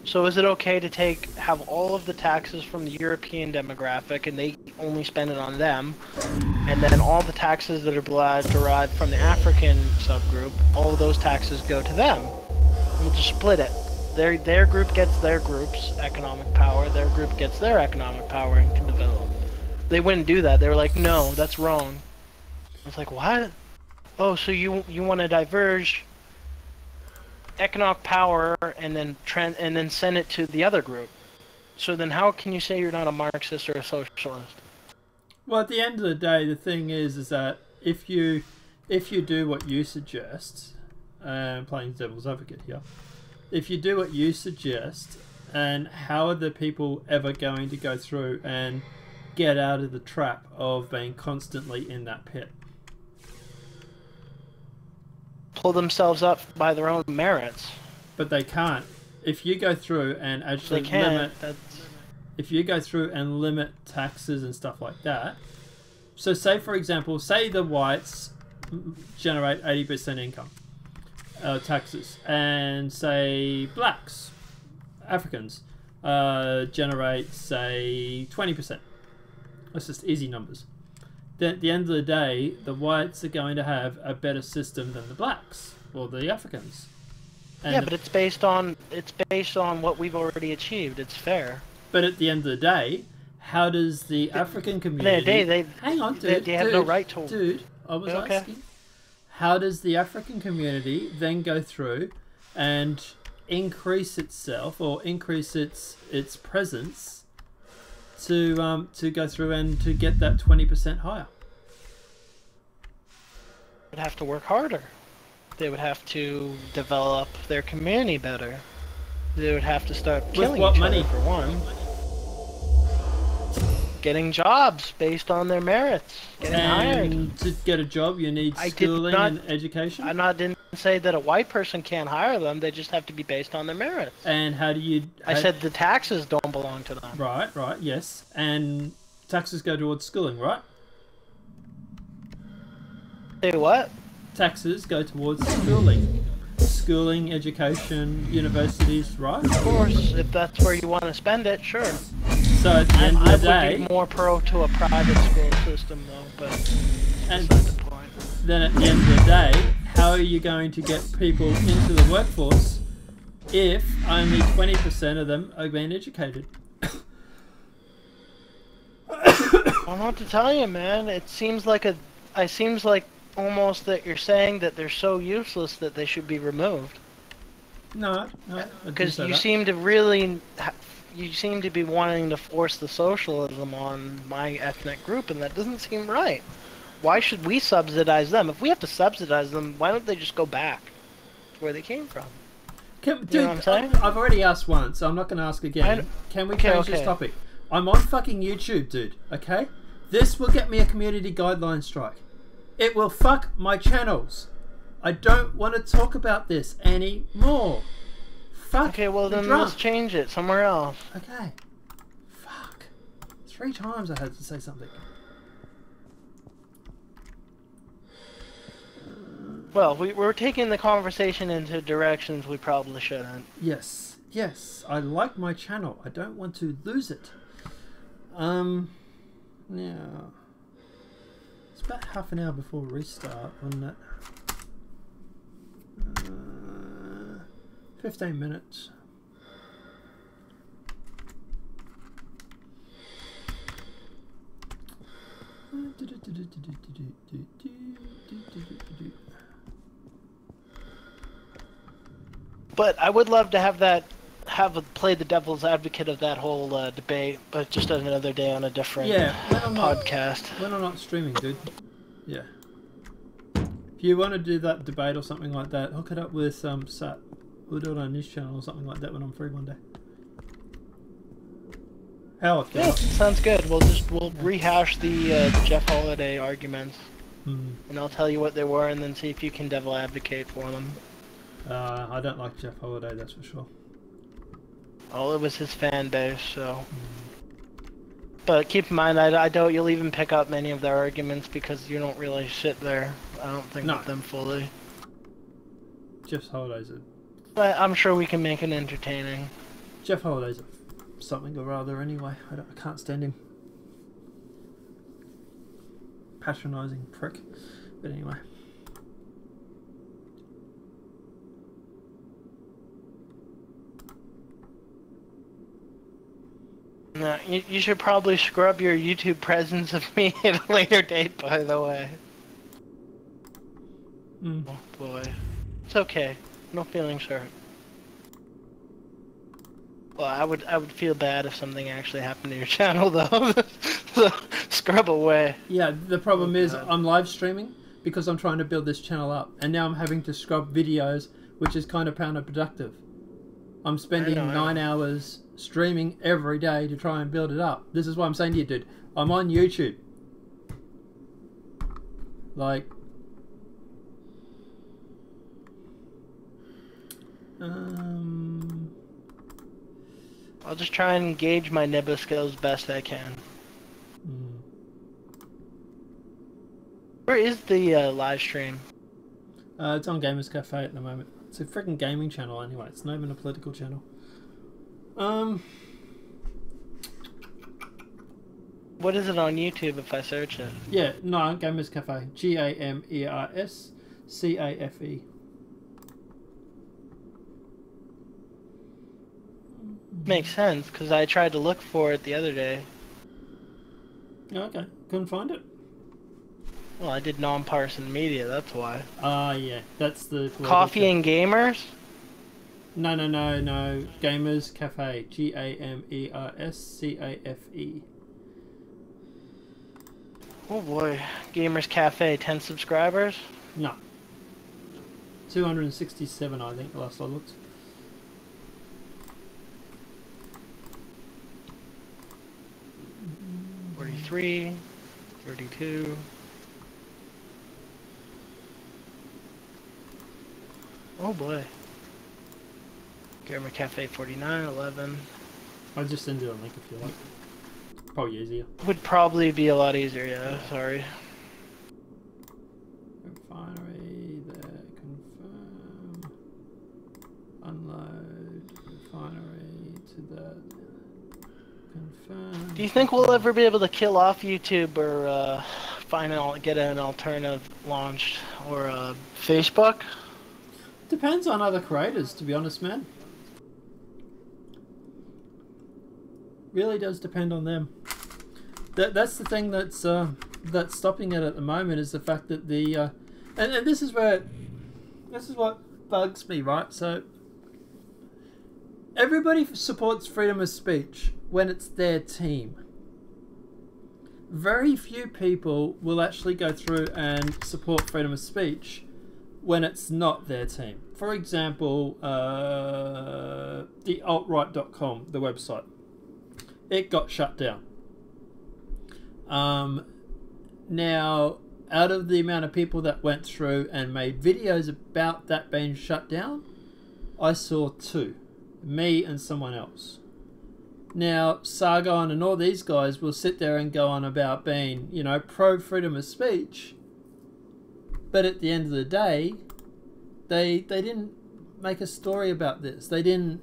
So is it okay to have all of the taxes from the European demographic and they only spend it on them, and then all the taxes that are derived from the African subgroup, all of those taxes go to them? We'll just split it. Their group gets their group's economic power, their group gets their economic power and can develop. They wouldn't do that. They were like, no, that's wrong. I was like, what? Oh, so you want to diverge economic power and then send it to the other group. So then how can you say you're not a Marxist or a socialist? Well, at the end of the day, the thing is that if you do what you suggest, playing devil's advocate here, if you do what you suggest, and how are the people ever going to go through and get out of the trap of being constantly in that pit? Pull themselves up by their own merits. But they can't. If you go through and actually if you go through and limit taxes and stuff like that, so say for example, say the whites generate 80% income taxes, and say blacks, Africans generate say 20%. That's just easy numbers. Then at the end of the day, the whites are going to have a better system than the blacks or the Africans. And yeah, but it's based on what we've already achieved. It's fair. But at the end of the day, how does the African community... hang on, dude. They have no right to... Dude, I was asking. How does the African community then go through and increase itself or increase its presence to go through and to get that 20% higher? They would have to work harder. They would have to develop their community better. They would have to start killing each other for one. Getting jobs based on their merits. Getting hired. To get a job, you need schooling and education? I didn't say that a white person can't hire them. They just have to be based on their merits. And how do you... I said the taxes don't belong to them. Right, yes. And taxes go towards schooling, right? Say what? Taxes go towards schooling. Schooling, education, universities, right? Of course, if that's where you want to spend it, sure. So at the end of the day... I would be more pro to a private school system, though, but and that's the point. Then at the end of the day, how are you going to get people into the workforce if only 20% of them are being educated? I don't know what to tell you, man. It seems like almost that you're saying that they're so useless that they should be removed. No. Because you seem to really... You seem to be wanting to force the socialism on my ethnic group, and that doesn't seem right. Why should we subsidize them? If we have to subsidize them, why don't they just go back to where they came from? Dude, you know what I'm saying? I've already asked once, so I'm not going to ask again. Can we change this topic? I'm on fucking YouTube, dude, okay? This will get me a community guideline strike. It will fuck my channels. I don't want to talk about this anymore. Fuck. Okay, well then let's change it somewhere else. Okay. Fuck. 3 times I had to say something. Well, we're taking the conversation into directions we probably shouldn't. Yes. I like my channel. I don't want to lose it. Now... It's about half an hour before restart, wasn't it? 15 minutes. But I would love to play the devil's advocate of that whole debate, but just another day on a different podcast. When I'm not streaming, dude. Yeah. If you want to do that debate or something like that, hook it up with Sat. We'll do it on his channel or something like that when I'm free one day. Hell, if Yeah, sounds good. We'll rehash the Jeff Holiday arguments, and I'll tell you what they were, and then see if you can devil advocate for them. I don't like Jeff Holiday, that's for sure. Oh, it was his fan base, so. But keep in mind, I doubt you'll even pick up many of their arguments because you don't really sit there. I don't think with them fully. Jeff Holiday's a... But I'm sure we can make it entertaining. Jeff Holiday's a something or other anyway. I can't stand him. Patronising prick. But anyway. No, you should probably scrub your YouTube presence of me at a later date, by the way. Oh boy. It's okay. No feelings hurt. Well, I would feel bad if something actually happened to your channel, though. So, scrub away. Yeah, the problem is I'm live streaming because I'm trying to build this channel up, and now I'm having to scrub videos, which is kind of counterproductive. I'm spending 9 hours streaming every day to try and build it up. This is what I'm saying to you, dude. I'm on YouTube. Like... I'll just try and gauge my Nibba skills best I can. Where is the live stream? It's on Gamers Cafe at the moment. It's a freaking gaming channel anyway. It's not even a political channel. What is it on YouTube if I search it? Yeah, no, Gamers Cafe. GAMERSCAFE. Makes sense, because I tried to look for it the other day. Okay, couldn't find it. Well, I did non-partisan media, that's why. Yeah, that's the... Coffee and Gamers? No. Gamers Cafe. GAMERSCAFE. Oh boy. Gamers Cafe, 10 subscribers? No. 267, I think, last I looked. $43, $32. Oh boy. Gamer Cafe 49, 11. I'll just send you a link if you like. Probably easier. Would probably be a lot easier, yeah, sorry. Refinery, there, confirm. Unload, refinery to that. Confirm. Do you think we'll ever be able to kill off YouTube or get an alternative launched or Facebook? Depends on other creators, to be honest, man. Really does depend on them. That's the thing that's stopping it at the moment, is the fact that the and this is what bugs me, right? So everybody supports freedom of speech when it's their team. Very few people will actually go through and support freedom of speech when it's not their team. For example, the altright.com, the website, it got shut down. Now, out of the amount of people that went through and made videos about that being shut down, I saw 2, me and someone else. Now, Sargon and all these guys will sit there and go on about being, you know, pro freedom of speech, but at the end of the day, they didn't make a story about this. They didn't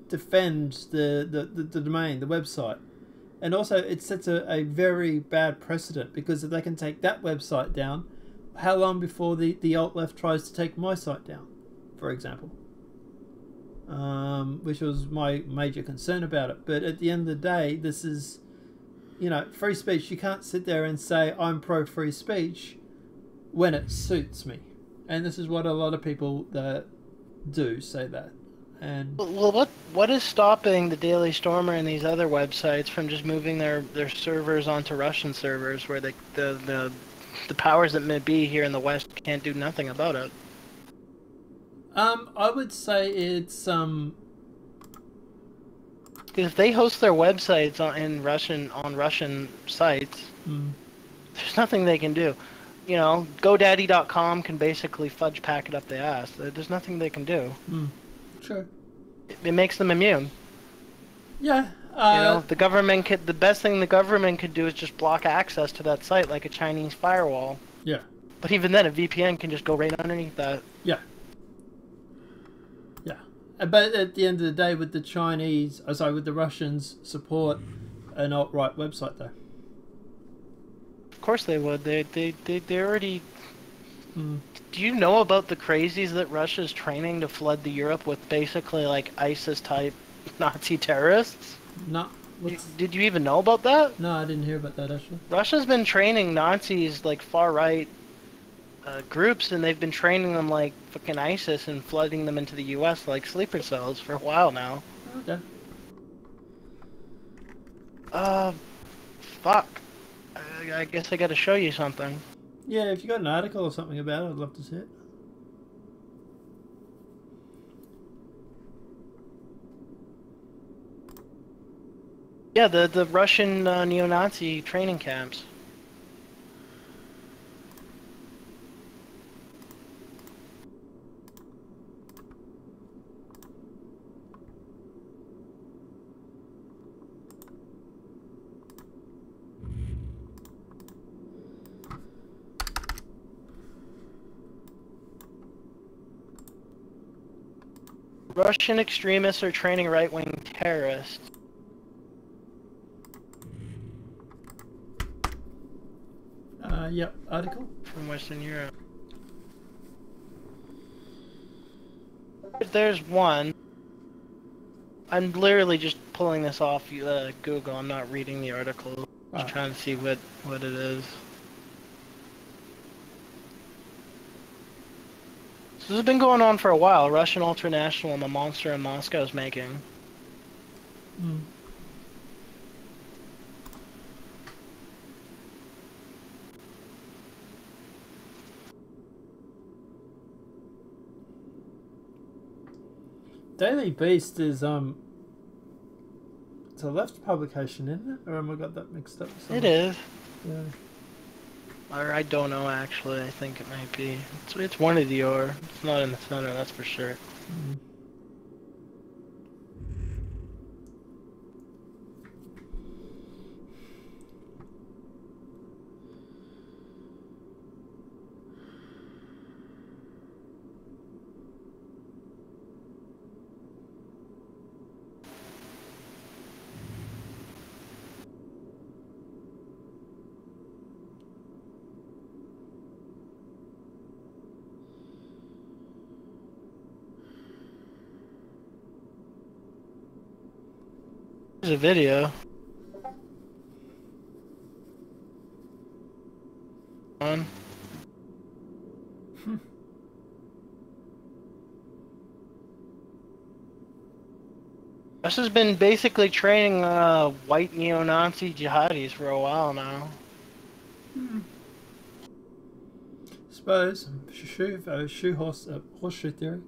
defend the domain, the website. And also, it sets a very bad precedent, because if they can take that website down, how long before the alt-left tries to take my site down, for example? Which was my major concern about it. But at the end of the day, this is, you know, free speech. You can't sit there and say, I'm pro-free speech when it suits me. And this is what a lot of people that do say that. And well, what is stopping the Daily Stormer and these other websites from just moving their servers onto Russian servers, where the powers that may be here in the West can't do nothing about it? I would say it's Because if they host their websites on Russian sites, there's nothing they can do. You know, GoDaddy.com can basically fudge packet up the ass. There's nothing they can do. Sure. It makes them immune. Yeah. You know, the best thing the government could do is just block access to that site like a Chinese firewall. Yeah. But even then, a VPN can just go right underneath that. Yeah. Yeah. But at the end of the day, with the Russians support an alt-right website, though. Of course they would. They already... Do you know about the crazies that Russia's training to flood the Europe with basically like ISIS-type Nazi terrorists? No. Did you even know about that? No, I didn't hear about that, actually. Russia's been training Nazis, like far-right groups, and they've been training them like fucking ISIS and flooding them into the U.S. like sleeper cells for a while now. Okay. Fuck. I guess I gotta show you something. Yeah, if you got an article or something about it, I'd love to see it. Yeah, the Russian neo-Nazi training camps. Russian extremists are training right-wing terrorists. Yep, article. From Western Europe. There's one. I'm literally just pulling this off Google. I'm not reading the article. Just trying to see what it is. So this has been going on for a while. Russian ultranational and the monster in Moscow is making. Daily Beast is it's a left publication, isn't it? Or am I got that mixed up? It is. Yeah. Or I don't know actually. I think it might be. It's one of the or. It's not in the center, that's for sure. There's a video. On. Russia's been basically training white neo-Nazi jihadis for a while now. Suppose horseshoe theory.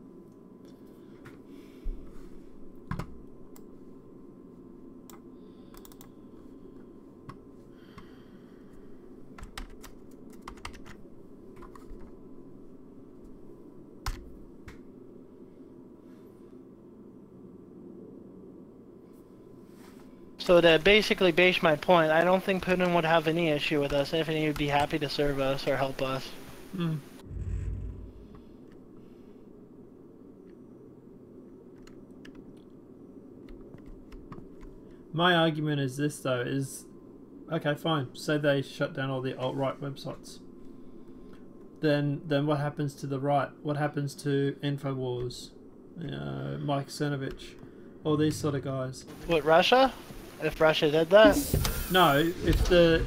So to basically base my point, I don't think Putin would have any issue with us. If he would be happy to serve us or help us. My argument is this though, is okay, fine, say they shut down all the alt-right websites. Then what happens to the right? What happens to InfoWars? Mike Cernovich, all these sort of guys. What, Russia? If Russia did that? No, if the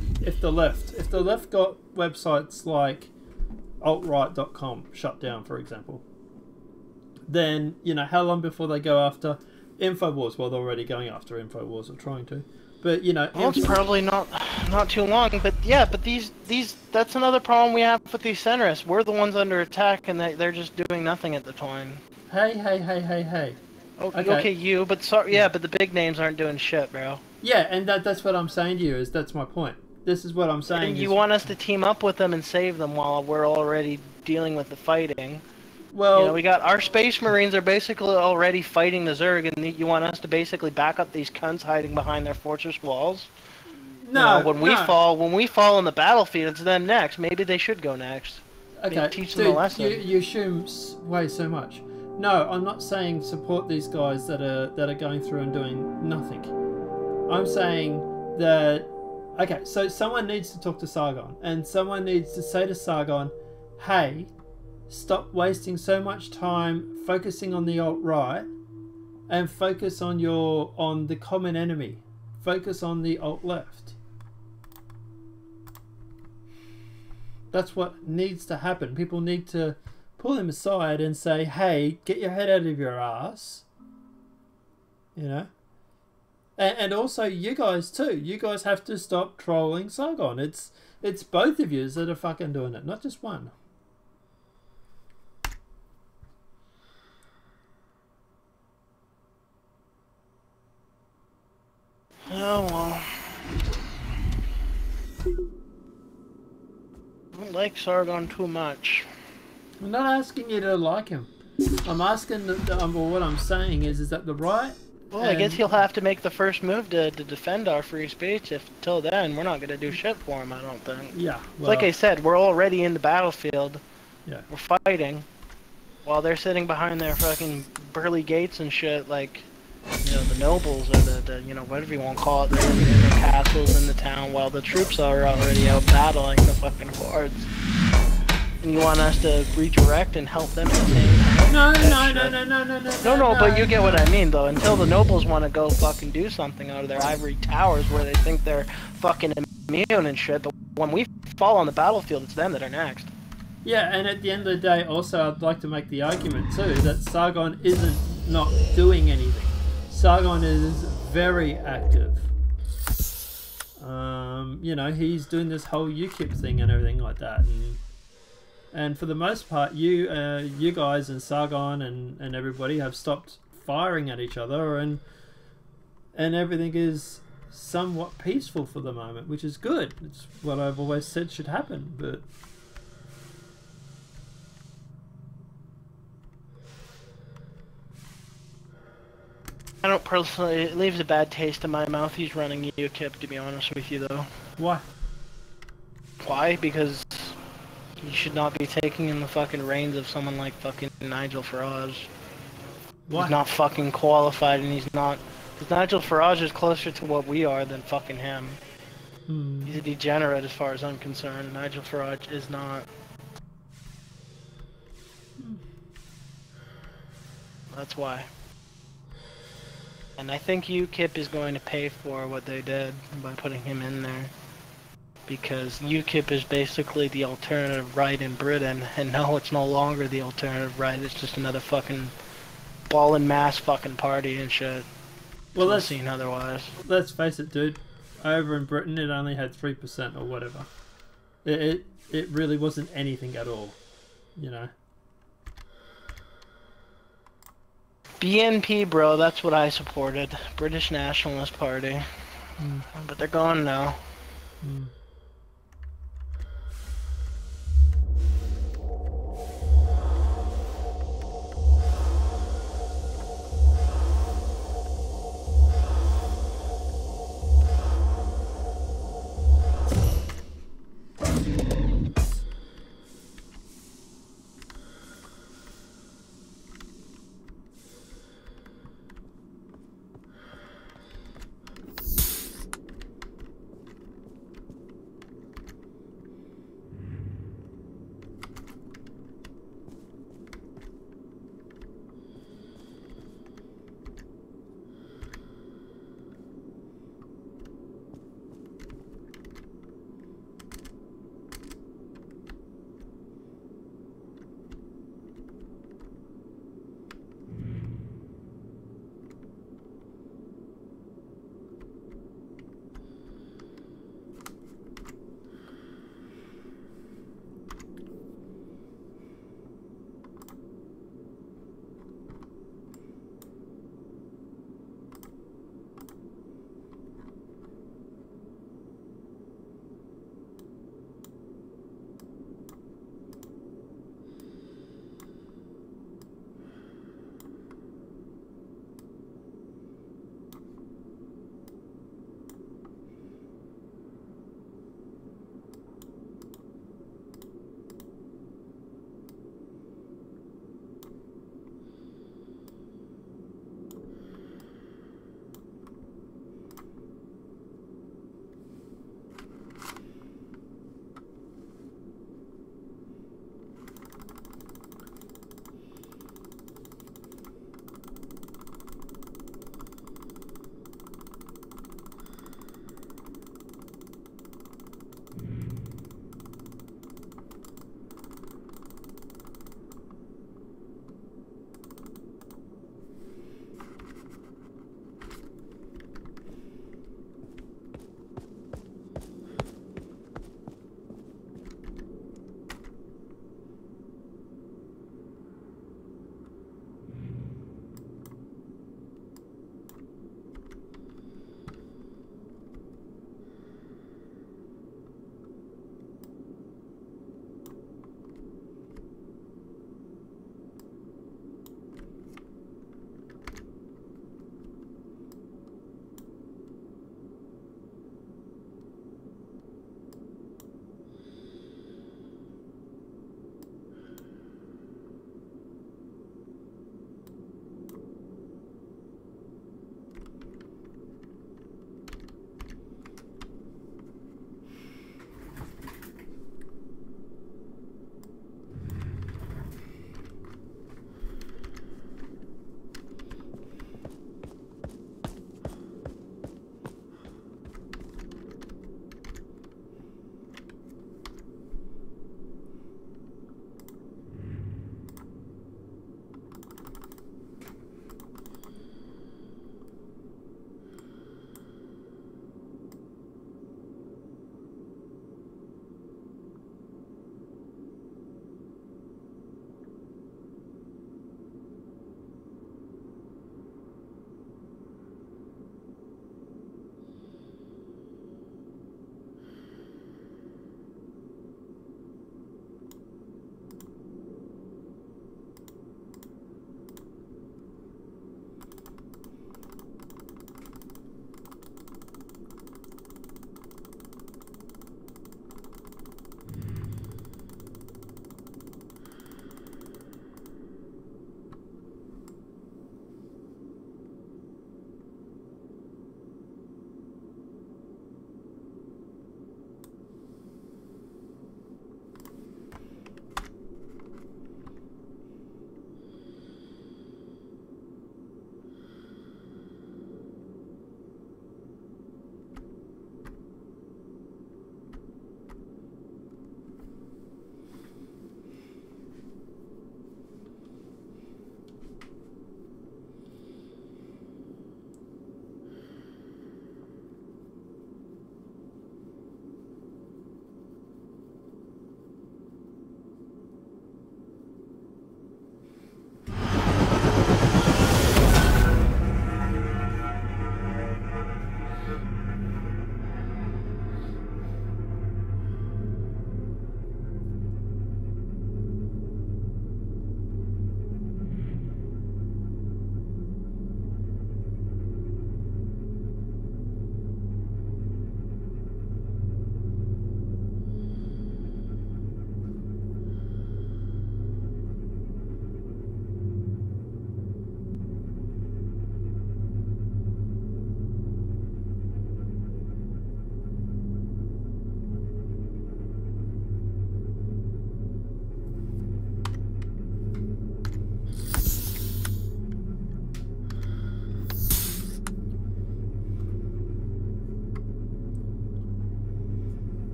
left got websites like altright.com shut down, for example, then how long before they go after InfoWars? Well, they're already going after InfoWars, or trying to, but well, it's probably not too long. But yeah, but these that's another problem we have with these centrists. We're the ones under attack, and they're just doing nothing at the time. Hey. Oh, okay, you, but sorry, yeah, but the big names aren't doing shit, bro. Yeah, and that's what I'm saying to you, is that's my point. This is what I'm saying. And you want us to team up with them and save them while we're already dealing with the fighting. Well, you know, we got our Space Marines are basically already fighting the Zerg, and you want us to basically back up these cunts hiding behind their fortress walls. No, you know, when we fall on the battlefield, it's them next. Maybe they should go next. Okay, teach them a lesson. You assume way so much. No, I'm not saying support these guys that are going through and doing nothing. I'm saying that, okay, so someone needs to talk to Sargon, and someone needs to say to Sargon, hey, stop wasting so much time focusing on the alt-right and focus on the common enemy. Focus on the alt-left. That's what needs to happen. People need to pull him aside and say, hey, get your head out of your ass. You know? And also you guys too. You guys have to stop trolling Sargon. It's both of you that are fucking doing it, not just one. Oh well. I don't like Sargon too much. I'm not asking you to like him. I'm asking what I'm saying is that the right. Well, I guess he'll have to make the first move to defend our free speech. If till then we're not gonna do shit for him, I don't think. Yeah. Well, like I said, we're already in the battlefield. Yeah. We're fighting, while they're sitting behind their fucking burly gates and shit. Like, you know, the nobles or the you know, whatever you want to call it. They're in their castles in the town, while the troops are already out battling the fucking hordes. And you want us to redirect and help them at the same time? No, but you get what I mean, though. Until the nobles want to go fucking do something out of their ivory towers where they think they're fucking immune and shit, but when we fall on the battlefield, it's them that are next. Yeah, and at the end of the day, also, I'd like to make the argument, too, that Sargon isn't not doing anything. Sargon is very active. You know, he's doing this whole UKIP thing and everything like that, and for the most part, you guys and Sargon and everybody have stopped firing at each other, and everything is somewhat peaceful for the moment, which is good. It's what I've always said should happen, but I don't personally. It leaves a bad taste in my mouth. He's running UKIP, to be honest with you, though. why? Why? Because you should not be taking in the fucking reins of someone like fucking Nigel Farage. Why? He's not fucking qualified, and he's not. Because Nigel Farage is closer to what we are than fucking him. He's a degenerate as far as I'm concerned. Nigel Farage is not. That's why. And I think UKIP is going to pay for what they did by putting him in there. Because UKIP is basically the alternative right in Britain, and no, it's no longer the alternative right, it's just another fucking ball and mass fucking party and shit. Well, let's seen otherwise. Let's face it, dude. Over in Britain, it only had 3% or whatever. It really wasn't anything at all, you know. BNP, bro, that's what I supported. British Nationalist Party. But they're gone now.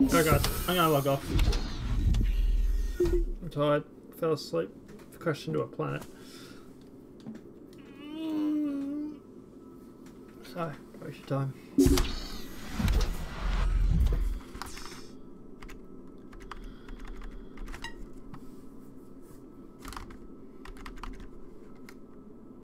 Alright guys, I'm gonna log off. I'm tired, fell asleep, crashed into a planet. So, waste your time.